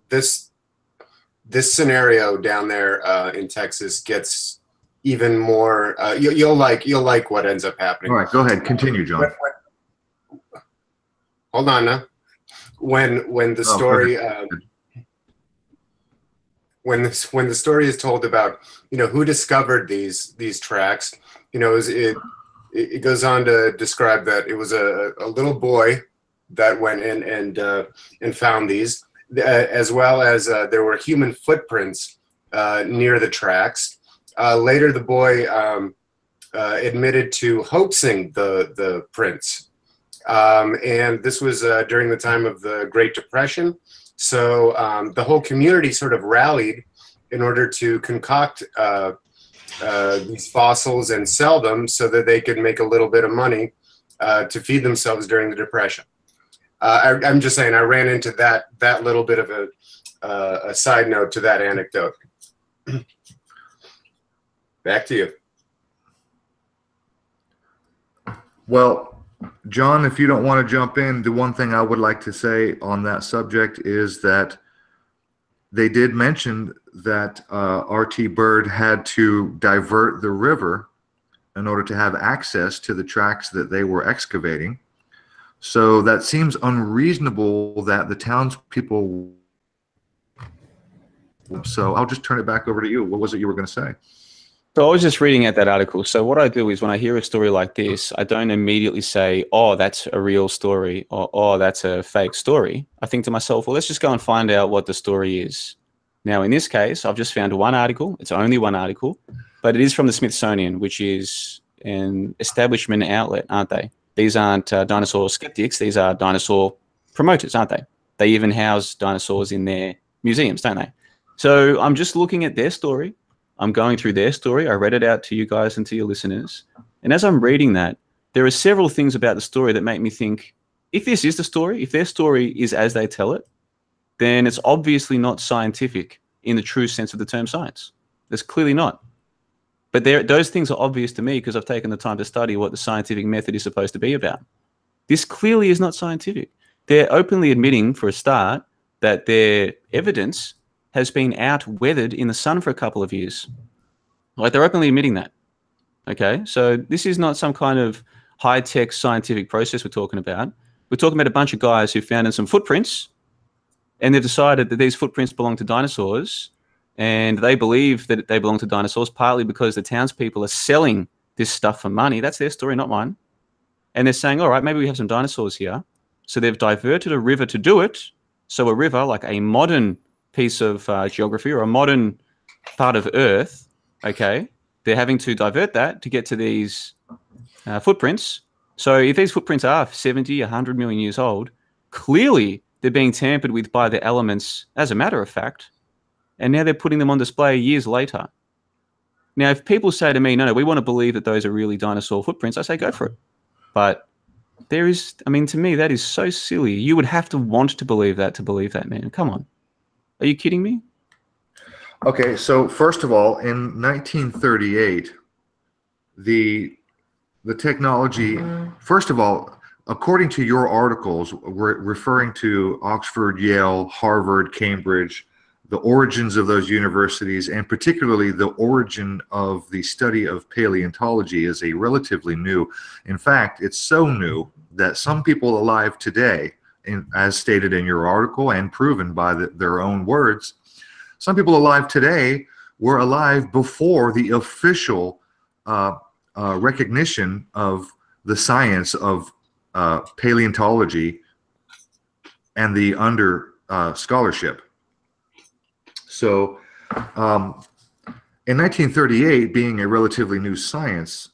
this scenario down there in Texas gets even more. You'll like what ends up happening. All right, go ahead, continue, John. Hold on now. When the story. When the story is told about who discovered these tracks, it goes on to describe that it was a little boy that went in and found these, as well as there were human footprints near the tracks. Later, the boy admitted to hoaxing the prints, and this was during the time of the Great Depression. So the whole community sort of rallied in order to concoct these fossils and sell them so that they could make a little bit of money to feed themselves during the Depression. I'm just saying, I ran into that little bit of a side note to that anecdote. Back to you. Well, John, if you don't want to jump in, the one thing I would like to say on that subject is that they did mention that R.T. Byrd had to divert the river in order to have access to the tracks that they were excavating. So that seems unreasonable that the townspeople. So I'll just turn it back over to you. What was it you were going to say? So I was just reading out that article. So what I do is when I hear a story like this, I don't immediately say, oh, that's a real story, or oh, that's a fake story. I think to myself, well, let's just go and find out what the story is. Now, in this case, I've just found one article. It's only one article, but it is from the Smithsonian, which is an establishment outlet, aren't they? These aren't dinosaur skeptics. These are dinosaur promoters, aren't they? They even house dinosaurs in their museums, don't they? So I'm just looking at their story. I'm going through their story. I read it out to you guys and to your listeners. And as I'm reading that, there are several things about the story that make me think, if this is the story, if their story is as they tell it, then it's obviously not scientific in the true sense of the term science. It's clearly not. But those things are obvious to me because I've taken the time to study what the scientific method is supposed to be about. This clearly is not scientific. They're openly admitting, for a start, that their evidence has been out-weathered in the sun for a couple of years. Like, they're openly admitting that. Okay, so this is not some kind of high-tech scientific process we're talking about. We're talking about a bunch of guys who found in some footprints, and they've decided that these footprints belong to dinosaurs, and they believe that they belong to dinosaurs partly because the townspeople are selling this stuff for money. That's their story, not mine. And they're saying, all right, maybe we have some dinosaurs here. So they've diverted a river to do it. So a river, like a modern piece of geography or a modern part of Earth, okay, they're having to divert that to get to these footprints. So if these footprints are 70, 100 million years old, clearly they're being tampered with by the elements as a matter of fact, and now they're putting them on display years later. Now, if people say to me, no, we want to believe that those are really dinosaur footprints, I say go for it. But there is, I mean, to me, that is so silly. You would have to want to believe that, man. Come on. Are you kidding me? Okay, so first of all, in 1938, the technology, first of all, according to your articles, we're referring to Oxford, Yale, Harvard, Cambridge, the origins of those universities, and particularly the origin of the study of paleontology is a relatively new. In fact, it's so new that some people alive today, as stated in your article and proven by their own words, some people alive today were alive before the official recognition of the science of paleontology and the scholarship. So In 1938, being a relatively new science,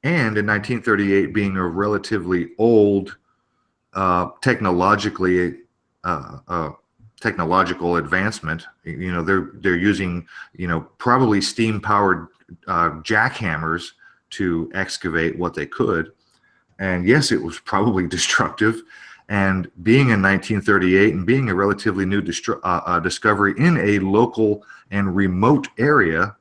and in 1938 being a relatively old technological advancement, they're using probably steam-powered jackhammers to excavate what they could, and yes, it was probably destructive. And being in 1938 and being a relatively new discovery in a local and remote area,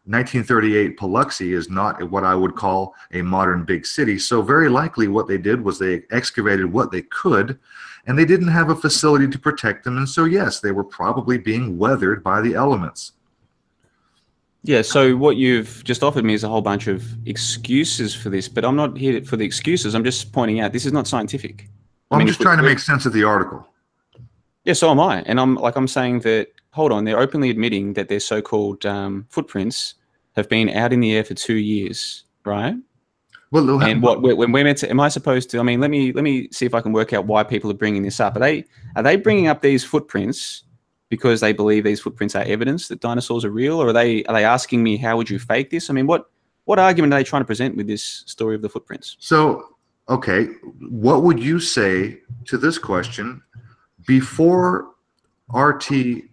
1938 Biloxi is not what I would call a modern big city. So very likely what they did was they excavated what they could, and they didn't have a facility to protect them. And so, yes, they were probably being weathered by the elements. Yeah, so what you've just offered me is a whole bunch of excuses for this, but I'm not here for the excuses. I'm just pointing out this is not scientific. I'm just trying to make sense of the article. Yeah, so am I. And I'm saying that, hold on, they're openly admitting that their so-called footprints have been out in the air for 2 years, right? Well, and when we're meant to, am I supposed to, I mean, let me see if I can work out why people are bringing this up. Are they bringing up these footprints because they believe these footprints are evidence that dinosaurs are real, or are they asking me, how would you fake this? I mean, what argument are they trying to present with this story of the footprints? So, okay, what would you say to this question? Before RT,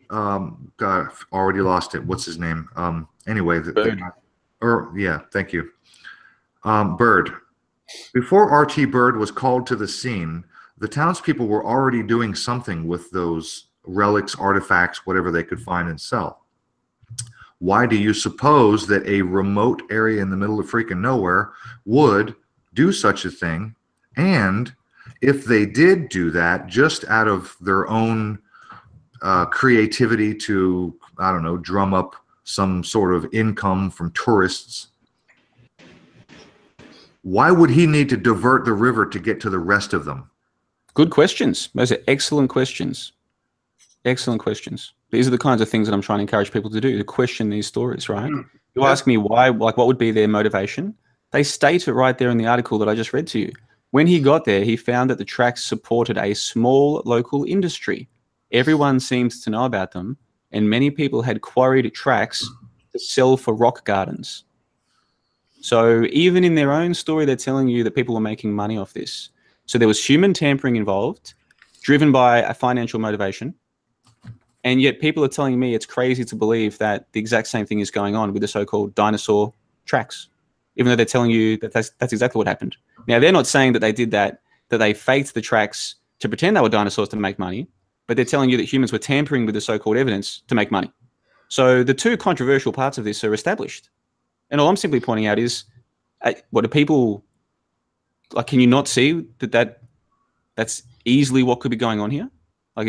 God, I've already lost it. What's his name? Anyway, Bird. Yeah, thank you. Bird. Before RT Bird was called to the scene, the townspeople were already doing something with those relics, artifacts, whatever they could find and sell. Why do you suppose that a remote area in the middle of freaking nowhere would do such a thing? And if they did do that just out of their own creativity to, I don't know, drum up some sort of income from tourists, why would he need to divert the river to get to the rest of them? Good questions. Those are excellent questions. Excellent questions. These are the kinds of things that I'm trying to encourage people to do, to question these stories, right? You ask me why, like what would be their motivation? They state it right there in the article that I just read to you. When he got there, he found that the tracks supported a small local industry. Everyone seems to know about them, and many people had quarried tracks to sell for rock gardens. So even in their own story, they're telling you that people were making money off this. So there was human tampering involved, driven by a financial motivation. And yet people are telling me it's crazy to believe that the exact same thing is going on with the so-called dinosaur tracks, even though they're telling you that that's exactly what happened. Now, they're not saying that they did that they faked the tracks to pretend they were dinosaurs to make money, but they're telling you that humans were tampering with the so-called evidence to make money. So the two controversial parts of this are established. And all I'm simply pointing out is, what do people, like, can you not see that's easily what could be going on here? Like,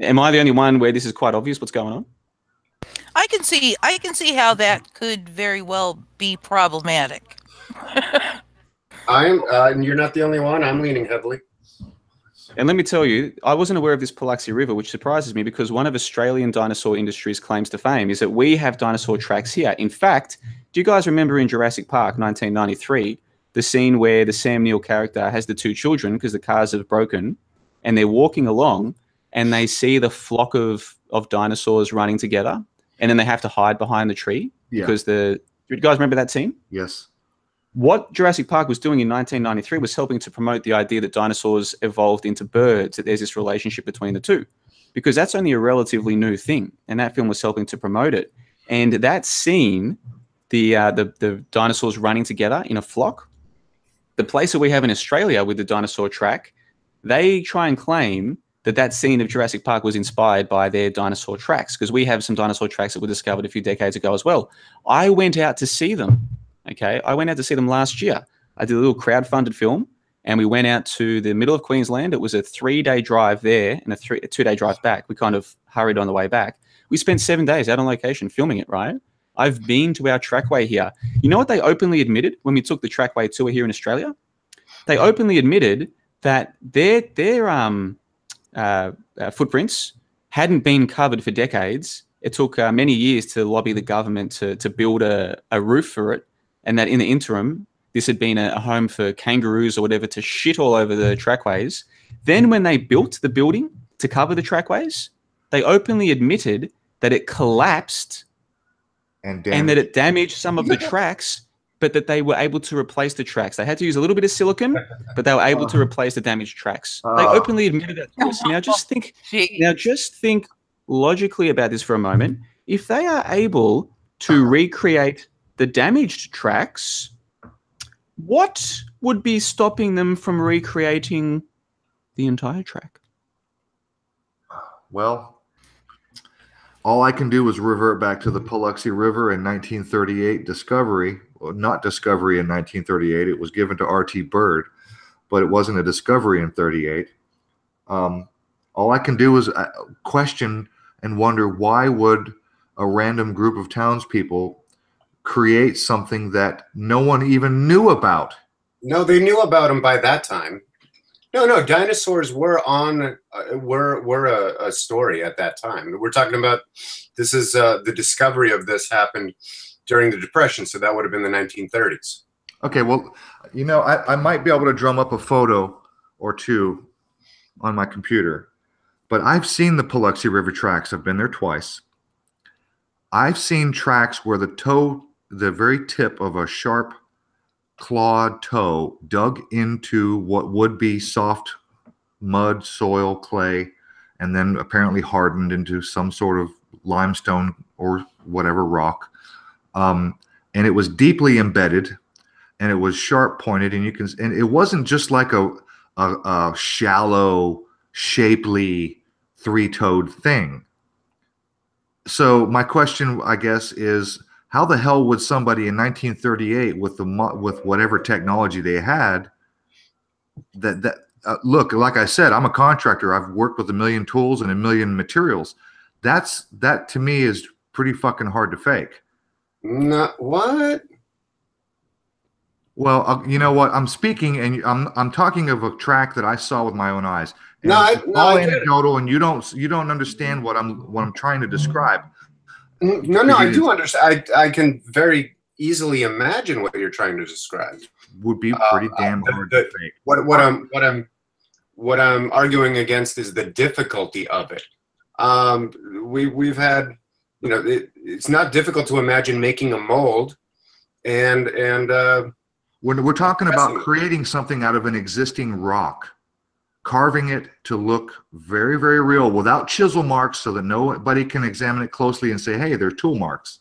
am I the only one where this is quite obvious what's going on? I can see how that could very well be problematic. You're not the only one. I'm leaning heavily. And let me tell you, I wasn't aware of this Biloxi River, which surprises me because one of Australian dinosaur industry's claims to fame is that we have dinosaur tracks here. In fact, do you guys remember in Jurassic Park 1993, the scene where the Sam Neill character has the two children because the cars have broken and they're walking along and they see the flock of dinosaurs running together and then they have to hide behind the tree because do you guys remember that scene? Yes. What Jurassic Park was doing in 1993 was helping to promote the idea that dinosaurs evolved into birds, that there's this relationship between the two, because that's only a relatively new thing, and that film was helping to promote it. And that scene, the dinosaurs running together in a flock, the place that we have in Australia with the dinosaur track, they try and claim that scene of Jurassic Park was inspired by their dinosaur tracks, because we have some dinosaur tracks that were discovered a few decades ago as well. I went out to see them. Okay, I went out to see them last year. I did a little crowd-funded film, and we went out to the middle of Queensland. It was a 3-day drive there and a 2-day drive back. We kind of hurried on the way back. We spent 7 days out on location filming it, right? I've been to our trackway here. You know what they openly admitted when we took the trackway tour here in Australia? They openly admitted that their footprints hadn't been covered for decades. It took many years to lobby the government to build a roof for it. And that in the interim, this had been a home for kangaroos or whatever to shit all over the trackways. Then when they built the building to cover the trackways, they openly admitted that it collapsed And that it damaged some of the tracks, but that they were able to replace the tracks. They had to use a little bit of silicon, but they were able to replace the damaged tracks. They openly admitted that to us. Now just think logically about this for a moment. If they are able to recreate the damaged tracks, what would be stopping them from recreating the entire track? Well, all I can do is revert back to the Paluxy River in 1938 discovery. Well, not discovery in 1938. It was given to R.T. Byrd, but it wasn't a discovery in 38. All I can do is question and wonder, why would a random group of townspeople create something that no one even knew about? No, they knew about them by that time. No, dinosaurs were on were a story at that time. We're talking about, this is the discovery of this happened during the Depression, so that would have been the 1930s. Okay, well, you know, I might be able to drum up a photo or two on my computer, but I've seen the Paluxy River tracks. I've been there twice. I've seen tracks where the very tip of a sharp clawed toe dug into what would be soft mud, soil, clay, and then apparently hardened into some sort of limestone or whatever rock. And it was deeply embedded, and it was sharp pointed, and it wasn't just like a shallow, shapely, three-toed thing. So my question, I guess, is, how the hell would somebody in 1938 with whatever technology they had look, like I said, I'm a contractor. I've worked with a million tools and a million materials. That to me is pretty fucking hard to fake. Not what? Well, you know what? I'm speaking, and I'm talking of a track that I saw with my own eyes. And No, all anecdotal, and you don't understand what I'm trying to describe. No, I do understand. I can very easily imagine what you're trying to describe. Would be pretty damn hard to fake. What I'm arguing against is the difficulty of it. We've had, you know, it's not difficult to imagine making a mold, and when we're talking about creating something out of an existing rock, carving it to look very, very real without chisel marks, so that nobody can examine it closely and say, hey, they're tool marks.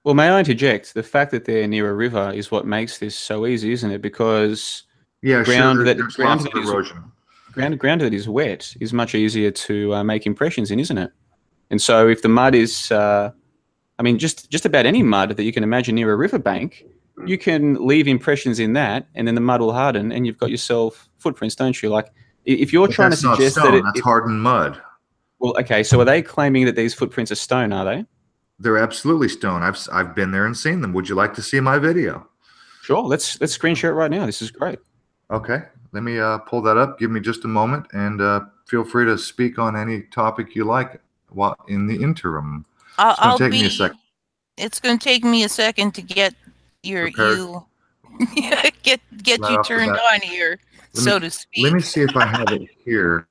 Well, may I interject? The fact that they're near a river is what makes this so easy, isn't it? Because ground that is wet is much easier to make impressions in, isn't it? And so if the mud is, I mean, just about any mud that you can imagine near a riverbank, you can leave impressions in that, and then the mud will harden, and you've got yourself footprints, don't you? Like, if you're trying to suggest that that's hardened mud. Well, okay, so are they claiming that these footprints are stone? Are they? They're absolutely stone. I've been there and seen them. Would you like to see my video? Sure. Let's screen share it right now. This is great. Okay, let me pull that up. Give me just a moment, and feel free to speak on any topic you like while in the interim. It's going to take me a second. It's going to take me a second to get get you turned on here, so to speak. Let me see if I have it here.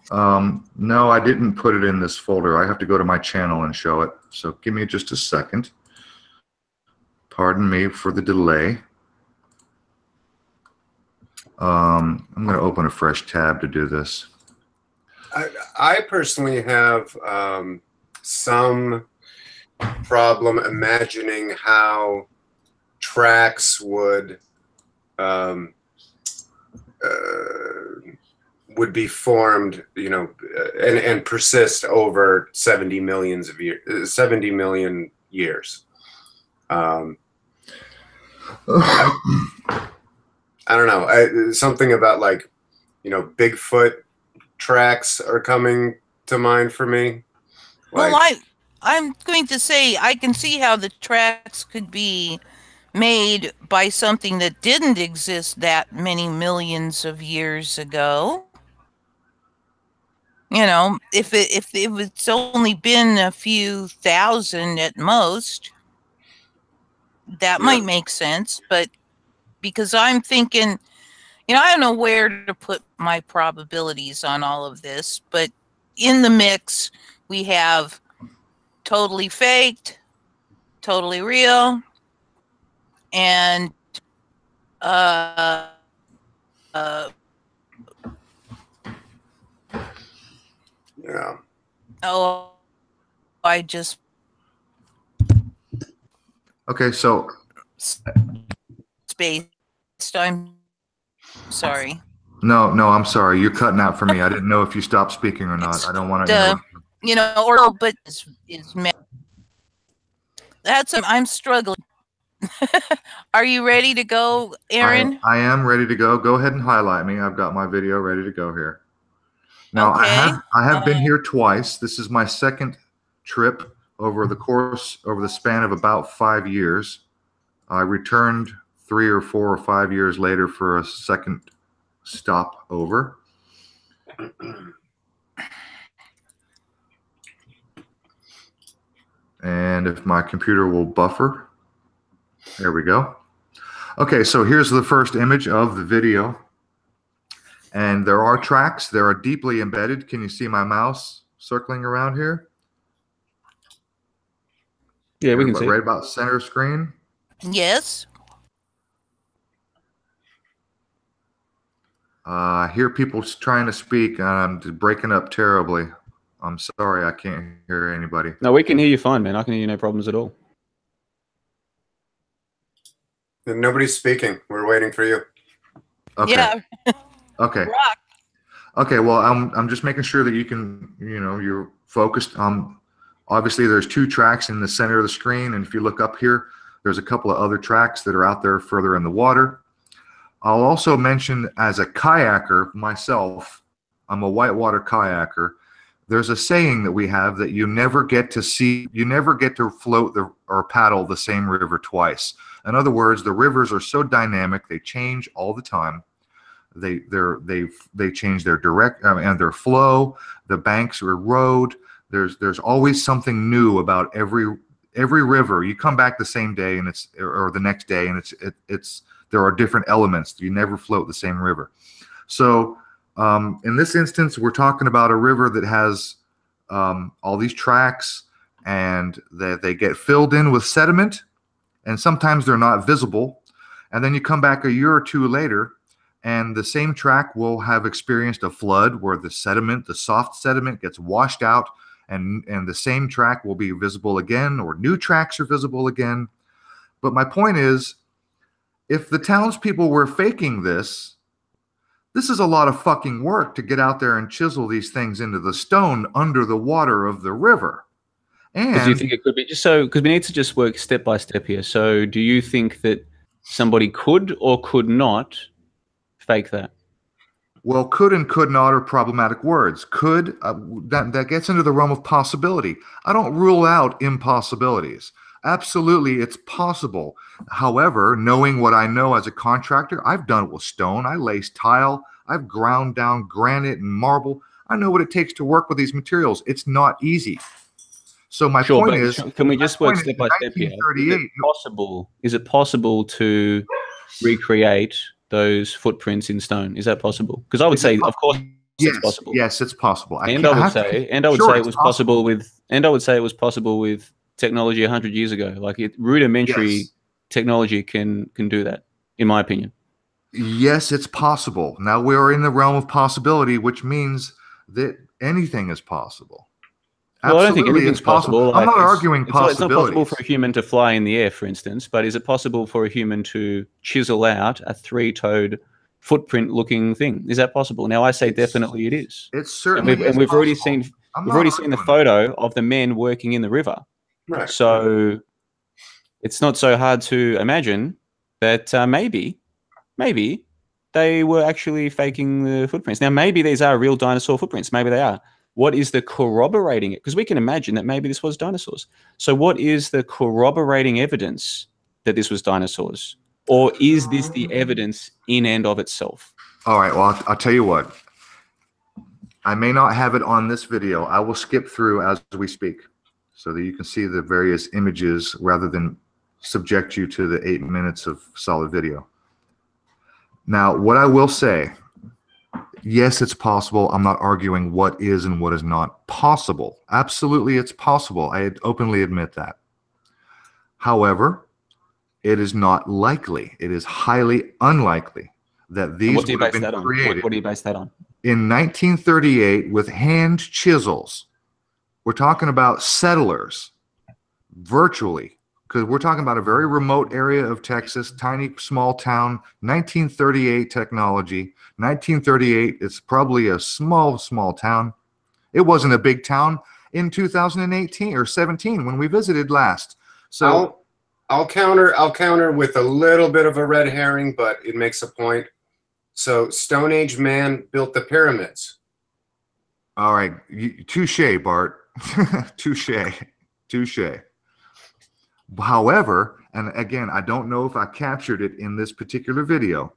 No, I didn't put it in this folder. I have to go to my channel and show it. So give me just a second. Pardon me for the delay. I'm going to open a fresh tab to do this. I personally have some problem imagining how tracks would be formed, you know, and persist over 70 million years. I don't know. Something about, like, you know, Bigfoot tracks are coming to mind for me. Well, I'm going to say I can see how the tracks could be made by something that didn't exist that many millions of years ago. You know, if it's only been a few thousand at most, that might make sense. But because I'm thinking, you know, I don't know where to put my probabilities on all of this, but in the mix, We have totally faked, totally real, and uh, Yeah. oh, I just Okay, so spaced. I'm sorry. no, I'm sorry. You're cutting out for me. I didn't know if you stopped speaking or not. I don't want to interrupt. You know, or but is that's I'm struggling. Are you ready to go, Aaron? I am ready to go. Go ahead and highlight me. I've got my video ready to go here. Now, Okay. I have been here twice. This is my second trip over the span of about 5 years. I returned 3 or 4 or 5 years later for a second stop over. And if my computer will buffer, there we go. Okay, so here's the first image of the video. And there are tracks. They are deeply embedded. Can you see my mouse circling around here? Yeah, we can see. Right about center screen. Yes. I hear people trying to speak, and I'm breaking up terribly. I'm sorry, I can't hear anybody. No, we can hear you fine, man. I can hear you no problems at all. Nobody's speaking. We're waiting for you. Okay. Yeah. Okay. Rock. Okay. Well, I'm just making sure that you can, you're focused. Obviously, there's 2 tracks in the center of the screen, and if you look up here, there's a couple of other tracks that are out there further in the water. I'll also mention, as a kayaker myself, I'm a whitewater kayaker. There's a saying that we have that you never get to float or paddle the same river twice. In other words, the rivers are so dynamic; they change all the time. They change their and their flow. The banks erode. There's always something new about every river. You come back the same day and or the next day, and there are different elements. You never float the same river. So in this instance, we're talking about a river that has all these tracks, and that they get filled in with sediment, and sometimes they're not visible. And then you come back a year or 2 later, and the same track will have experienced a flood where the soft sediment gets washed out, and the same track will be visible again, or new tracks are visible again. But my point is, if the townspeople were faking this is a lot of fucking work to get out there and chisel these things into the stone under the water of the river. And do you think it could be just so, because we need to just work step by step here. So do you think that somebody could or could not fake that? Well, could and could not are problematic words. Could, that gets into the realm of possibility. I don't rule out impossibilities. Absolutely, it's possible. However, knowing what I know as a contractor, I've done it with stone. I laced tile. I've ground down granite and marble. I know what it takes to work with these materials. It's not easy. So my point is, can we just work step by step here? Is it possible to recreate those footprints in stone? Is that possible? Because I would say, of course, it's possible. Yes, it's possible. I would say it was possible with technology 100 years ago. Like rudimentary technology can do that, in my opinion. Yes, it's possible. Now we are in the realm of possibility, which means that anything is possible. Well, I don't think anything's possible. I'm not arguing possibilities. It's not possible for a human to fly in the air, for instance, but is it possible for a human to chisel out a 3-toed footprint-looking thing? Is that possible? Now, I say definitely it is. It's certainly and we've already seen the photo of the men working in the river. Right. So it's not so hard to imagine that maybe they were actually faking the footprints. Now, maybe these are real dinosaur footprints. Maybe they are. What is the corroborating it? Because we can imagine that maybe this was dinosaurs. So what is the corroborating evidence that this was dinosaurs? Or is this the evidence in and of itself? All right. Well, I'll tell you what. I may not have it on this video. I will skip through as we speak so that you can see the various images rather than subject you to the 8 minutes of solid video. Now, what I will say Yes, it's possible. I'm not arguing what is and what is not possible. Absolutely, it's possible. I openly admit that. However, it is not likely. It is highly unlikely that these What do you would have base been that on? created What do you base that on? in 1938 with hand chisels. We're talking about settlers, virtually, because we're talking about a very remote area of Texas, tiny, small town, 1938 technology. 1938, it's probably a small town. It wasn't a big town in 2018 or 17 when we visited last. So I'll counter with a little bit of a red herring, but it makes a point. So Stone Age man built the pyramids. all right, touche, Bart. touche. However, and again, I don't know if I captured it in this particular video,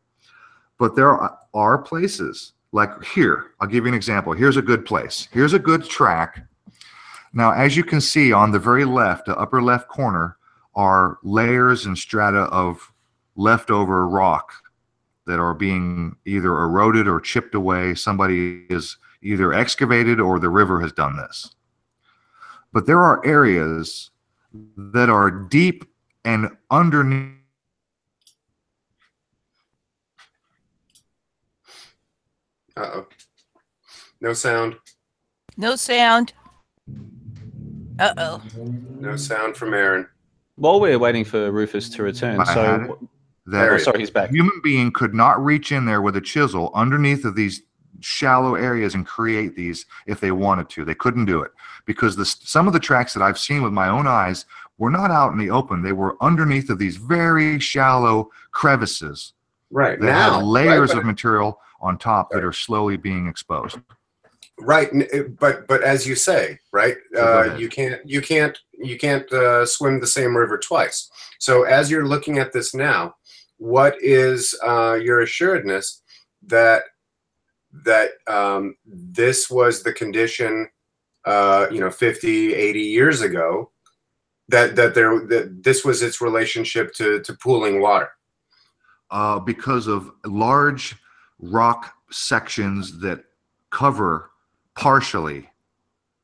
but there are places like here. I'll give you an example. Here's a good place. Here's a good track. Now, as you can see on the very left, the upper left corner, are layers and strata of leftover rock that are being either eroded or chipped away. Somebody is either excavated or the river has done this. But there are areas that are deep and underneath. Uh-oh. No sound. No sound. Uh-oh. No sound from Aaron. While we're waiting for Rufus to return, sorry, he's back. A human being could not reach in there with a chisel underneath of these shallow areas and create these if they wanted to. They couldn't do it because some of the tracks that I've seen with my own eyes were not out in the open. They were underneath of these very shallow crevices. Right. That now, have layers of material on top that are slowly being exposed. Right, but as you say, right, you can't swim the same river twice. So as you're looking at this now, what is your assuredness that this was the condition, 50, 80 years ago, that this was its relationship to pooling water? Because of large rock sections that cover partially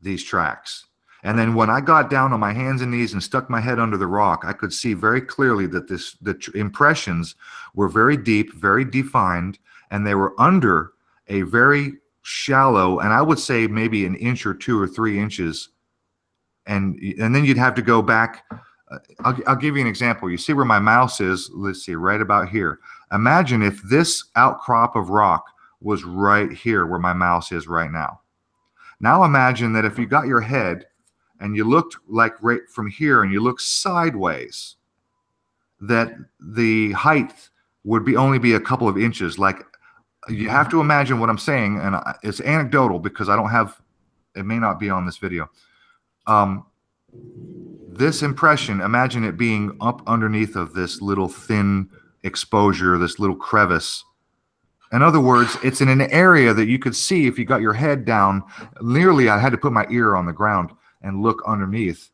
these tracks. And then when I got down on my hands and knees and stuck my head under the rock, I could see very clearly that the impressions were very deep, very defined, and they were under a very shallow, and I would say maybe an inch or 2 or 3 inches. And then you'd have to go back. I'll give you an example. You see where my mouse is? Let's see, right about here. Imagine if this outcrop of rock was right here where my mouse is right now. Now imagine that if you got your head and you looked like right from here and you look sideways, that the height would only be a couple of inches. Like, you have to imagine what I'm saying, and it's anecdotal because I don't have, it may not be on this video. This impression, imagine it being up underneath of this little thin exposure, this little crevice. In other words, it's in an area that you could see if you got your head down. Nearly, I had to put my ear on the ground and look underneath.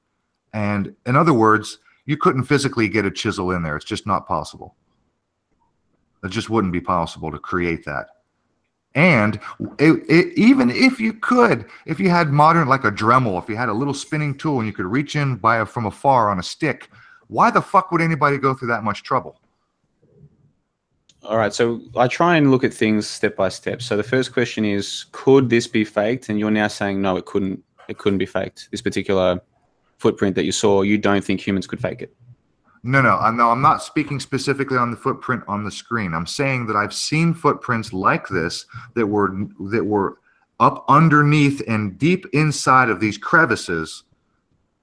And in other words, you couldn't physically get a chisel in there. It's just not possible. It just wouldn't be possible to create that. And even if you could, if you had modern, like a Dremel, if you had a little spinning tool and you could reach in from afar on a stick, why the fuck would anybody go through that much trouble? All right, so I try and look at things step by step. So the first question is, could this be faked? And you're now saying, no, it couldn't be faked. This particular footprint that you saw, you don't think humans could fake it? No, I'm not speaking specifically on the footprint on the screen. I'm saying that I've seen footprints like this that were up underneath and deep inside of these crevices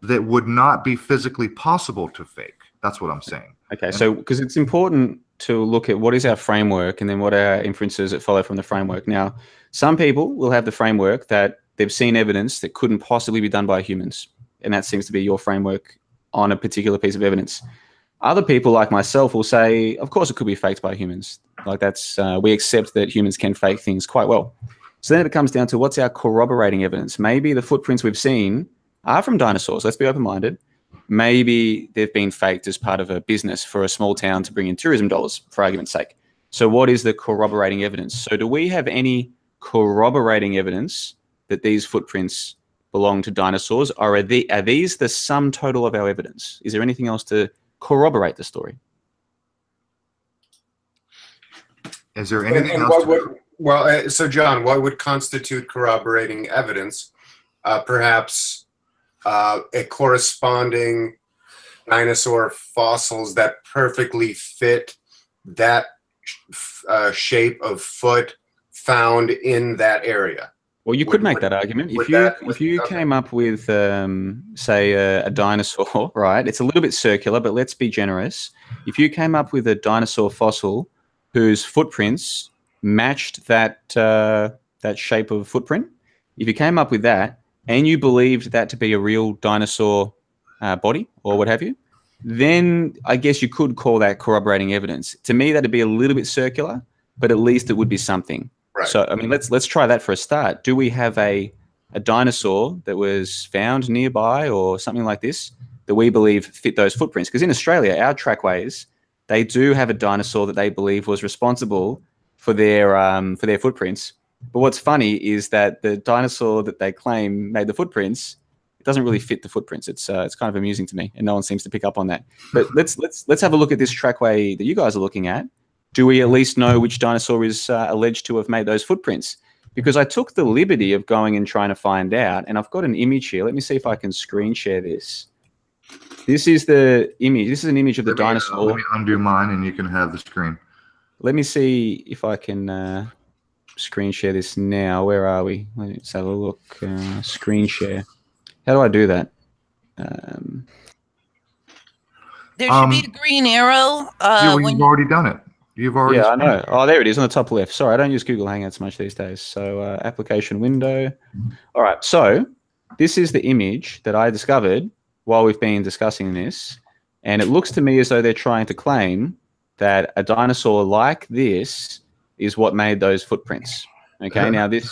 that would not be physically possible to fake. That's what I'm saying. Okay, so because it's important to look at what is our framework and then what are our inferences that follow from the framework. Now, some people will have the framework that they've seen evidence that couldn't possibly be done by humans, and that seems to be your framework on a particular piece of evidence. Other people like myself will say, of course it could be faked by humans. Like that's, we accept that humans can fake things quite well. So then it comes down to what's our corroborating evidence. Maybe the footprints we've seen are from dinosaurs. Let's be open-minded. Maybe they've been faked as part of a business for a small town to bring in tourism dollars, for argument's sake. So what is the corroborating evidence? So do we have any corroborating evidence that these footprints belong to dinosaurs? Or are these the sum total of our evidence? Is there anything else to corroborate the story? Is there anything And else? so John, what would constitute corroborating evidence? Perhaps a corresponding dinosaur fossils that perfectly fit that shape of foot found in that area. Well, you could make that argument. If you came up with, say, a dinosaur, right? It's a little bit circular, but let's be generous. If you came up with a dinosaur fossil whose footprints matched that shape of footprint, if you came up with that and you believed that to be a real dinosaur body or what have you, then I guess you could call that corroborating evidence. To me, that'd be a little bit circular, but at least it would be something. Right. So, I mean, let's try that for a start. Do we have a dinosaur that was found nearby or something like this that we believe fit those footprints? Because in Australia, our trackways, they do have a dinosaur that they believe was responsible for their footprints. But what's funny is that the dinosaur that they claim made the footprints, it doesn't really fit the footprints. It's kind of amusing to me, and no one seems to pick up on that. But let's have a look at this trackway that you guys are looking at. Do we at least know which dinosaur is alleged to have made those footprints? Because I took the liberty of going and trying to find out, and I've got an image here. Let me see if I can screen share this. This is the image. This is an image of the dinosaur. Let me undo mine, and you can have the screen. Let me see if I can screen share this now. Where are we? Let's have a look. Screen share. How do I do that? There should be a green arrow. You've already done it. You've already. Yeah, I know. Oh, there it is on the top left. Sorry, I don't use Google Hangouts much these days. So application window. All right. So this is the image that I discovered while we've been discussing this. And it looks to me as though they're trying to claim that a dinosaur like this is what made those footprints. Okay. Now this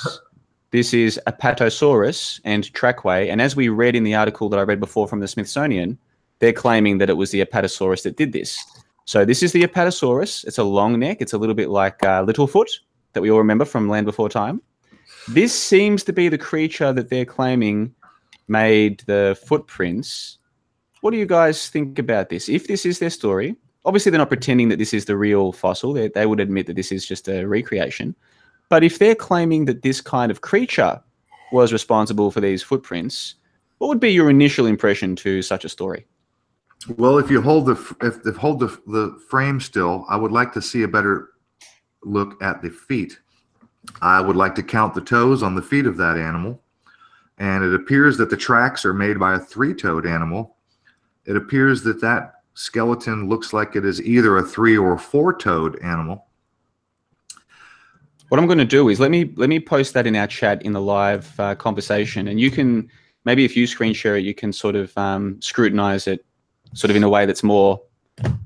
is Apatosaurus and trackway. And as we read in the article that I read before from the Smithsonian, they're claiming that it was the Apatosaurus that did this. So this is the Apatosaurus. It's a long neck. It's a little bit like Littlefoot that we all remember from Land Before Time. This seems to be the creature that they're claiming made the footprints. What do you guys think about this? If this is their story, obviously they're not pretending that this is the real fossil. They would admit that this is just a recreation. But if they're claiming that this kind of creature was responsible for these footprints, what would be your initial impression to such a story? Well, if you hold the frame still, I would like to see a better look at the feet. I would like to count the toes on the feet of that animal. And it appears that the tracks are made by a three-toed animal. It appears that that skeleton looks like it is either a three- or four-toed animal. What I'm going to do is let me post that in our chat in the live conversation, and you can maybe if you screen share it, you can sort of scrutinize it sort of in a way that's more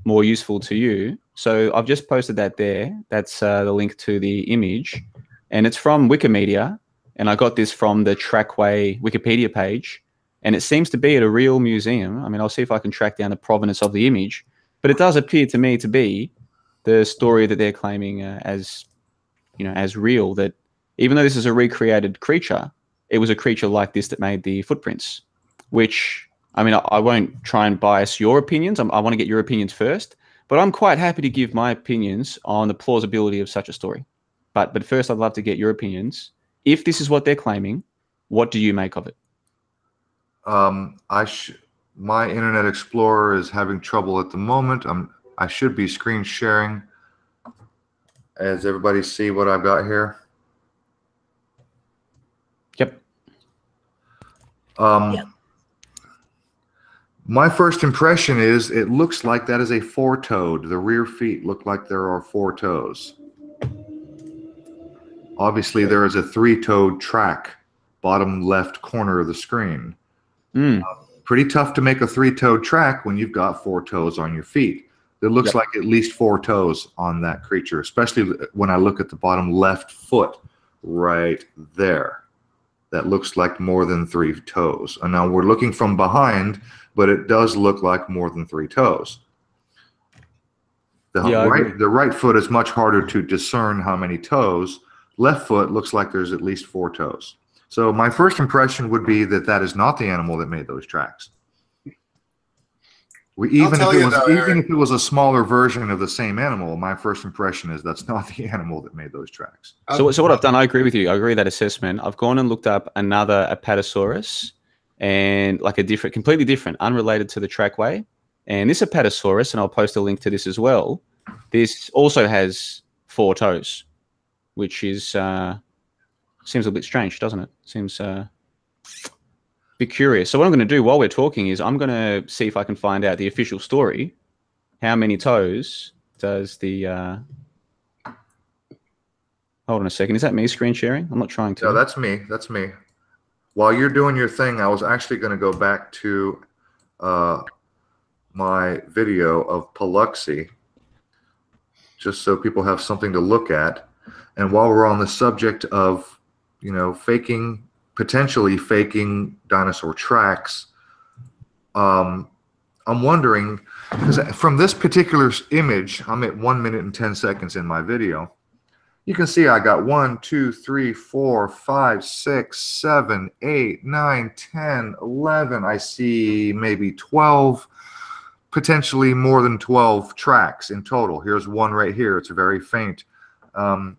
useful to you. So I've just posted that there. That's the link to the image, and it's from Wikimedia, and I got this from the Trackway Wikipedia page, and it seems to be at a real museum. I mean, I'll see if I can track down the provenance of the image, but it does appear to me to be the story that they're claiming as real, that even though this is a recreated creature, it was a creature like this that made the footprints, which, I mean, I won't try and bias your opinions. I want to get your opinions first, but I'm quite happy to give my opinions on the plausibility of such a story. But first, I'd love to get your opinions. If this is what they're claiming, what do you make of it? My Internet Explorer is having trouble at the moment. I should be screen sharing. As everybody see what I've got here? Yep. Yep. My first impression is it looks like that is a four-toed. The rear feet look like there are four toes. Obviously, there is a three-toed track, bottom left corner of the screen. Pretty tough to make a three-toed track when you've got four toes on your feet. It looks like at least four toes on that creature, especially when I look at the bottom left foot right there. That looks like more than three toes. And now we're looking from behind, but it does look like more than three toes. The right foot is much harder to discern how many toes. left foot looks like there's at least 4 toes. So my first impression would be that that is not the animal that made those tracks. Even if it was a smaller version of the same animal, my first impression is that's not the animal that made those tracks. So what I've done, I agree with you. I agree with that assessment. I've gone and looked up another Apatosaurus, and like a different, completely different, unrelated to the trackway. And this Apatosaurus, and I'll post a link to this as well, this also has 4 toes, which is seems a bit strange, doesn't it? Seems bit curious. So what I'm going to do while we're talking is I'm going to see if I can find out the official story. How many toes does the... Hold on a second. Is that me screen sharing? I'm not trying to. No, that's me. That's me. While you're doing your thing, I was actually going to go back to my video of Paluxy, just so people have something to look at. And while we're on the subject of, you know, potentially faking dinosaur tracks, I'm wondering, because from this particular image, I'm at 1 minute and 10 seconds in my video. You can see I got 1, 2, 3, 4, 5, 6, 7, 8, 9, 10, 11. I see maybe 12, potentially more than 12 tracks in total. Here's one right here. It's very faint.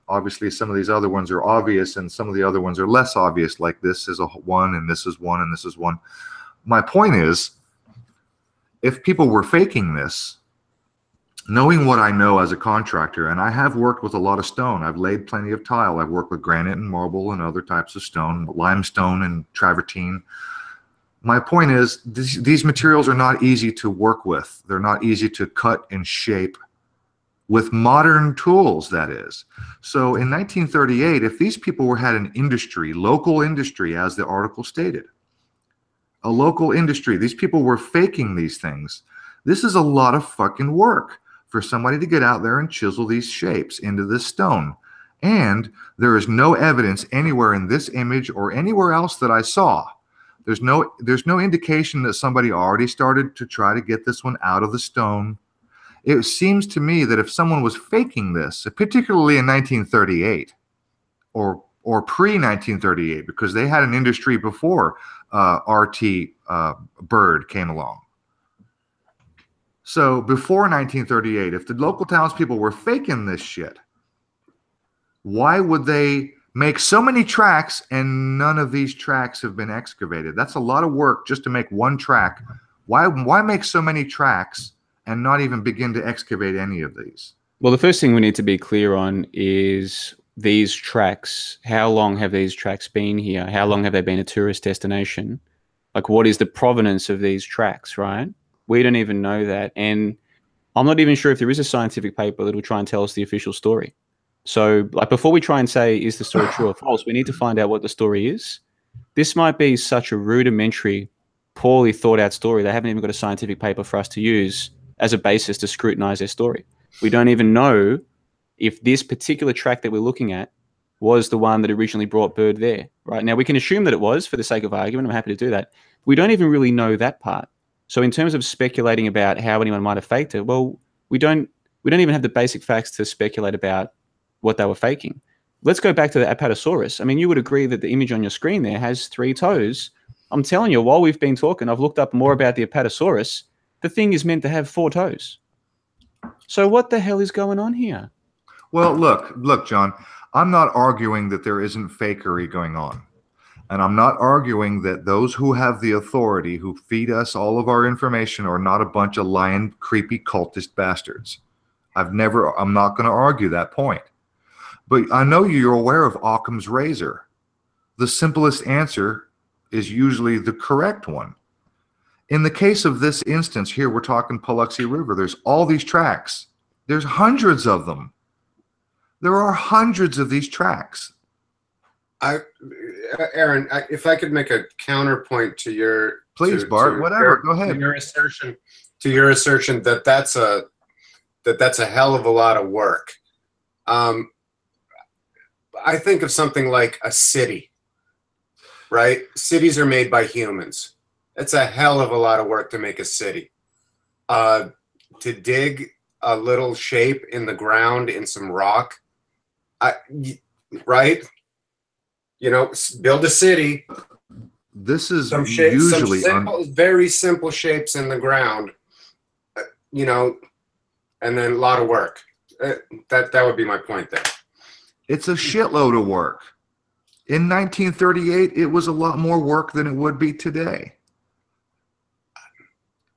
Obviously, some of these other ones are obvious, and some of the other ones are less obvious, like this is a 1, and this is 1, and this is 1. My point is, if people were faking this, knowing what I know as a contractor, and I have worked with a lot of stone. I've laid plenty of tile. I've worked with granite and marble and other types of stone, limestone and travertine. My point is, these materials are not easy to work with. They're not easy to cut and shape with modern tools, that is. So in 1938, if these people had an industry, local industry, as the article stated, a local industry, these people were faking these things. This is a lot of fucking work for somebody to get out there and chisel these shapes into this stone. And there is no evidence anywhere in this image or anywhere else that I saw. There's no indication that somebody already started to try to get this one out of the stone. It seems to me that if someone was faking this, particularly in 1938 or pre-1938, because they had an industry before RT Bird came along. So before 1938, if the local townspeople were faking this shit, why would they make so many tracks and none of these tracks have been excavated? That's a lot of work just to make one track. Why make so many tracks and not even begin to excavate any of these? Well, the first thing we need to be clear on is these tracks. How long have these tracks been here? How long have they been a tourist destination? Like, what is the provenance of these tracks, right? We don't even know that. And I'm not even sure if there is a scientific paper that will try and tell us the official story. So, like, before we try and say, is the story true or false, we need to find out what the story is. This might be such a rudimentary, poorly thought out story. They haven't even got a scientific paper for us to use as a basis to scrutinize their story. We don't even know if this particular track that we're looking at was the one that originally brought Bird there. Right now, we can assume that it was for the sake of argument. I'm happy to do that. We don't even really know that part. So in terms of speculating about how anyone might have faked it, well, we don't even have the basic facts to speculate about what they were faking. Let's go back to the Apatosaurus. I mean, you would agree that the image on your screen there has 3 toes. I'm telling you, while we've been talking, I've looked up more about the Apatosaurus. The thing is meant to have 4 toes. So what the hell is going on here? Well, look, John, I'm not arguing that there isn't fakery going on. And I'm not arguing that those who have the authority, who feed us all of our information, are not a bunch of lying, creepy, cultist bastards. I'm not going to argue that point. But I know you're aware of Occam's razor. The simplest answer is usually the correct one. In the case of this instance here, we're talking Paluxy River. There's all these tracks. There's hundreds of them. There are hundreds of these tracks. Aaron, if I could make a counterpoint to your... Please, Bart, whatever, go ahead. To your assertion that that's a hell of a lot of work. I think of something like a city, right? Cities are made by humans. It's a hell of a lot of work to make a city. To dig a little shape in the ground in some rock, right? You know, build a city. This is Some shapes, usually very simple shapes in the ground, you know, and then a lot of work. That would be my point there. it's a shitload of work. In 1938, it was a lot more work than it would be today.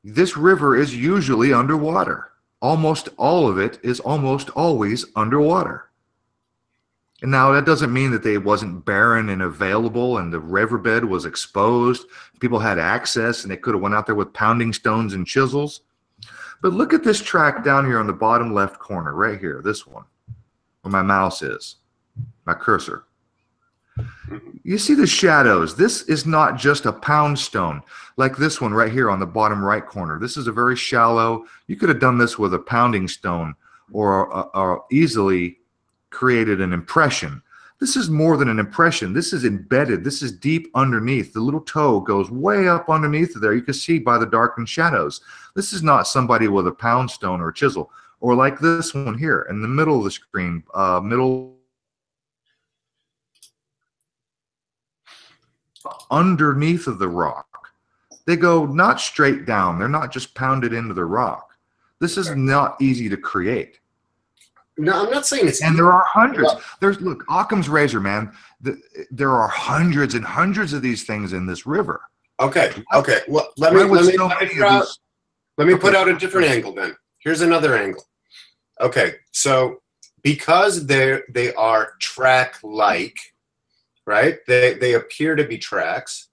This river is usually underwater. Almost all of it is almost always underwater. And now that doesn't mean that they wasn't barren and available and the riverbed was exposed. People had access and they could have went out there with pounding stones and chisels. But look at this track down here on the bottom left corner, right here, this one, where my mouse is, my cursor. You see the shadows. This is not just a pound stone like this one right here on the bottom right corner. This is a very shallow, you could have done this with a pounding stone or easily created an impression. This is more than an impression. This is embedded. This is deep underneath. The little toe goes way up underneath there. You can see by the darkened shadows. This is not somebody with a pound stone or a chisel, or like this one here in the middle of the screen, underneath of the rock. They go not straight down. They're not just pounded into the rock. This is not easy to create. No, I'm not saying it's. And there are hundreds. There's look, Occam's razor, man. There are hundreds and hundreds of these things in this river. Okay. Okay. Well, let me put out a different angle then. Here's another angle. Okay. So because they are track-like, right? They appear to be tracks.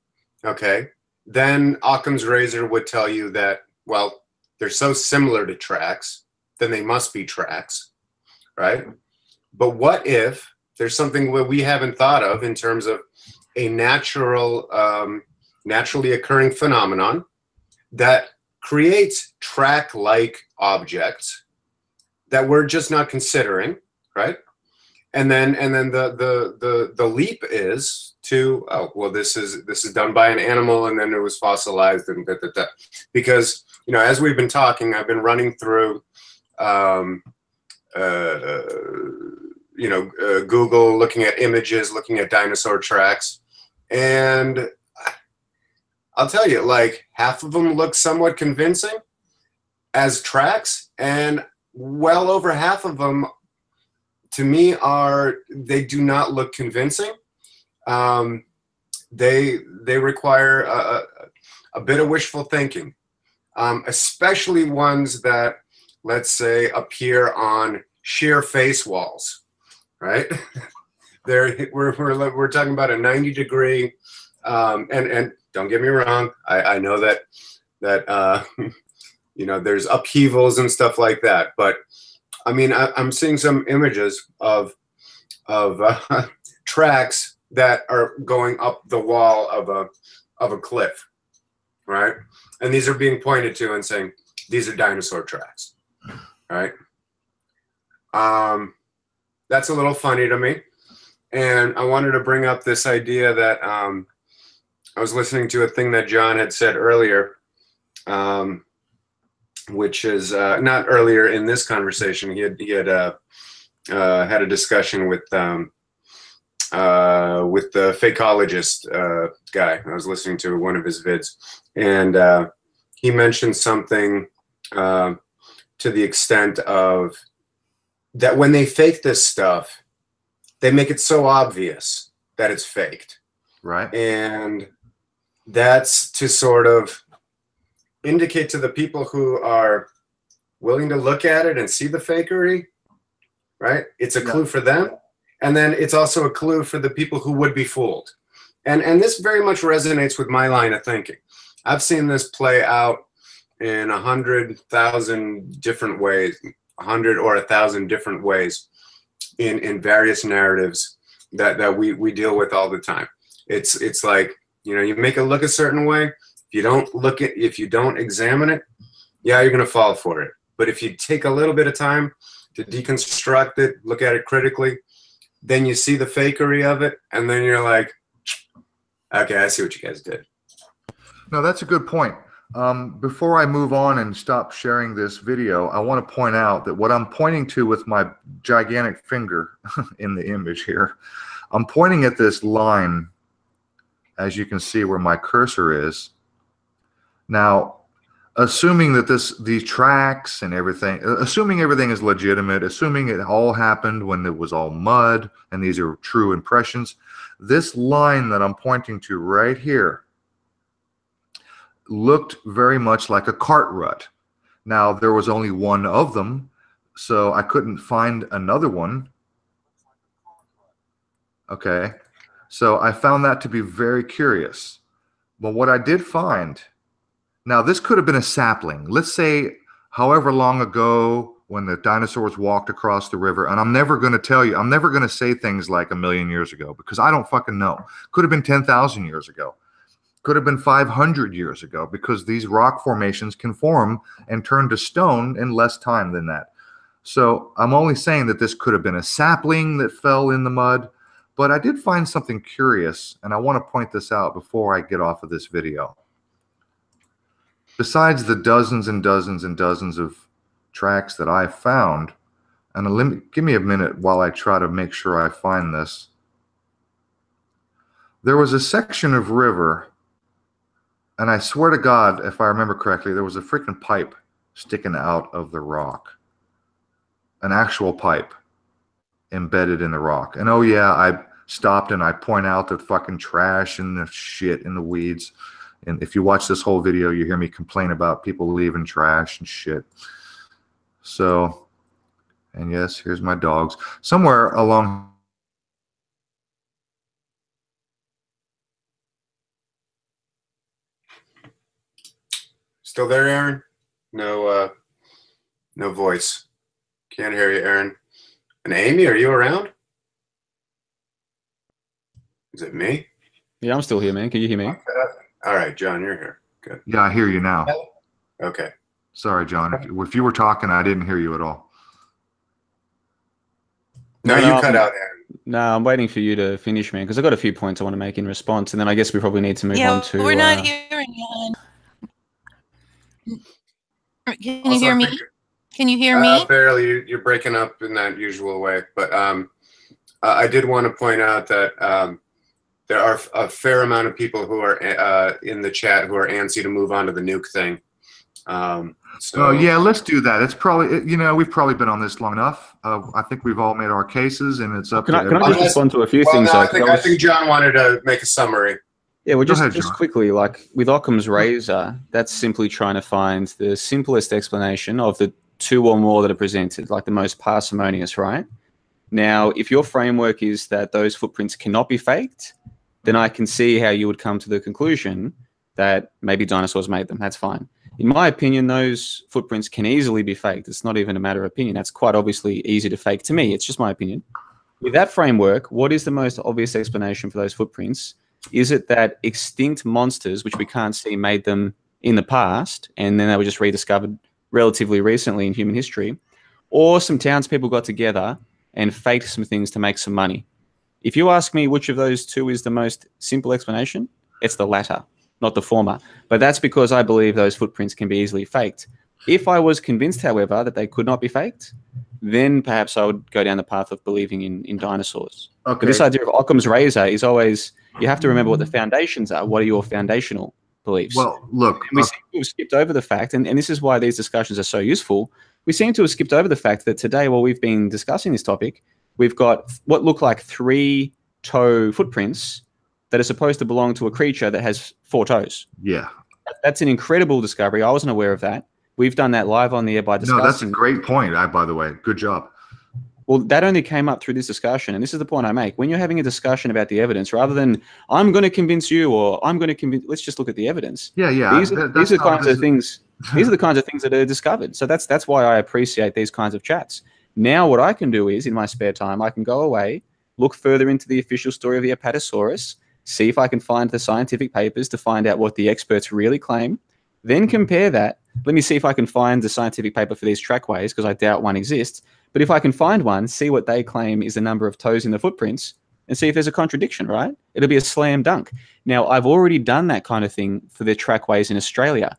Okay. Then Occam's razor would tell you that, well, they're so similar to tracks, then they must be tracks. Right? But what if there's something where we haven't thought of in terms of a naturally occurring phenomenon that creates track-like objects that we're just not considering, right? And then the leap is to, oh, well, this is done by an animal and then it was fossilized and because, you know, as we've been talking, I've been running through Google, looking at images, looking at dinosaur tracks, and I'll tell you, like, half of them look somewhat convincing as tracks, and well over half of them, to me, they do not look convincing. They require a bit of wishful thinking, especially ones that, let's say, appear on sheer face walls, right? We're talking about a 90-degree, and don't get me wrong, I know that you know, there's upheavals and stuff like that, but I mean, I'm seeing some images of tracks that are going up the wall of a cliff, right? And these are being pointed to and saying these are dinosaur tracks. Right. That's a little funny to me. And I wanted to bring up this idea that I was listening to a thing that John had said earlier, which is not earlier in this conversation. He had had a discussion with the fakeologist guy. I was listening to one of his vids, and he mentioned something to the extent of that when they fake this stuff, they make it so obvious that it's faked. Right. And that's to sort of indicate to the people who are willing to look at it and see the fakery, right? It's a clue for them. And then it's also a clue for the people who would be fooled. And this very much resonates with my line of thinking. I've seen this play out in 100,000 different ways, 100 or 1,000 different ways in various narratives that we deal with all the time. It's like, you know, you make it look a certain way. If you don't examine it, yeah, you're going to fall for it. But if you take a little bit of time to deconstruct it, look at it critically, then you see the fakery of it, and then you're like, okay, I see what you guys did. No, that's a good point. Before I move on and stop sharing this video, I want to point out that what I'm pointing to with my gigantic finger in the image here, I'm pointing at this line, as you can see where my cursor is. Now, assuming that these tracks and everything, assuming everything is legitimate, assuming it all happened when it was all mud and these are true impressions, this line that I'm pointing to right here looked very much like a cart rut. Now, there was only one of them, so I couldn't find another one. Okay, so I found that to be very curious. But what I did find, now this could have been a sapling. Let's say however long ago when the dinosaurs walked across the river, and I'm never going to tell you, I'm never going to say things like 1,000,000 years ago because I don't fucking know. Could have been 10,000 years ago. Could have been 500 years ago because these rock formations can form and turn to stone in less time than that. So I'm only saying that this could have been a sapling that fell in the mud, but I did find something curious, and I want to point this out before I get off of this video. Besides the dozens and dozens and dozens of tracks that I found, and give me a minute while I try to make sure I find this. There was a section of river, and I swear to God, if I remember correctly, there was a freaking pipe sticking out of the rock. An actual pipe embedded in the rock. And oh yeah, I stopped and I point out the fucking trash and the shit in the weeds. And if you watch this whole video, you hear me complain about people leaving trash and shit. So, and yes, here's my dogs. Somewhere along. Still there, Aaron? No, no voice. Can't hear you, Aaron. And Amy, are you around? Is it me? Yeah, I'm still here, man. Can you hear me? Okay. All right, John, you're here. Good. Yeah, I hear you now. Okay. Sorry, John. If you were talking, I didn't hear you at all. No, you cut out, Aaron. No, I'm waiting for you to finish, man, because I've got a few points I want to make in response, and then I guess we probably need to move on to... we're not hearing you. Can you hear me? Can you hear me? Barely. You're breaking up in that usual way. But I did want to point out that there are a fair amount of people who are in the chat who are antsy to move on to the nuke thing. So yeah, let's do that. It's probably, we've probably been on this long enough. I think we've all made our cases, and it's up to Can I just respond to a few things? No, I think John wanted to make a summary. Yeah, well, just quickly, like with Occam's razor, that's simply trying to find the simplest explanation of the two or more that are presented, like the most parsimonious, right? Now, if your framework is that those footprints cannot be faked, then I can see how you would come to the conclusion that maybe dinosaurs made them. That's fine. In my opinion, those footprints can easily be faked. It's not even a matter of opinion. That's quite obviously easy to fake to me. It's just my opinion. With that framework, what is the most obvious explanation for those footprints? Is it that extinct monsters, which we can't see, made them in the past, and then they were just rediscovered relatively recently in human history? Or some townspeople got together and faked some things to make some money? If you ask me which of those two is the most simple explanation, it's the latter, not the former. But that's because I believe those footprints can be easily faked. If I was convinced, however, that they could not be faked, then perhaps I would go down the path of believing in dinosaurs. Okay. But this idea of Occam's razor is always, you have to remember what the foundations are. What are your foundational beliefs? Well, look. We seem to have skipped over the fact, and this is why these discussions are so useful, we seem to have skipped over the fact that today, while we've been discussing this topic, we've got what look like 3-toe footprints that are supposed to belong to a creature that has 4 toes. Yeah. That's an incredible discovery. I wasn't aware of that. We've done that live on the air by discussing. No, that's a great point, by the way. Good job. Well, that only came up through this discussion, and this is the point I make. When you're having a discussion about the evidence, rather than I'm going to convince you or I'm going to convince, let's just look at the evidence. Yeah, yeah. These are the kinds of things. These are the kinds of things that are discovered. So that's why I appreciate these kinds of chats. Now, what I can do is, in my spare time, I can go away, look further into the official story of the Amaterasu, see if I can find the scientific papers to find out what the experts really claim, then compare that. Let me see if I can find the scientific paper for these trackways, because I doubt one exists. But if I can find one, see what they claim is the number of toes in the footprints, and see if there's a contradiction, right? It'll be a slam dunk. Now, I've already done that kind of thing for the trackways in Australia.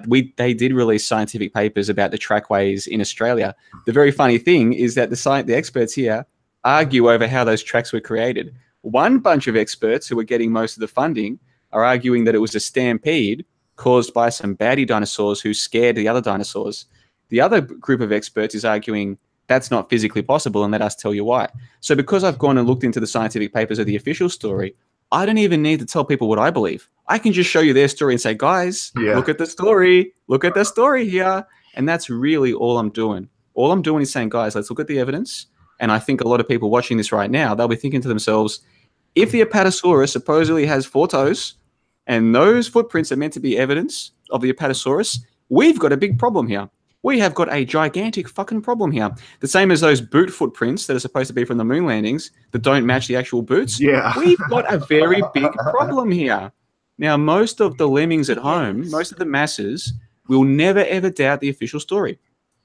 They did release scientific papers about the trackways in Australia. The very funny thing is that the experts here argue over how those tracks were created. One bunch of experts who are getting most of the funding are arguing that it was a stampede caused by some baddie dinosaurs who scared the other dinosaurs. The other group of experts is arguing that's not physically possible, and let us tell you why. So because I've gone and looked into the scientific papers of the official story, I don't even need to tell people what I believe. I can just show you their story and say, guys, look at the story. Look at the story here. And that's really all I'm doing. All I'm doing is saying, guys, let's look at the evidence. And I think a lot of people watching this right now, they'll be thinking to themselves, if the Apatosaurus supposedly has 4 toes, and those footprints are meant to be evidence of the Apatosaurus, we've got a big problem here. We have got a gigantic fucking problem here. The same as those boot footprints that are supposed to be from the moon landings that don't match the actual boots. Yeah. We've got a very big problem here. Now, most of the lemmings at home, most of the masses, will never, ever doubt the official story.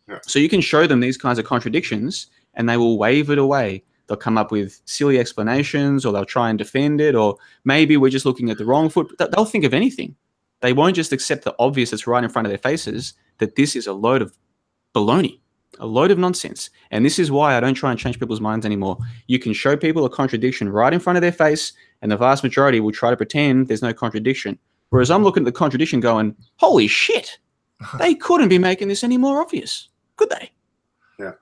Yeah. So you can show them these kinds of contradictions and they will wave it away. They'll come up with silly explanations, or they'll try and defend it, or maybe we're just looking at the wrong foot. They'll think of anything. They won't just accept the obvious that's right in front of their faces, that this is a load of baloney, a load of nonsense. And this is why I don't try and change people's minds anymore. You can show people a contradiction right in front of their face, and the vast majority will try to pretend there's no contradiction. Whereas I'm looking at the contradiction going, holy shit, they couldn't be making this any more obvious, could they? Yeah.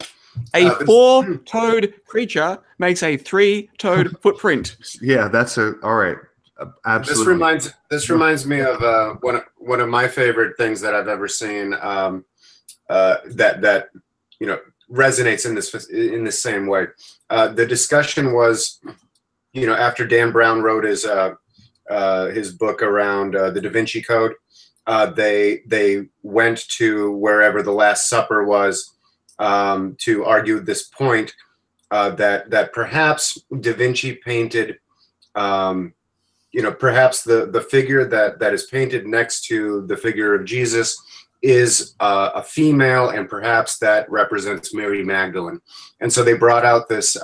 A 4-toed creature makes a 3-toed footprint. Yeah, that's all right. Absolutely. This reminds me of one of my favorite things that I've ever seen. That resonates in the same way. The discussion was, after Dan Brown wrote his book around the Da Vinci Code, they went to wherever the Last Supper was to argue this point that perhaps Da Vinci painted, perhaps the figure that is painted next to the figure of Jesus is a female, and perhaps that represents Mary Magdalene. And so they brought out this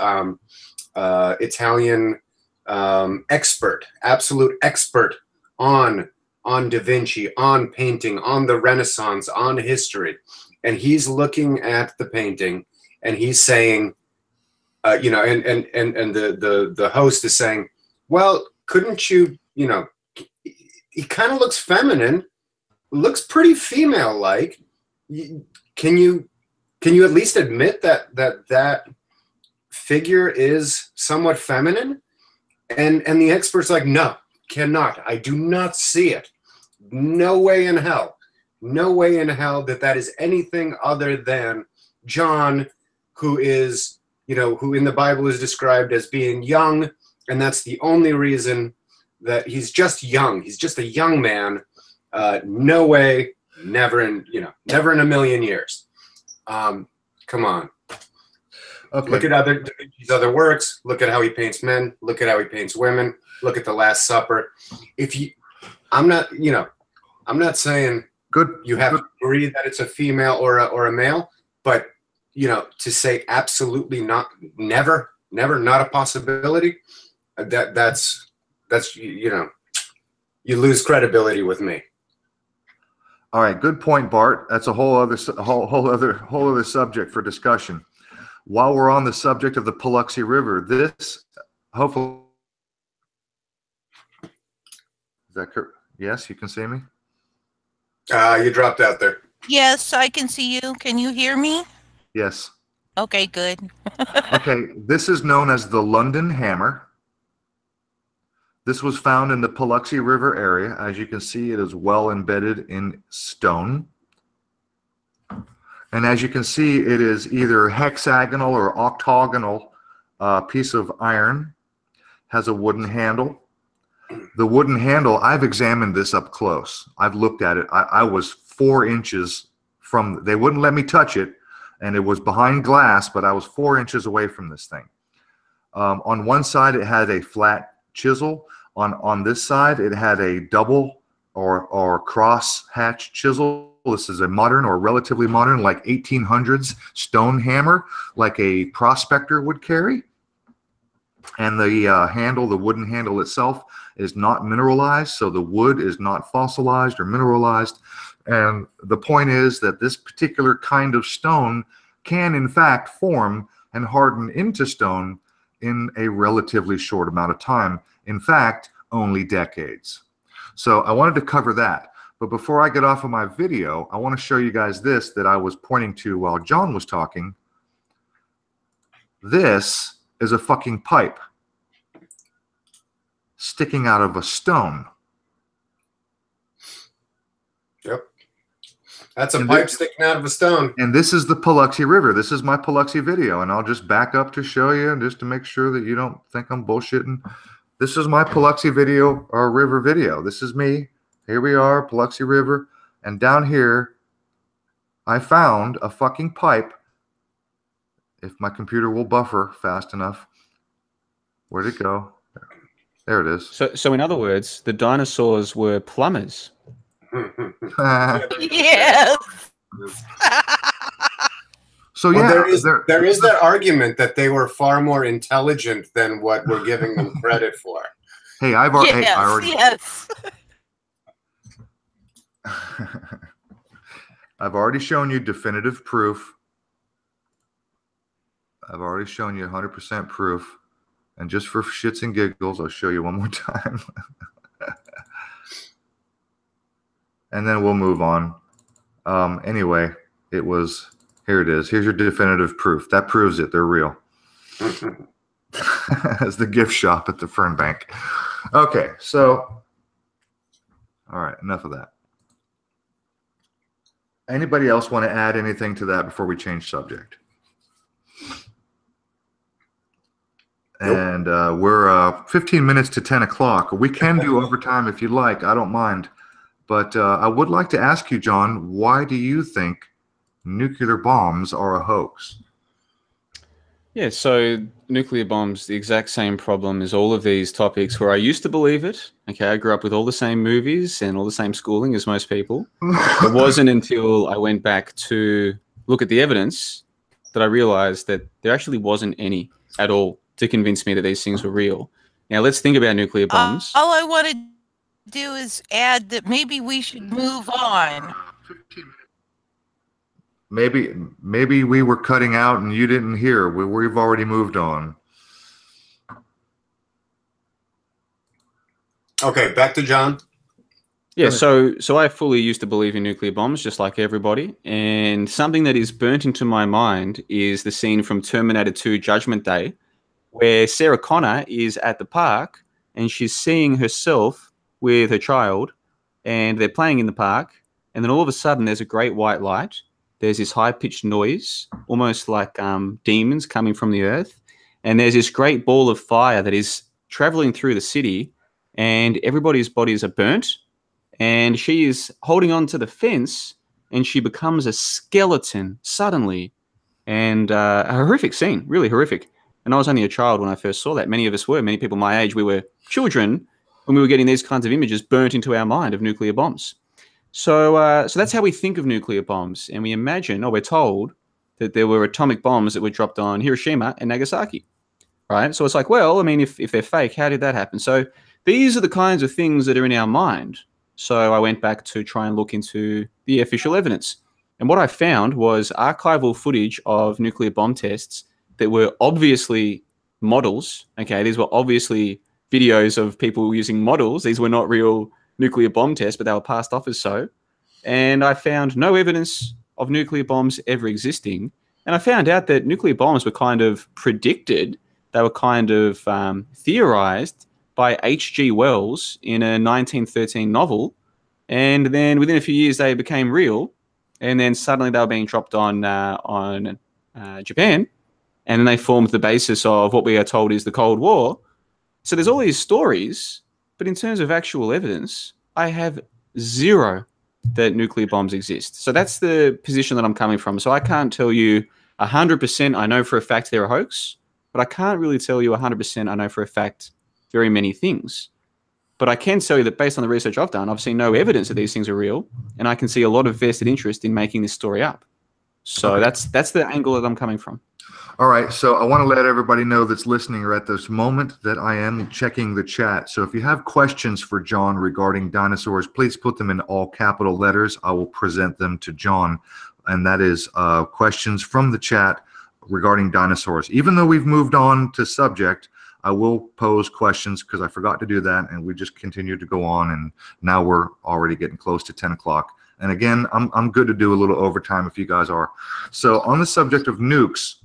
Italian absolute expert on Da Vinci, on painting, on the Renaissance, on history. And he's looking at the painting and he's saying, and the host is saying, well, couldn't you, he kind of looks feminine, looks pretty female-like. Can you at least admit that figure is somewhat feminine? And the expert's like, no, cannot. I do not see it. No way in hell. No way in hell that is anything other than John, who is, who in the Bible is described as being young, and that's the only reason that he's just young. He's just a young man. No way, never in a million years. Come on. Okay. Look at his other works. Look at how he paints men. Look at how he paints women. Look at the Last Supper. I'm not saying you have to agree that it's a female or a male, but to say absolutely not, never, not a possibility. That's you lose credibility with me. All right, good point, Bart. That's a whole other subject for discussion. While we're on the subject of the Paluxy River, this hopefully is that correct? Yes, you can see me. You dropped out there. Yes, I can see you. Can you hear me? Yes. Okay, good. Okay, this is known as the London Hammer. This was found in the Paluxy River area. As you can see, it is well embedded in stone. And as you can see, it is either hexagonal or octagonal piece of iron, has a wooden handle. The wooden handle, I've examined this up close. I've looked at it. I was 4 inches from, they wouldn't let me touch it, and it was behind glass, but I was 4 inches away from this thing. On one side, it had a flat chisel. On this side, it had a double or cross hatch chisel. This is a modern or relatively modern, like 1800s stone hammer, like a prospector would carry. And the handle, the wooden handle itself, is not mineralized, so the wood is not fossilized or mineralized. And the point is that this particular kind of stone can, in fact, form and harden into stone in a relatively short amount of time. In fact, only decades. So I wanted to cover that. But before I get off of my video, I want to show you guys this that I was pointing to while John was talking. This is a fucking pipe sticking out of a stone. Yep. That's a pipe sticking out of a stone. And this is the Paluxy River. This is my Paluxy video, and I'll just back up to show you just to make sure that you don't think I'm bullshitting. This is my Paluxy video, or river video. This is me. Here we are, Paluxy River. And down here, I found a fucking pipe. If my computer will buffer fast enough. Where'd it go? There it is. So in other words, the dinosaurs were plumbers. Yes. So well, yeah, there is that argument that they were far more intelligent than what we're giving them credit for. Hey, I already. Yes. I've already shown you definitive proof. I've already shown you 100% proof. And just for shits and giggles, I'll show you one more time. And then we'll move on. Anyway, it was, here it is. Here's your definitive proof. That proves it. They're real. As the gift shop at the Fern Bank. Okay, so, all right, enough of that. Anybody else want to add anything to that before we change subject? Nope. And we're 15 minutes to 10 o'clock. We can do overtime if you like. I don't mind. But I would like to ask you, John, why do you think nuclear bombs are a hoax? Yeah, so nuclear bombs, the exact same problem as all of these topics where I used to believe it. Okay, I grew up with all the same movies and all the same schooling as most people. It wasn't until I went back to look at the evidence that I realized that there actually wasn't any at all to convince me that these things were real. Now, let's think about nuclear bombs. All I want to do is add that maybe we should move on. 15 minutes. Maybe we were cutting out and you didn't hear. We've already moved on. Okay, back to John. Yeah, so I fully used to believe in nuclear bombs, just like everybody. And something that is burnt into my mind is the scene from Terminator 2 Judgment Day, where Sarah Connor is at the park and she's seeing herself with her child and they're playing in the park. And then all of a sudden there's a great white light. There's this high-pitched noise, almost like demons coming from the earth. And there's this great ball of fire that is traveling through the city and everybody's bodies are burnt. And she is holding on to the fence and she becomes a skeleton suddenly. And a horrific scene, really horrific. And I was only a child when I first saw that. Many of us were. Many people my age, we were children when we were getting these kinds of images burnt into our mind of nuclear bombs. So that's how we think of nuclear bombs. And we imagine, or we're told, that there were atomic bombs that were dropped on Hiroshima and Nagasaki. Right? So it's like, well, I mean, if they're fake, how did that happen? So these are the kinds of things that are in our mind. So I went back to try and look into the official evidence. And what I found was archival footage of nuclear bomb tests that were obviously models. Okay, these were obviously videos of people using models. These were not real nuclear bomb tests, but they were passed off as so. And I found no evidence of nuclear bombs ever existing. And I found out that nuclear bombs were kind of predicted. They were kind of theorized by H.G. Wells in a 1913 novel. And then within a few years, they became real. And then suddenly they were being dropped on Japan. And then they formed the basis of what we are told is the Cold War. So there's all these stories, but in terms of actual evidence, I have zero that nuclear bombs exist. So that's the position that I'm coming from. So I can't tell you 100% I know for a fact they're a hoax, but I can't really tell you 100% I know for a fact very many things. But I can tell you that based on the research I've done, I've seen no evidence that these things are real, and I can see a lot of vested interest in making this story up. So okay. That's the angle that I'm coming from. All right, so I want to let everybody know that's listening or at this moment that I am checking the chat. So if you have questions for John regarding dinosaurs, please put them in all capital letters. I will present them to John, and that is questions from the chat regarding dinosaurs. Even though we've moved on to subject, I will pose questions because I forgot to do that, and we just continued to go on, and now we're already getting close to 10 o'clock. And again, I'm good to do a little overtime if you guys are. So on the subject of nukes,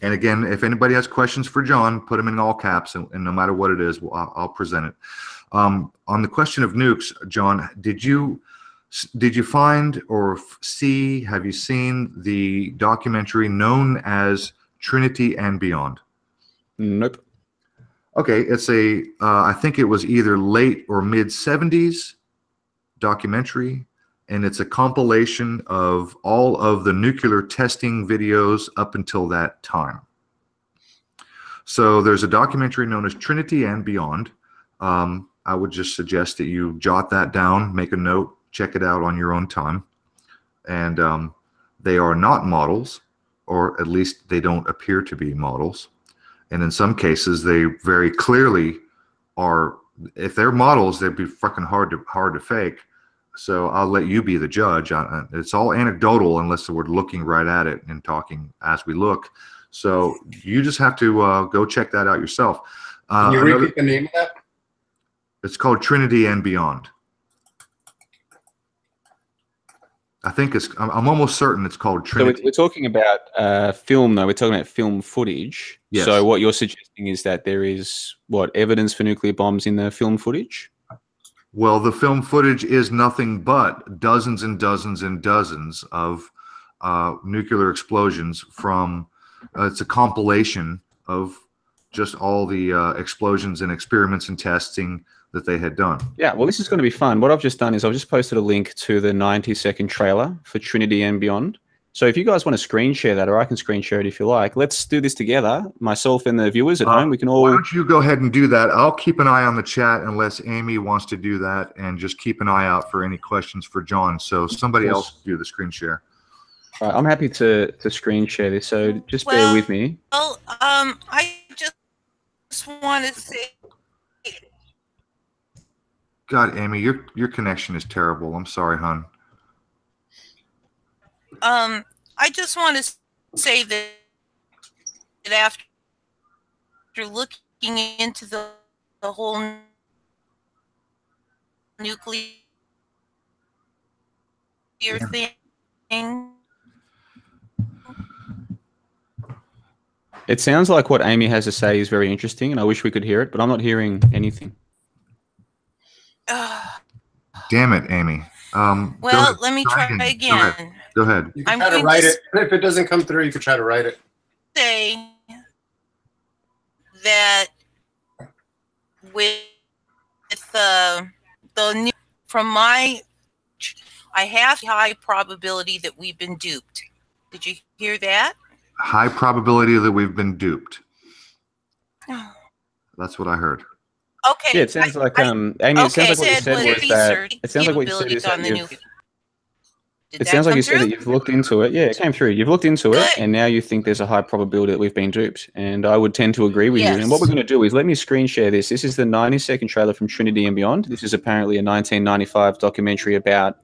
and again, if anybody has questions for John, put them in all caps, and no matter what it is, I'll present it. On the question of nukes, John, did you find or see, have you seen the documentary known as Trinity and Beyond? Nope. Okay, it's a, I think it was either late or mid 70s documentary, and it's a compilation of all of the nuclear testing videos up until that time. So there's a documentary known as Trinity and Beyond. I would just suggest that you jot that down, make a note, check it out on your own time. And they are not models, or at least they don't appear to be models. And in some cases, they very clearly are. If they're models, they'd be fucking hard to fake. So I'll let you be the judge. It's all anecdotal unless we're looking right at it and talking as we look. So you just have to go check that out yourself. Can you repeat the name of that? It's called Trinity and Beyond. I think it's, I'm almost certain it's called Trinity. So we're talking about film, though. We're talking about film footage. Yes. So what you're suggesting is that there is, what, evidence for nuclear bombs in the film footage? Well, the film footage is nothing but dozens and dozens and dozens of nuclear explosions from, it's a compilation of just all the explosions and experiments and testing that they had done. Yeah, well, this is going to be fun. What I've just done is I've just posted a link to the 90-second trailer for Trinity and Beyond. So if you guys want to screen share that, or I can screen share it if you like, let's do this together, myself and the viewers at home. We can all... Why don't you go ahead and do that? I'll keep an eye on the chat unless Amy wants to do that, and just keep an eye out for any questions for John. So somebody else do the screen share. All right, I'm happy to screen share this, so just bear with me. Well, I just want to say... God, Amy, your connection is terrible. I'm sorry, hon. I just want to say that after looking into the whole nuclear thing, it sounds like what Amy has to say is very interesting, and I wish we could hear it, but I'm not hearing anything. Damn it, Amy. Well, let me try again. Go ahead. You can try to write it. If it doesn't come through, you can try to write it. Say that with the new, from my, I have high probability that we've been duped. Did you hear that? High probability that we've been duped. That's what I heard. Okay. Yeah, it sounds like Amy. It sounds like what you said was that. It sounds like what you said is that it sounds like you said that you've looked into it. Yeah, it came through. You've looked into it, and now you think there's a high probability that we've been duped. And I would tend to agree with you. And what we're going to do is let me screen share this. This is the 90-second trailer from Trinity and Beyond. This is apparently a 1995 documentary about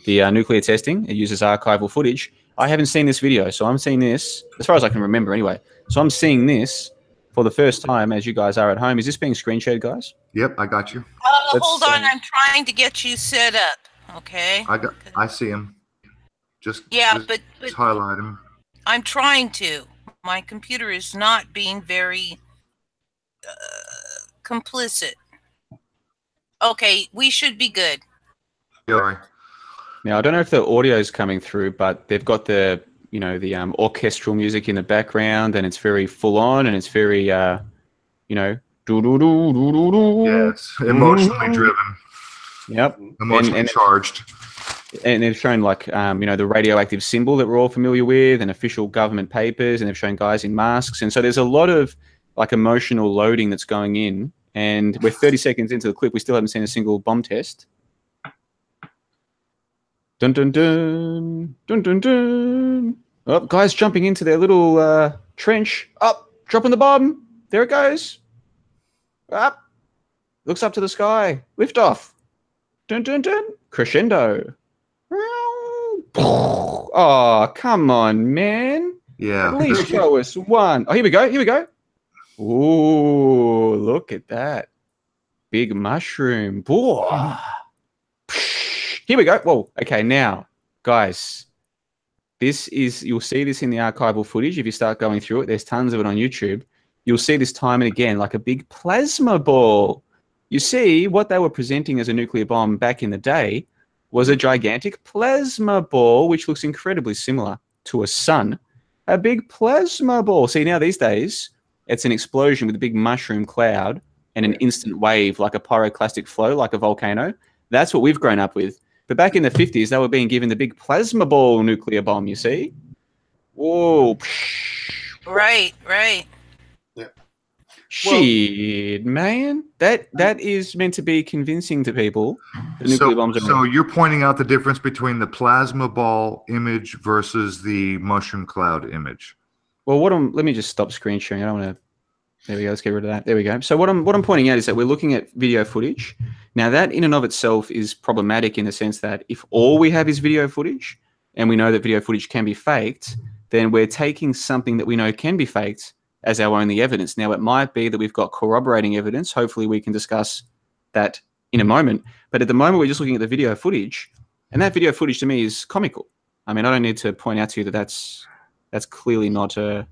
the nuclear testing. It uses archival footage. I haven't seen this video, so I'm seeing this, as far as I can remember anyway. So I'm seeing this for the first time as you guys are at home. Is this being screen shared, guys? Yep, I got you. Hold on, I'm trying to get you set up. Okay. I see him. Just but highlight him. I'm trying to. My computer is not being very complicit. Okay, we should be good. Sorry. Now I don't know if the audio is coming through, but they've got the the orchestral music in the background, and it's very full on, and it's very Yeah, it's emotionally driven. Yep. Emotionally charged. And they've shown like the radioactive symbol that we're all familiar with, and official government papers, and they've shown guys in masks, and so there's a lot of like emotional loading that's going in, and we're 30 seconds into the clip, we still haven't seen a single bomb test. Dun dun dun dun dun dun. Oh, guys jumping into their little trench. Up, dropping the bomb. There it goes. Up. Looks up to the sky. Lift off. Dun dun dun. Crescendo. Oh, come on, man. Yeah. At least show us one. Oh, here we go. Here we go. Ooh, look at that. Big mushroom. Whoa. Here we go. Whoa. Okay, now, guys, you'll see this in the archival footage. If you start going through it, there's tons of it on YouTube. You'll see this time and again, like a big plasma ball. You see, what they were presenting as a nuclear bomb back in the day was a gigantic plasma ball, which looks incredibly similar to a sun. A big plasma ball. See, now these days, it's an explosion with a big mushroom cloud and an instant wave, like a pyroclastic flow, like a volcano. That's what we've grown up with. But back in the 50s, they were being given the big plasma ball nuclear bomb, you see? Whoa. Right, right. Yeah. Shit, man. That is meant to be convincing to people. The nuclear bombs are So you're pointing out the difference between the plasma ball image versus the mushroom cloud image. Well, let me just stop screen sharing. I don't want to. There we go. Let's get rid of that. There we go. So what I'm pointing out is that we're looking at video footage. Now that in and of itself is problematic in the sense that if all we have is video footage, and we know that video footage can be faked, then we're taking something that we know can be faked as our only evidence. Now it might be that we've got corroborating evidence. Hopefully we can discuss that in a moment. But at the moment we're just looking at the video footage, and that video footage to me is comical. I mean, I don't need to point out to you that that's clearly not a.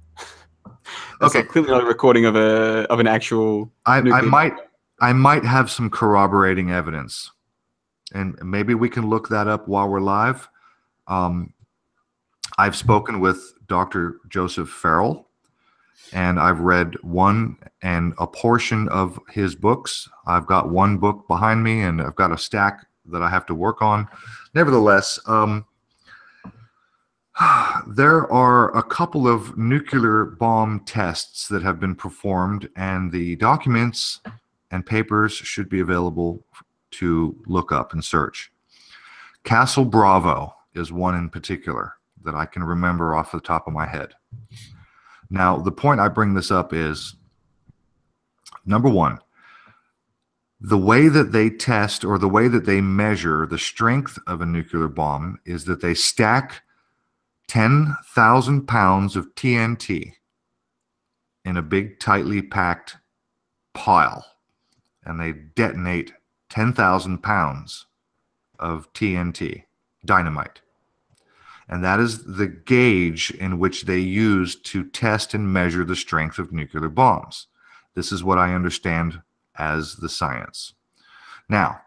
Okay, clearly not a recording of an actual. I might have some corroborating evidence, and maybe we can look that up while we're live. I've spoken with Dr. Joseph Farrell, and I've read one and a portion of his books. I've got one book behind me, and I've got a stack that I have to work on. Nevertheless, there are a couple of nuclear bomb tests that have been performed, and the documents and papers should be available to look up and search. Castle Bravo is one in particular that I can remember off the top of my head. Now, the point I bring this up is, number one, the way that they test or the way that they measure the strength of a nuclear bomb is that they stack 10,000 pounds of TNT in a big, tightly packed pile, and they detonate 10,000 pounds of TNT, dynamite. And that is the gauge in which they use to test and measure the strength of nuclear bombs. This is what I understand as the science. Now,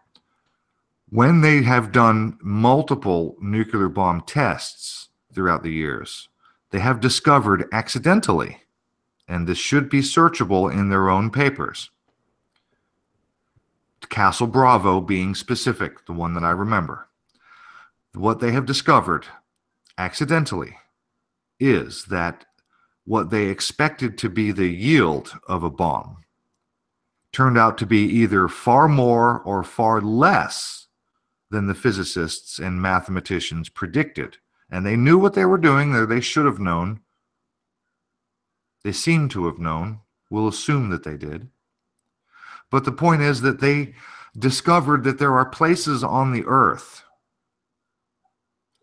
when they have done multiple nuclear bomb tests throughout the years, they have discovered accidentally, and this should be searchable in their own papers, Castle Bravo being specific, the one that I remember, what they have discovered accidentally is that what they expected to be the yield of a bomb turned out to be either far more or far less than the physicists and mathematicians predicted. And they knew what they were doing, or they should have known. They seem to have known. We'll assume that they did. But the point is that they discovered that there are places on the earth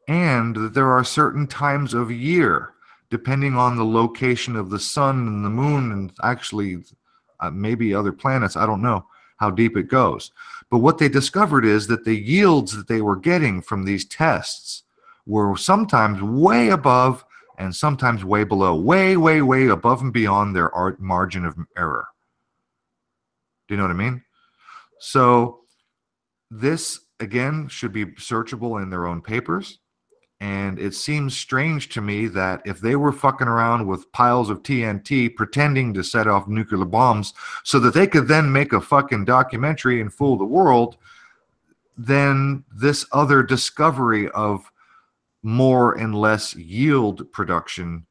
and that there are certain times of year, depending on the location of the sun and the moon and actually maybe other planets. I don't know how deep it goes. But what they discovered is that the yields that they were getting from these tests were sometimes way above and sometimes way below, way, way, way above and beyond their margin of error. Do you know what I mean? So this, again, should be searchable in their own papers. And it seems strange to me that if they were fucking around with piles of TNT pretending to set off nuclear bombs so that they could then make a fucking documentary and fool the world, then this other discovery of more and less yield production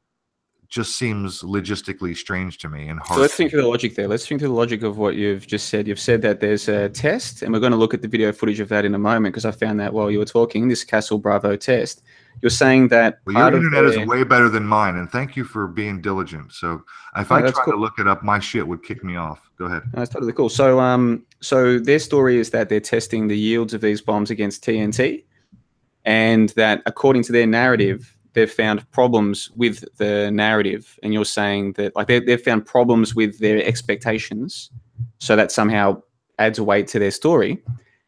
just seems logistically strange to me and hard. So let's think through the logic there. Let's think through the logic of what you've just said. You've said that there's a test, and we're going to look at the video footage of that in a moment because I found that while you were talking, this Castle Bravo test. You're saying that your internet is way better than mine, and thank you for being diligent. So if I tried to look it up, my shit would kick me off. Go ahead. That's totally cool. So, so their story is that they're testing the yields of these bombs against TNT, and that according to their narrative, they've found problems with the narrative. And you're saying that like they've found problems with their expectations, so that somehow adds weight to their story.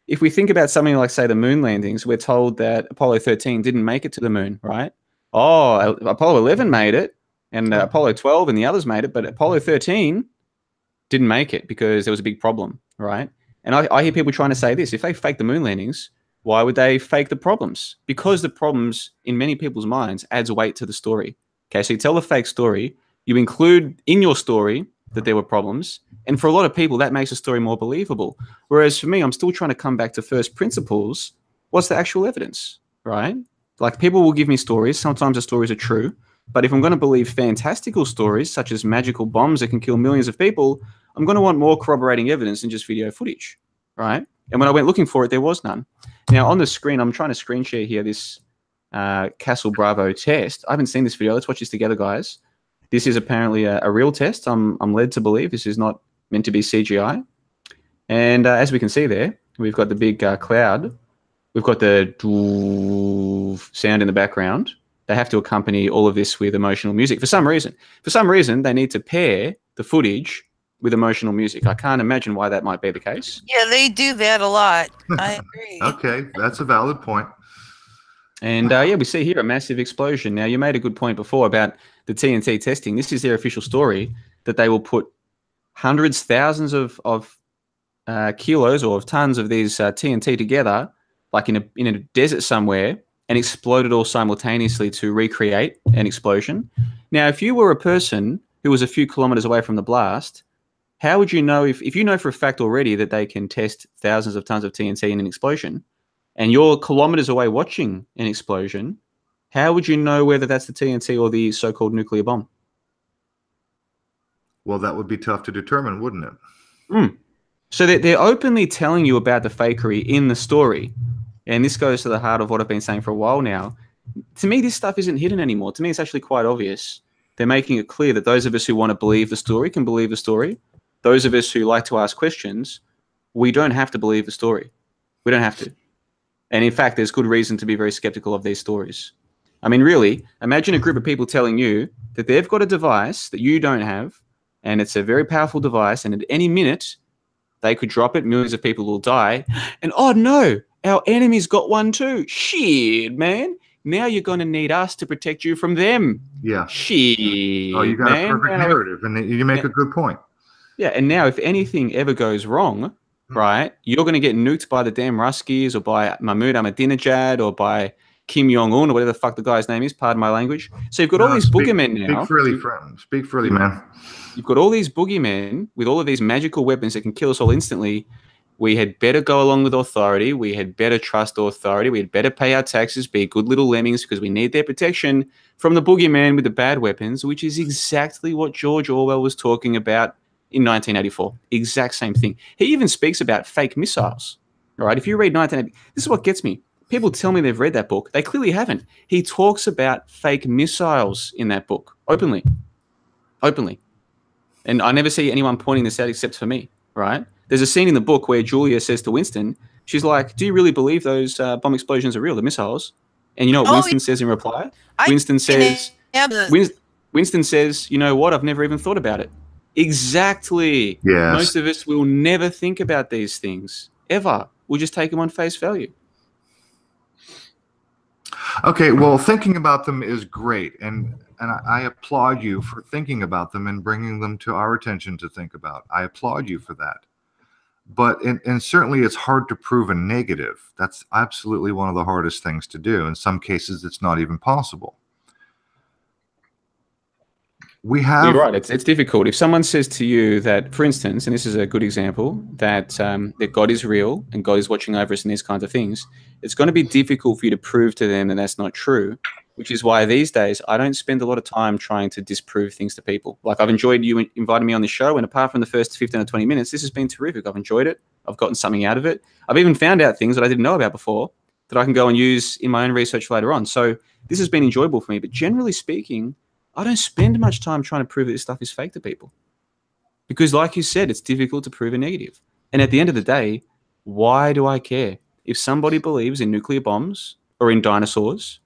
If we think about something like, say, the moon landings, we're told that Apollo 13 didn't make it to the moon, right? Oh, Apollo 11 made it, and Apollo 12 and the others made it, but Apollo 13 didn't make it because there was a big problem, right? And I hear people trying to say this: if they fake the moon landings, why would they fake the problems? Because the problems, in many people's minds, adds weight to the story. Okay, so you tell a fake story, you include in your story that there were problems, and for a lot of people, that makes the story more believable. Whereas for me, I'm still trying to come back to first principles. What's the actual evidence, right? Like, people will give me stories. Sometimes the stories are true. But if I'm going to believe fantastical stories, such as magical bombs that can kill millions of people, I'm going to want more corroborating evidence than just video footage, right? And when I went looking for it, there was none. Now, on the screen, I'm trying to screen share here this Castle Bravo test. I haven't seen this video. Let's watch this together, guys. This is apparently a real test. I'm led to believe this is not meant to be CGI. And as we can see there, we've got the big cloud. We've got the sound in the background. They have to accompany all of this with emotional music for some reason. For some reason, they need to pair the footage with emotional music. I can't imagine why that might be the case. Yeah, they do that a lot. I agree. Okay, that's a valid point. And yeah, we see here a massive explosion. Now, you made a good point before about the TNT testing. This is their official story, that they will put hundreds, thousands of kilos or of tons of these TNT together, like in a desert somewhere, and explode it all simultaneously to recreate an explosion. Now, if you were a person who was a few kilometers away from the blast, how would you know if you know for a fact already that they can test thousands of tons of TNT in an explosion, and you're kilometers away watching an explosion, how would you know whether that's the TNT or the so-called nuclear bomb? Well, that would be tough to determine, wouldn't it? So they're openly telling you about the fakery in the story. And this goes to the heart of what I've been saying for a while now. To me, this stuff isn't hidden anymore. To me, it's actually quite obvious. They're making it clear that those of us who want to believe the story can believe the story. Those of us who like to ask questions, we don't have to believe the story. We don't have to. And in fact, there's good reason to be very skeptical of these stories. I mean, really, imagine a group of people telling you that they've got a device that you don't have, and it's a very powerful device, and at any minute, they could drop it, millions of people will die, and oh no, our enemy's got one too. Shit, man. Now you're going to need us to protect you from them. Yeah. Shit, Oh, you got a perfect narrative, and you make a good point. Yeah, and now if anything ever goes wrong, right, you're going to get nuked by the damn Ruskies or by Mahmoud Ahmadinejad or by Kim Jong-un or whatever the fuck the guy's name is, pardon my language. So you've got all these boogeymen now. Speak freely, friend. Speak freely, man. You've got all these boogeymen with all of these magical weapons that can kill us all instantly. We had better go along with authority. We had better trust authority. We had better pay our taxes, be good little lemmings, because we need their protection from the boogeyman with the bad weapons, which is exactly what George Orwell was talking about in 1984. Exact same thing. He even speaks about fake missiles. All right, if you read 1980, this is what gets me. People tell me they've read that book. They clearly haven't. He talks about fake missiles in that book, openly. Openly. And I never see anyone pointing this out except for me, right? There's a scene in the book where Julia says to Winston, she's like, do you really believe those bomb explosions are real, the missiles? And you know what Winston says in reply? Winston says, you know what? I've never even thought about it. Exactly. Yes. Most of us will never think about these things, ever. We'll just take them on face value. Okay, well, thinking about them is great, and I applaud you for thinking about them and bringing them to our attention to think about. I applaud you for that. But and certainly it's hard to prove a negative. That's absolutely one of the hardest things to do. In some cases, it's not even possible. You're right. It's difficult. If someone says to you that, for instance, and this is a good example, that that God is real and God is watching over us and these kinds of things, it's going to be difficult for you to prove to them that that's not true. which is why these days I don't spend a lot of time trying to disprove things to people. Like, I've enjoyed you inviting me on the show, and apart from the first 15 or 20 minutes, this has been terrific. I've enjoyed it. I've gotten something out of it. I've even found out things that I didn't know about before that I can go and use in my own research later on. So this has been enjoyable for me. But generally speaking, I don't spend much time trying to prove that this stuff is fake to people. Because like you said, it's difficult to prove a negative. And at the end of the day, why do I care? If somebody believes in nuclear bombs or in dinosaurs,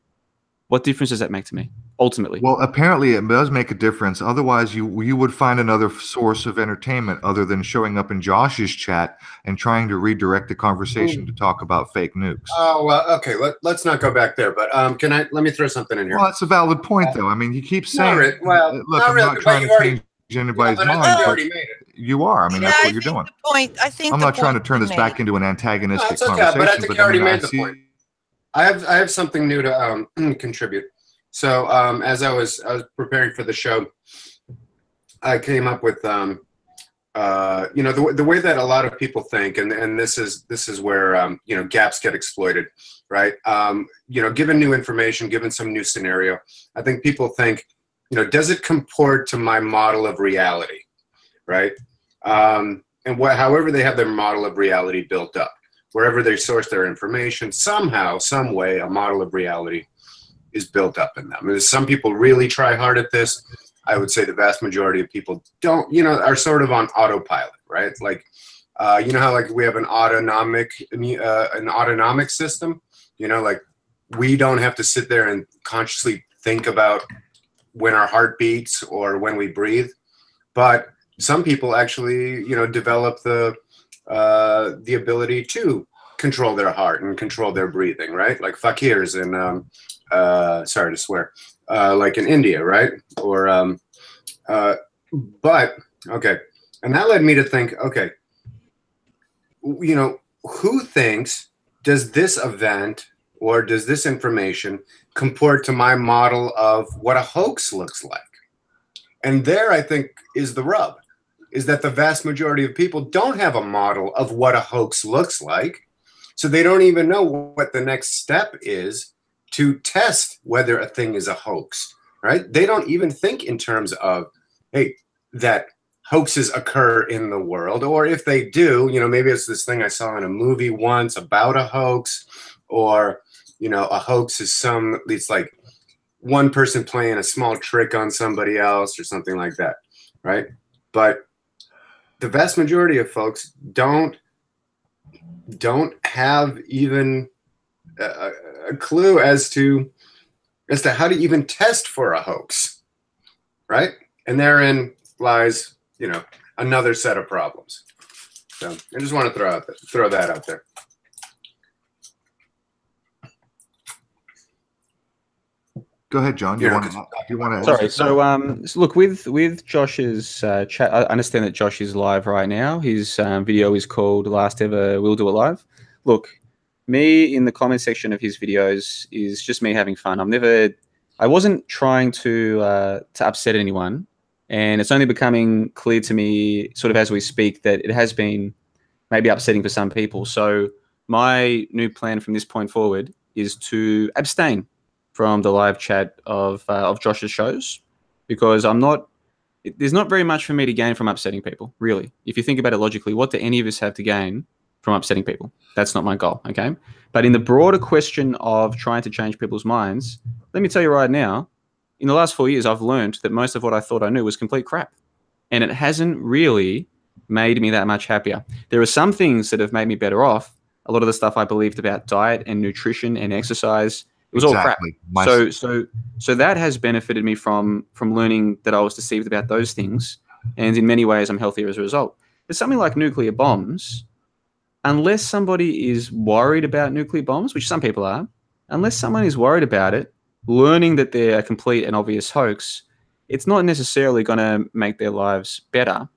what difference does that make to me, ultimately? Well, apparently it does make a difference. Otherwise, you would find another source of entertainment other than showing up in Josh's chat and trying to redirect the conversation to talk about fake nukes. Oh, well, okay. Let's not go back there. But let me throw something in here. Well, that's a valid point, though. I mean, you keep saying, look, I'm not trying to change anybody's mind, but you are. I mean, that's what you're doing. I'm not trying to turn this back into an antagonistic conversation. But I think you already made the point. I have something new to contribute. So as I was preparing for the show, I came up with the way that a lot of people think, and this is where gaps get exploited, right? Given new information, given some new scenario, I think people think, does it comport to my model of reality, right? And however they have their model of reality built up. Wherever they source their information, somehow, some way, a model of reality is built up in them. And some people really try hard at this. I would say the vast majority of people don't, are sort of on autopilot, right? Like, how like we have an autonomic system, like we don't have to sit there and consciously think about when our heart beats or when we breathe. But some people actually, develop the ability to control their heart and control their breathing, right? Like fakirs in, sorry to swear, like in India, right? Or, but, okay. And that led me to think, okay, who thinks, does this event or does this information comport to my model of what a hoax looks like? And there, I think, is the rub. Is that the vast majority of people don't have a model of what a hoax looks like. So they don't even know what the next step is to test whether a thing is a hoax, right? They don't even think in terms of, hey, that hoaxes occur in the world. Or if they do, maybe it's this thing I saw in a movie once about a hoax, or, a hoax is it's like one person playing a small trick on somebody else or something like that, right? But the vast majority of folks don't have even a clue as to how to even test for a hoax, right? And therein lies, another set of problems. So I just want to throw that out there. Go ahead, John. You want to? Sorry. So, look, with Josh's chat, I understand that Josh is live right now. His video is called "Last Ever We'll Do It Live." Look, me in the comment section of his videos is just me having fun. I wasn't trying to upset anyone, and it's only becoming clear to me, sort of as we speak, that it has been maybe upsetting for some people. So, my new plan from this point forward is to abstain from the live chat of Josh's shows, because there's not very much for me to gain from upsetting people, really. If you think about it logically, what do any of us have to gain from upsetting people? That's not my goal, okay? But in the broader question of trying to change people's minds, let me tell you right now, in the last 4 years, I've learned that most of what I thought I knew was complete crap. And it hasn't really made me that much happier. There are some things that have made me better off. A lot of the stuff I believed about diet and nutrition and exercise, it was all crap. So that has benefited me from learning that I was deceived about those things, and in many ways I'm healthier as a result. But something like nuclear bombs, unless somebody is worried about nuclear bombs, which some people are, unless someone is worried about it, learning that they're a complete and obvious hoax, it's not necessarily going to make their lives better.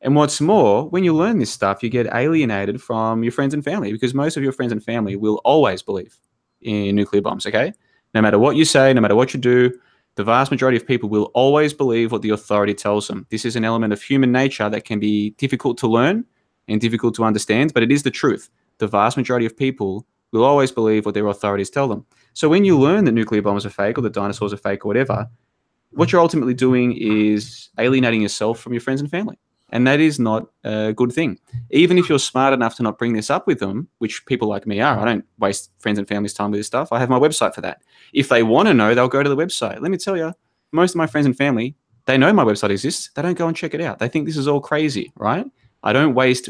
And what's more, when you learn this stuff, you get alienated from your friends and family, because most of your friends and family will always believe in nuclear bombs, okay? No matter what you say, no matter what you do, the vast majority of people will always believe what the authority tells them. This is an element of human nature that can be difficult to learn and difficult to understand, but it is the truth. The vast majority of people will always believe what their authorities tell them. So when you learn that nuclear bombs are fake or that dinosaurs are fake or whatever, what you're ultimately doing is alienating yourself from your friends and family. And that is not a good thing. Even if you're smart enough to not bring this up with them, which people like me are, I don't waste friends and family's time with this stuff. I have my website for that. If they want to know, they'll go to the website. Let me tell you, most of my friends and family, they know my website exists. They don't go and check it out. They think this is all crazy, right? I don't waste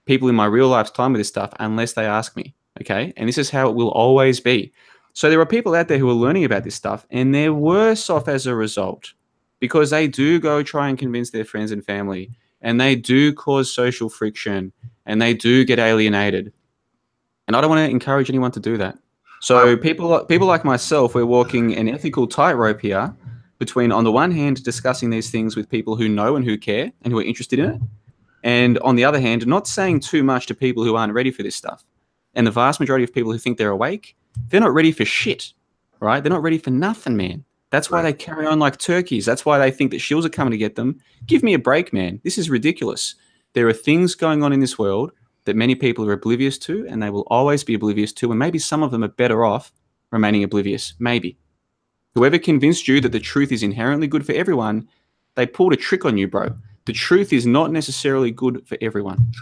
people in my real life's time with this stuff unless they ask me, okay? And this is how it will always be. So there are people out there who are learning about this stuff, and they're worse off as a result because they do go try and convince their friends and family, and they do cause social friction, and they do get alienated. And I don't want to encourage anyone to do that. So people like myself, we're walking an ethical tightrope here between, on the one hand, discussing these things with people who know and who care and who are interested in it, and on the other hand, not saying too much to people who aren't ready for this stuff. And the vast majority of people who think they're awake, they're not ready for shit, right? They're not ready for nothing, man. That's why they carry on like turkeys. That's why they think that shields are coming to get them. Give me a break, man. This is ridiculous. There are things going on in this world that many people are oblivious to, and they will always be oblivious to, and maybe some of them are better off remaining oblivious. Maybe. Whoever convinced you that the truth is inherently good for everyone, they pulled a trick on you, bro. The truth is not necessarily good for everyone.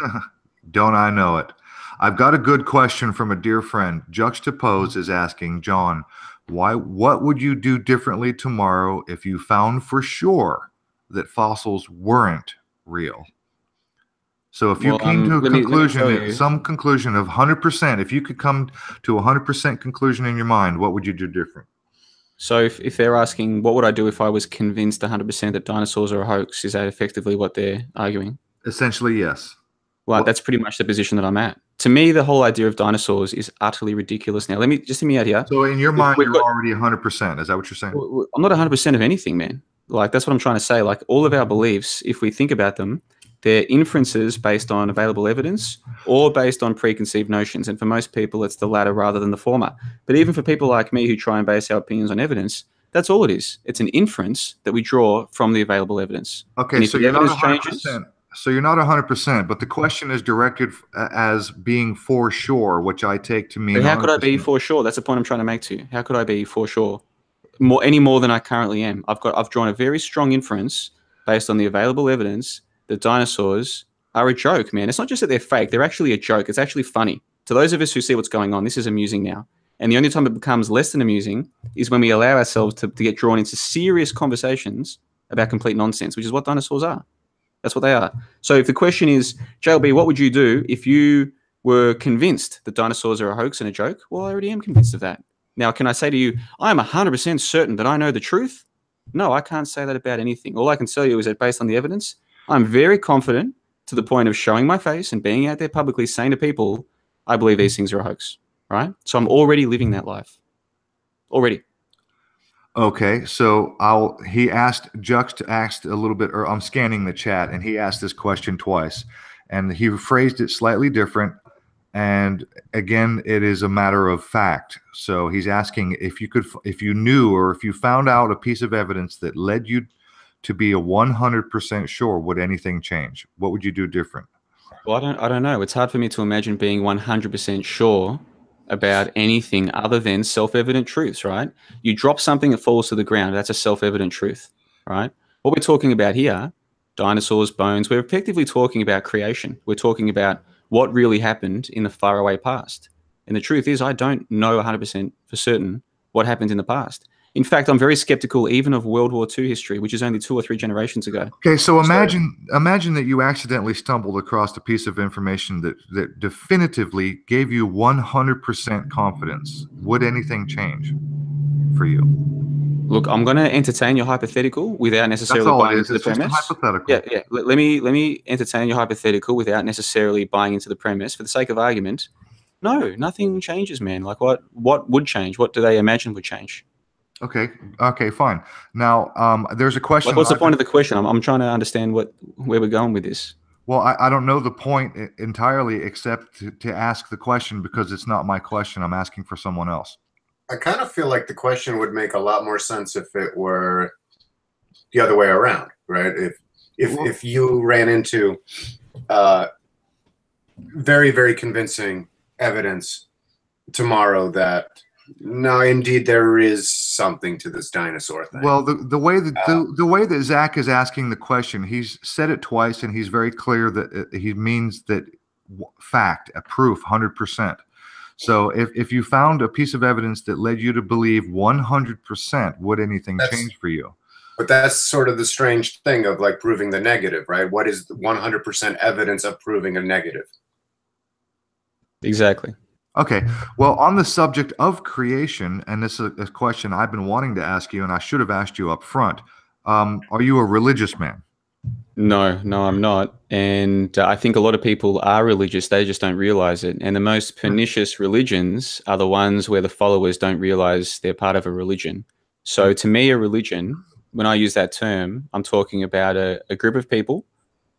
Don't I know it? I've got a good question from a dear friend. Juxtapose is asking, John, what would you do differently tomorrow if you found for sure that fossils weren't real? So if you came to a conclusion, some conclusion of 100%, if you could come to a 100% conclusion in your mind, what would you do different? So if they're asking, what would I do if I was convinced 100% that dinosaurs are a hoax? Is that effectively what they're arguing? Essentially, yes. Well, that's pretty much the position that I'm at. To me, the whole idea of dinosaurs is utterly ridiculous. Now, let me just hear me out here. So in your mind, you're already 100%. Is that what you're saying? I'm not 100% of anything, man. Like, that's what I'm trying to say. Like, all of our beliefs, if we think about them, they're inferences based on available evidence or based on preconceived notions. And for most people, it's the latter rather than the former. But even for people like me who try and base our opinions on evidence, that's all it is. It's an inference that we draw from the available evidence. Okay, so you're not 100%. So you're not 100%, but the question is directed as being for sure, which I take to mean. But how could I be for sure? That's the point I'm trying to make to you. How could I be for sure? Any more than I currently am. I've drawn a very strong inference based on the available evidence that dinosaurs are a joke, man. It's not just that they're fake. They're actually a joke. It's actually funny. To those of us who see what's going on, this is amusing now. And the only time it becomes less than amusing is when we allow ourselves to get drawn into serious conversations about complete nonsense, which is what dinosaurs are. That's what they are. So if the question is, JLB, what would you do if you were convinced that dinosaurs are a hoax and a joke? Well, I already am convinced of that. Now, can I say to you, I'm 100% certain that I know the truth? No, I can't say that about anything. All I can tell you is that based on the evidence, I'm very confident to the point of showing my face and being out there publicly saying to people, I believe these things are a hoax, right? So I'm already living that life. Already. Okay, so Juxt asked a little bit, or I'm scanning the chat, and he asked this question twice, and he phrased it slightly different. And again, it is a matter of fact. So he's asking if you knew, or if you found out a piece of evidence that led you to be a 100% sure, would anything change? What would you do different? Well, I don't know. It's hard for me to imagine being 100% sure about anything other than self-evident truths, right? You drop something that falls to the ground, that's a self-evident truth, right? What we're talking about here, dinosaurs, bones, we're effectively talking about creation. We're talking about what really happened in the faraway past. And the truth is, I don't know 100% for certain what happened in the past. In fact, I'm very skeptical even of World War II history, which is only 2 or 3 generations ago. Okay, so imagine that you accidentally stumbled across a piece of information that definitively gave you 100% confidence. Would anything change for you? Look, I'm going to entertain your hypothetical without necessarily buying into the premise. Just a hypothetical. Yeah. Let me entertain your hypothetical without necessarily buying into the premise. For the sake of argument, no, nothing changes, man. Like what would change? What do they imagine would change? Okay, fine. Now, there's a question. Like, what's the point of the question? I'm trying to understand where we're going with this. Well, I don't know the point entirely, except to ask the question, because it's not my question. I'm asking for someone else. I kind of feel like the question would make a lot more sense if it were the other way around, right? If you ran into very, very convincing evidence tomorrow that No, indeed, there is something to this dinosaur thing. Well, the way that the way that Zach is asking the question, he's said it twice, and he's very clear that he means that fact, a proof, 100%. So if you found a piece of evidence that led you to believe 100%, would anything change for you? But that's sort of the strange thing of like proving the negative, right? What is 100% evidence of proving a negative? Exactly. Okay. Well, on the subject of creation, and this is a question I've been wanting to ask you, and I should have asked you up front. Are you a religious man? No, I'm not. And I think a lot of people are religious. They just don't realize it. And the most pernicious religions are the ones where the followers don't realize they're part of a religion. So to me, a religion, when I use that term, I'm talking about a group of people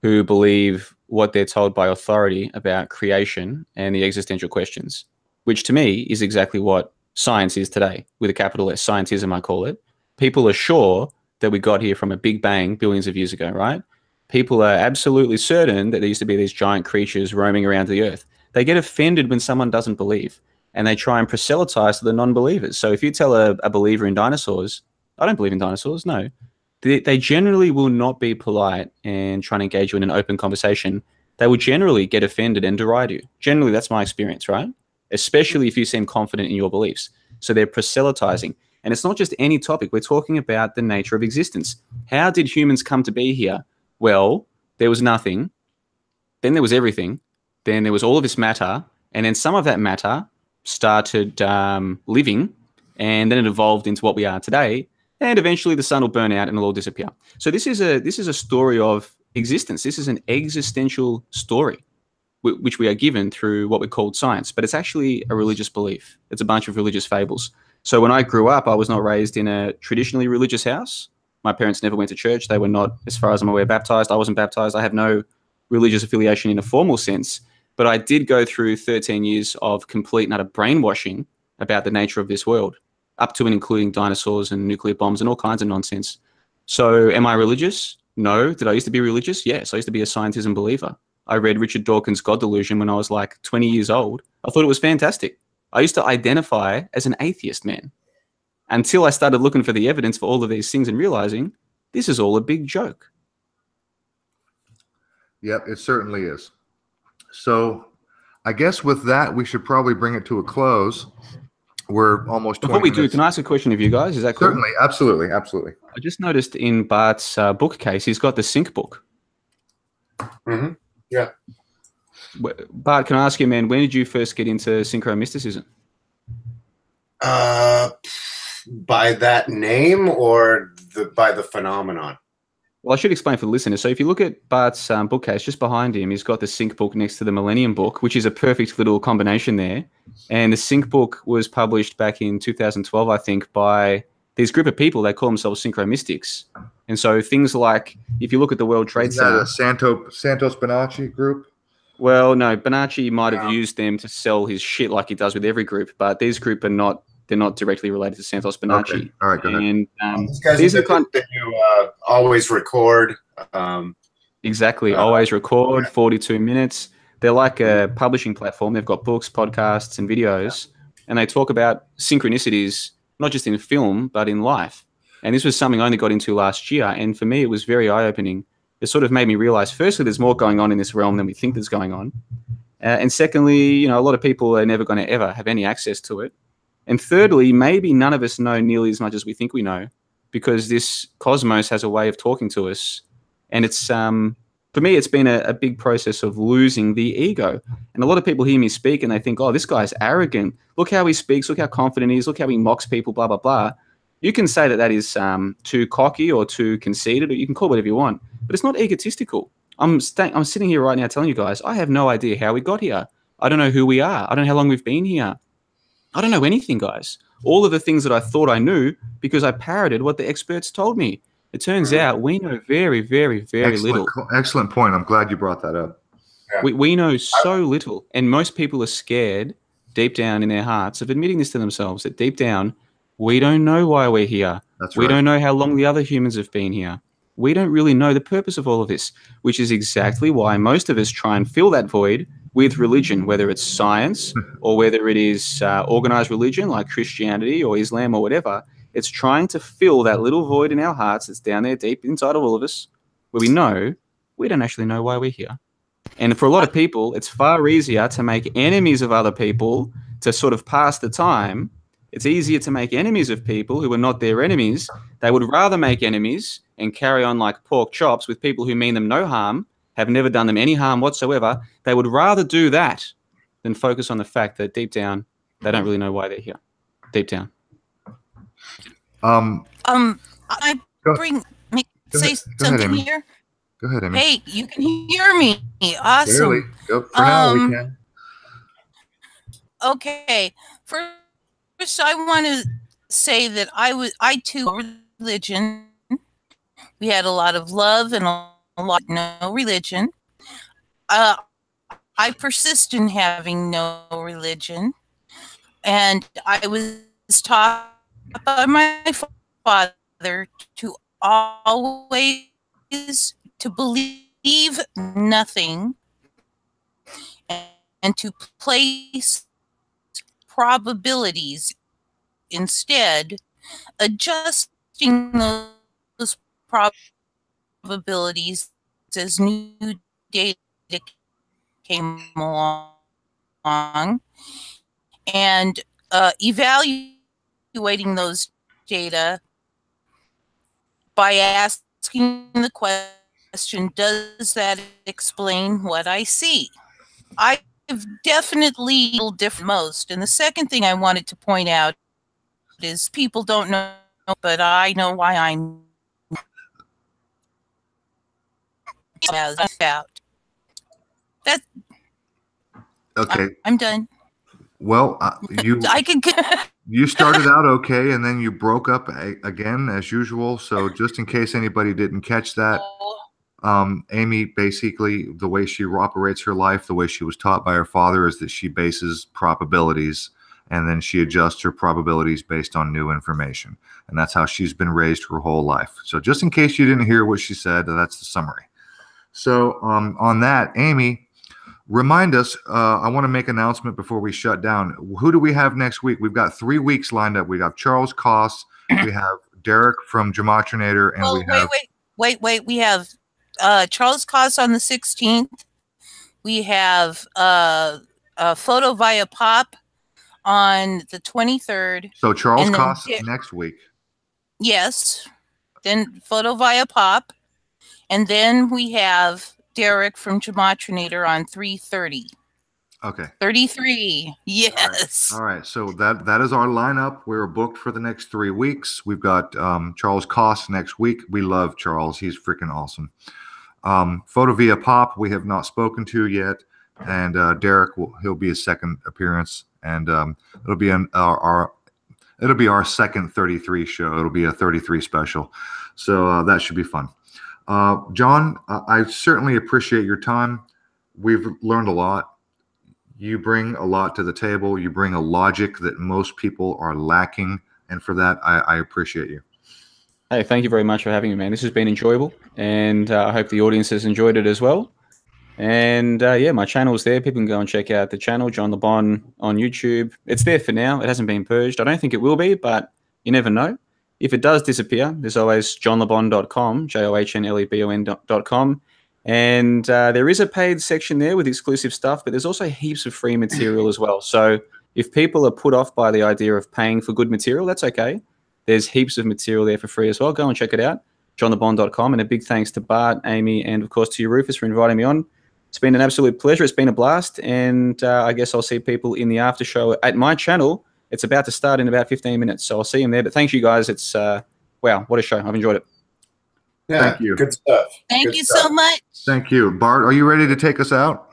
who believe what they're told by authority about creation and the existential questions, which to me is exactly what science is today, with a capital S, scientism, I call it. People are sure that we got here from a big bang billions of years ago, right? People are absolutely certain that there used to be these giant creatures roaming around the earth. They get offended when someone doesn't believe, and they try and proselytize to the non-believers. So if you tell a believer in dinosaurs, I don't believe in dinosaurs, no. They generally will not be polite and try to engage you in an open conversation. They will generally get offended and deride you. Generally, that's my experience, right? Especially if you seem confident in your beliefs. So they're proselytizing. And it's not just any topic. We're talking about the nature of existence. How did humans come to be here? Well, there was nothing. Then there was everything. Then there was all of this matter. And then some of that matter started living. And then it evolved into what we are today. And eventually the sun will burn out and it'll all disappear. So this is a story of existence. This is an existential story, which we are given through what we call science. But it's actually a religious belief. It's a bunch of religious fables. So when I grew up, I was not raised in a traditionally religious house. My parents never went to church. They were not, as far as I'm aware, baptized. I wasn't baptized. I have no religious affiliation in a formal sense. But I did go through 13 years of complete and utter brainwashing about the nature of this world, up to and including dinosaurs and nuclear bombs and all kinds of nonsense. So am I religious? No. Did I used to be religious? Yes. I used to be a scientism believer. I read Richard Dawkins' God Delusion when I was like 20 years old. I thought it was fantastic. I used to identify as an atheist, man, until I started looking for the evidence for all of these things and realizing this is all a big joke. Yep, it certainly is. So I guess with that, we should probably bring it to a close. We're almost 20 Before we minutes. do, can I ask a question of you guys? Is that cool? Certainly, absolutely, absolutely. I just noticed in Bart's bookcase, he's got the Sync book. Mm-hmm. Yeah. Bart, can I ask you, man, when did you first get into synchro mysticism? By that name or by the phenomenon? Well, I should explain for the listeners. So if you look at Bart's bookcase, just behind him, he's got the Sync book next to the Millennium book, which is a perfect little combination there. And the Sync book was published back in 2012, I think, by this group of people. They call themselves synchro mystics. And so things like, if you look at the World Trade Center... Is that a Santos Bonacci group? Well, no, Bonacci might have used them to sell his shit like he does with every group, but these group are not... They're not directly related to Santos Bonacci. Okay. All right, go ahead. And these are kind that you always record. Exactly. Always record, 42 minutes. They're like a publishing platform. They've got books, podcasts, and videos. And they talk about synchronicities, not just in film, but in life. And this was something I only got into last year. And for me, it was very eye-opening. It sort of made me realize, firstly, there's more going on in this realm than we think there's going on. And secondly, you know, a lot of people are never going to ever have any access to it. And thirdly, maybe none of us know nearly as much as we think we know, because this cosmos has a way of talking to us. And it's, for me, it's been a big process of losing the ego. And a lot of people hear me speak and they think, oh, this guy's arrogant. Look how he speaks. Look how confident he is. Look how he mocks people, blah, blah, blah. You can say that is too cocky or too conceited, or you can call it whatever you want. But it's not egotistical. I'm sitting here right now telling you guys, I have no idea how we got here. I don't know who we are. I don't know how long we've been here. I don't know anything, guys. All of the things that I thought I knew because I parroted what the experts told me. It turns out we know very, very, very little. Excellent point. I'm glad you brought that up. Yeah. We know so little. And most people are scared deep down in their hearts of admitting this to themselves, that deep down, we don't know why we're here. That's we right. don't know how long the other humans have been here. we don't really know the purpose of all of this, which is exactly why most of us try and fill that void with religion, whether it's science or whether it is organized religion like Christianity or Islam or whatever. It's trying to fill that little void in our hearts that's down there deep inside of all of us, where we don't actually know why we're here. And for a lot of people, it's far easier to make enemies of other people to sort of pass the time. It's easier to make enemies of people who are not their enemies. They would rather make enemies and carry on like pork chops with people who mean them no harm, have never done them any harm whatsoever. They would rather do that than focus on the fact that deep down, they don't really know why they're here. Deep down. I say something here. Go ahead, Amy. Hey, you can hear me. Awesome. Barely. For now, we can. Okay. First, I want to say that I too, religion. We had a lot of love and a lot no religion. I persist in having no religion, and I was taught by my father to always to believe nothing and to place probabilities instead, adjusting those probabilities as new data came along, and evaluating those data by asking the question, does that explain what I see? I've definitely a little different most. And the second thing I wanted to point out is people don't know, but I know why I'm about. That. Okay. I'm done. Well, I could. You started out okay, and then you broke up again as usual. So just in case anybody didn't catch that, Amy, basically the way she operates her life, the way she was taught by her father, is that she bases probabilities, and then she adjusts her probabilities based on new information. And that's how she's been raised her whole life. So just in case you didn't hear what she said, that's the summary. So on that, Amy, remind us, I want to make an announcement before we shut down. Who do we have next week? We've got 3 weeks lined up. We have Charles Koss, we have Derek from Gematrinator, and wait. We have Charles Koss on the 16th. We have Photo Via Pop on the 23rd. So Charles Koss next week. Yes. Then Photo Via Pop. And then we have Derek from Gematrinator on 3:30. Okay. 33. Yes. All right. So that is our lineup. We're booked for the next 3 weeks. We've got Charles Koss next week. We love Charles. He's freaking awesome. Photo Via Pop, we have not spoken to yet. And Derek, he'll be his second appearance. And it'll be our second 33 show. It'll be a 33 special. So that should be fun. John, I certainly appreciate your time. We've learned a lot. You bring a lot to the table. You bring a logic that most people are lacking. And for that, I appreciate you. Hey, thank you very much for having me, man. This has been enjoyable. And I hope the audience has enjoyed it as well. And yeah, my channel is there. People can go and check out the channel, John Le Bon on YouTube. It's there for now. It hasn't been purged. I don't think it will be, but you never know. If it does disappear, there's always johnlebon.com, JOHNLEBON.com. And there is a paid section there with exclusive stuff, but there's also heaps of free material as well. So if people are put off by the idea of paying for good material, that's okay. There's heaps of material there for free as well. Go and check it out, johnlebon.com. And a big thanks to Bart, Amy, and of course to you, Rufus, for inviting me on. It's been an absolute pleasure. It's been a blast. And I guess I'll see people in the after show at my channel. It's about to start in about 15 minutes, so I'll see you there. But thank you, guys. It's, wow, what a show. I've enjoyed it. Yeah, thank you. Good stuff. Thank you so much. Thank you. Bart, are you ready to take us out?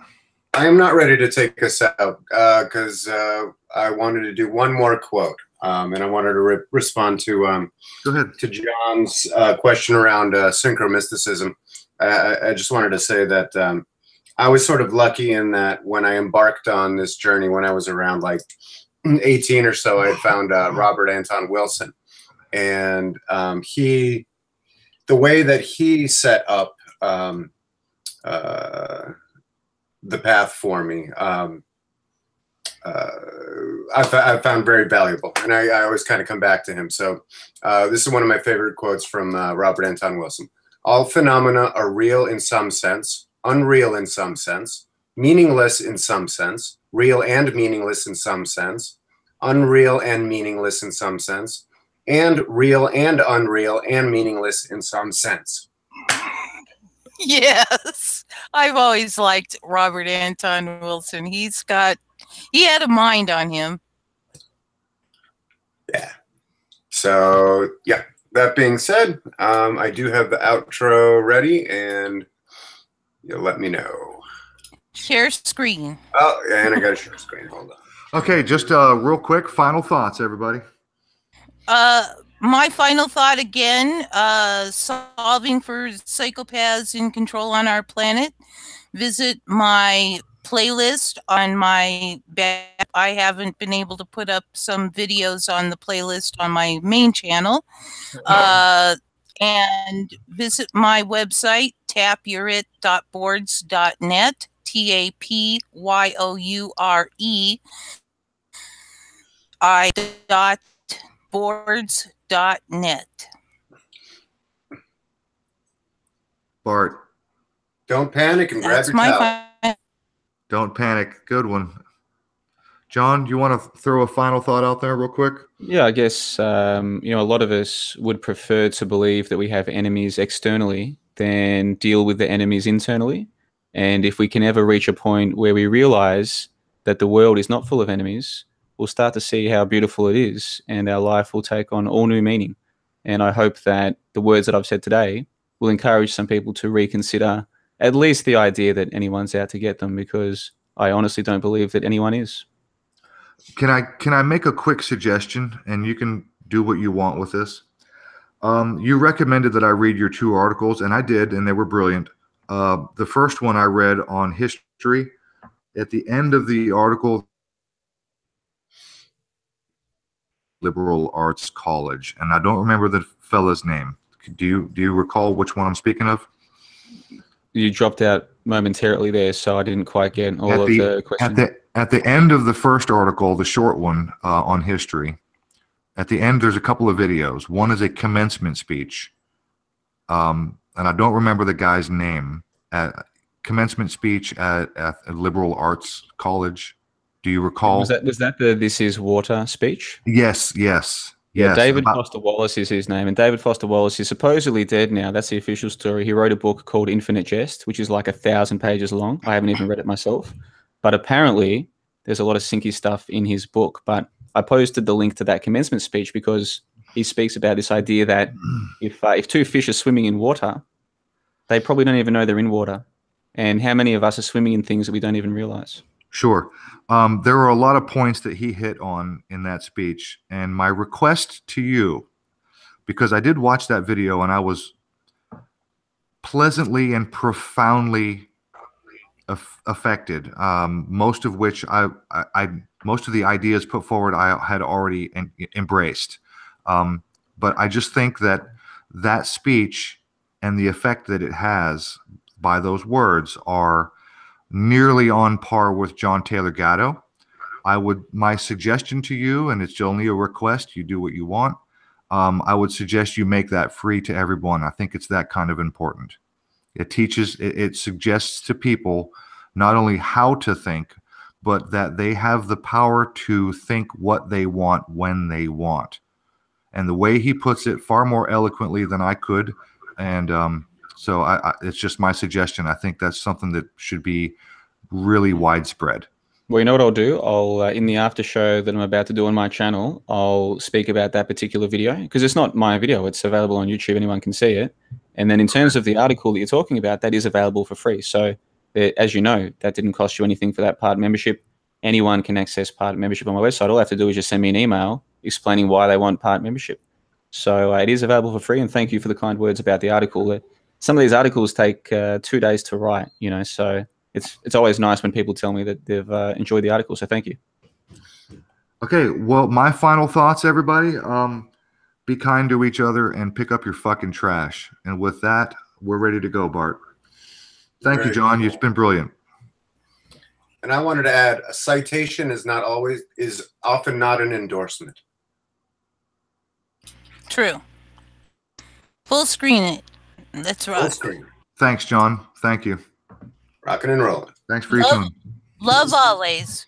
I am not ready to take us out because I wanted to do one more quote. And I wanted to respond to Go ahead. To John's question around synchromysticism. I just wanted to say that I was sort of lucky in that when I embarked on this journey when I was around like 18 or so, I had found Robert Anton Wilson. And he the way that he set up the path for me, I found very valuable, and I always kind of come back to him. So this is one of my favorite quotes from Robert Anton Wilson. All phenomena are real in some sense, unreal in some sense, meaningless in some sense, real and meaningless in some sense, unreal and meaningless in some sense, and real and unreal and meaningless in some sense. Yes, I've always liked Robert Anton Wilson. He had a mind on him. Yeah. So, yeah, that being said, I do have the outro ready, and you'll let me know. Share screen. Oh, and I got to share screen. Hold on. Okay, just real quick, final thoughts, everybody. My final thought again, solving for psychopaths in control on our planet. Visit my playlist on my back. I haven't been able to put up some videos on the playlist on my main channel. And visit my website, tapyourite.boards.net, tapyourite.boards.net. Bart. Don't panic and grab your towel. Don't panic. Good one. John, do you want to throw a final thought out there real quick? Yeah, I guess, a lot of us would prefer to believe that we have enemies externally than deal with the enemies internally. And if we can ever reach a point where we realize that the world is not full of enemies, we'll start to see how beautiful it is, and our life will take on all new meaning. And I hope that the words that I've said today will encourage some people to reconsider at least the idea that anyone's out to get them, because I honestly don't believe that anyone is. Can I make a quick suggestion, and you can do what you want with this? You recommended that I read your 2 articles, and I did, and they were brilliant. The first one I read on history. At the end of the article, Liberal Arts College, and I don't remember the fella's name. Do you recall which one I'm speaking of? You dropped out momentarily there, so I didn't quite get all of the questions. At the end of the first article, the short one on history, at the end there's a couple of videos. One is a commencement speech, and I don't remember the guy's name. Commencement speech at a liberal arts college. Do you recall? Was that the "This Is Water" speech? Yes. Yeah, David Foster Wallace is his name, and David Foster Wallace is supposedly dead now. That's the official story. He wrote a book called Infinite Jest, which is like 1,000 pages long. I haven't even read it myself, but apparently there's a lot of sinky stuff in his book. But I posted the link to that commencement speech because he speaks about this idea that if 2 fish are swimming in water, they probably don't even know they're in water. And how many of us are swimming in things that we don't even realize? Sure. There were a lot of points that he hit on in that speech. And my request to you, because I did watch that video and I was pleasantly and profoundly affected, most of which most of the ideas put forward I had already embraced. But I just think that speech and the effect that it has by those words are nearly on par with John Taylor Gatto. My suggestion to you, and it's only a request, you do what you want, I would suggest you make that free to everyone. I think it's that kind of important. It suggests to people not only how to think, but that they have the power to think what they want when they want. And the way he puts it far more eloquently than I could. And so it's just my suggestion. I think that's something that should be really widespread. Well, you know what I'll do? I'll in the after show that I'm about to do on my channel, I'll speak about that particular video, because it's not my video. It's available on YouTube. Anyone can see it. And then in terms of the article that you're talking about, that is available for free. So as you know, that didn't cost you anything for that part membership. Anyone can access part membership on my website. All I have to do is just send me an email explaining why they want part membership. So it is available for free. And thank you for the kind words about the article. Some of these articles take 2 days to write, so it's always nice when people tell me that they've enjoyed the article. So thank you. Okay, well, my final thoughts, everybody. Be kind to each other and pick up your fucking trash. And with that, we're ready to go, Bart. Thank you, John. It's been brilliant. And I wanted to add, a citation is often not an endorsement. True. Full screen it. That's right. Full screen. Thanks, John. Thank you. Rocking and rolling. Thanks for your time. Love always.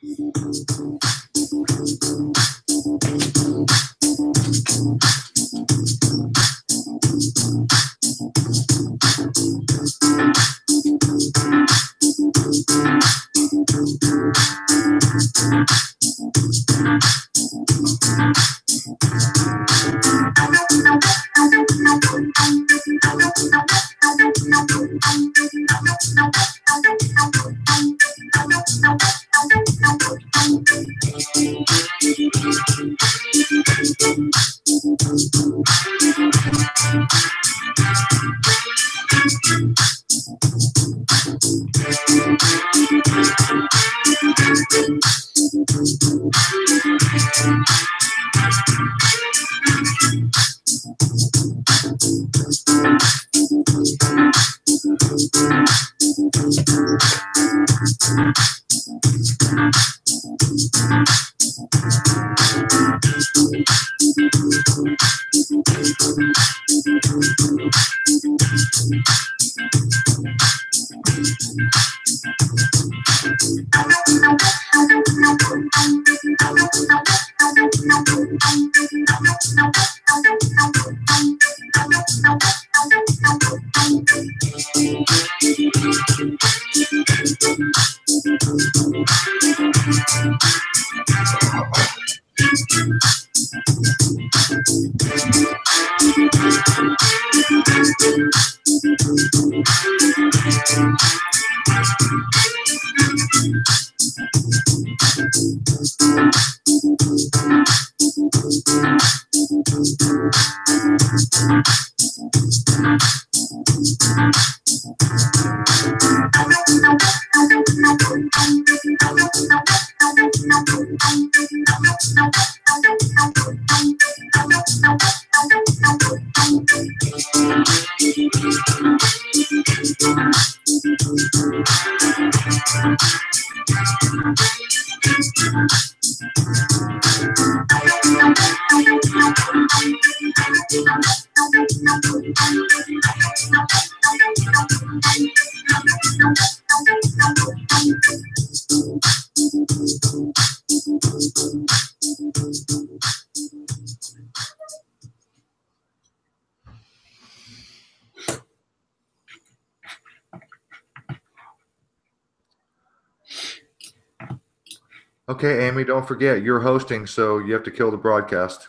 Okay, Amy, don't forget, you're hosting, so you have to kill the broadcast.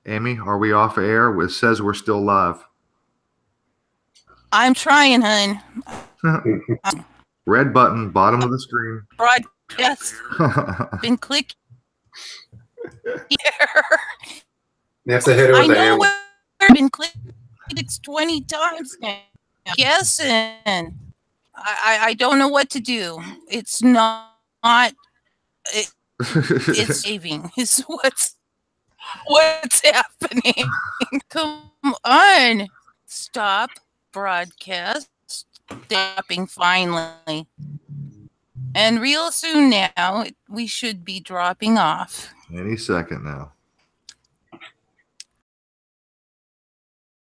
Amy, are we off air? It says we're still live. I'm trying, hun. Red button, bottom of the screen. Broadcast. Been clicking here. You have to hit it with I the know hammer. where I've been clicking it 20 times now. Yes, and I don't know what to do. It's not it's saving is what's happening. Come on. Stop broadcast. Stopping finally. And real soon now, we should be dropping off. Any second now.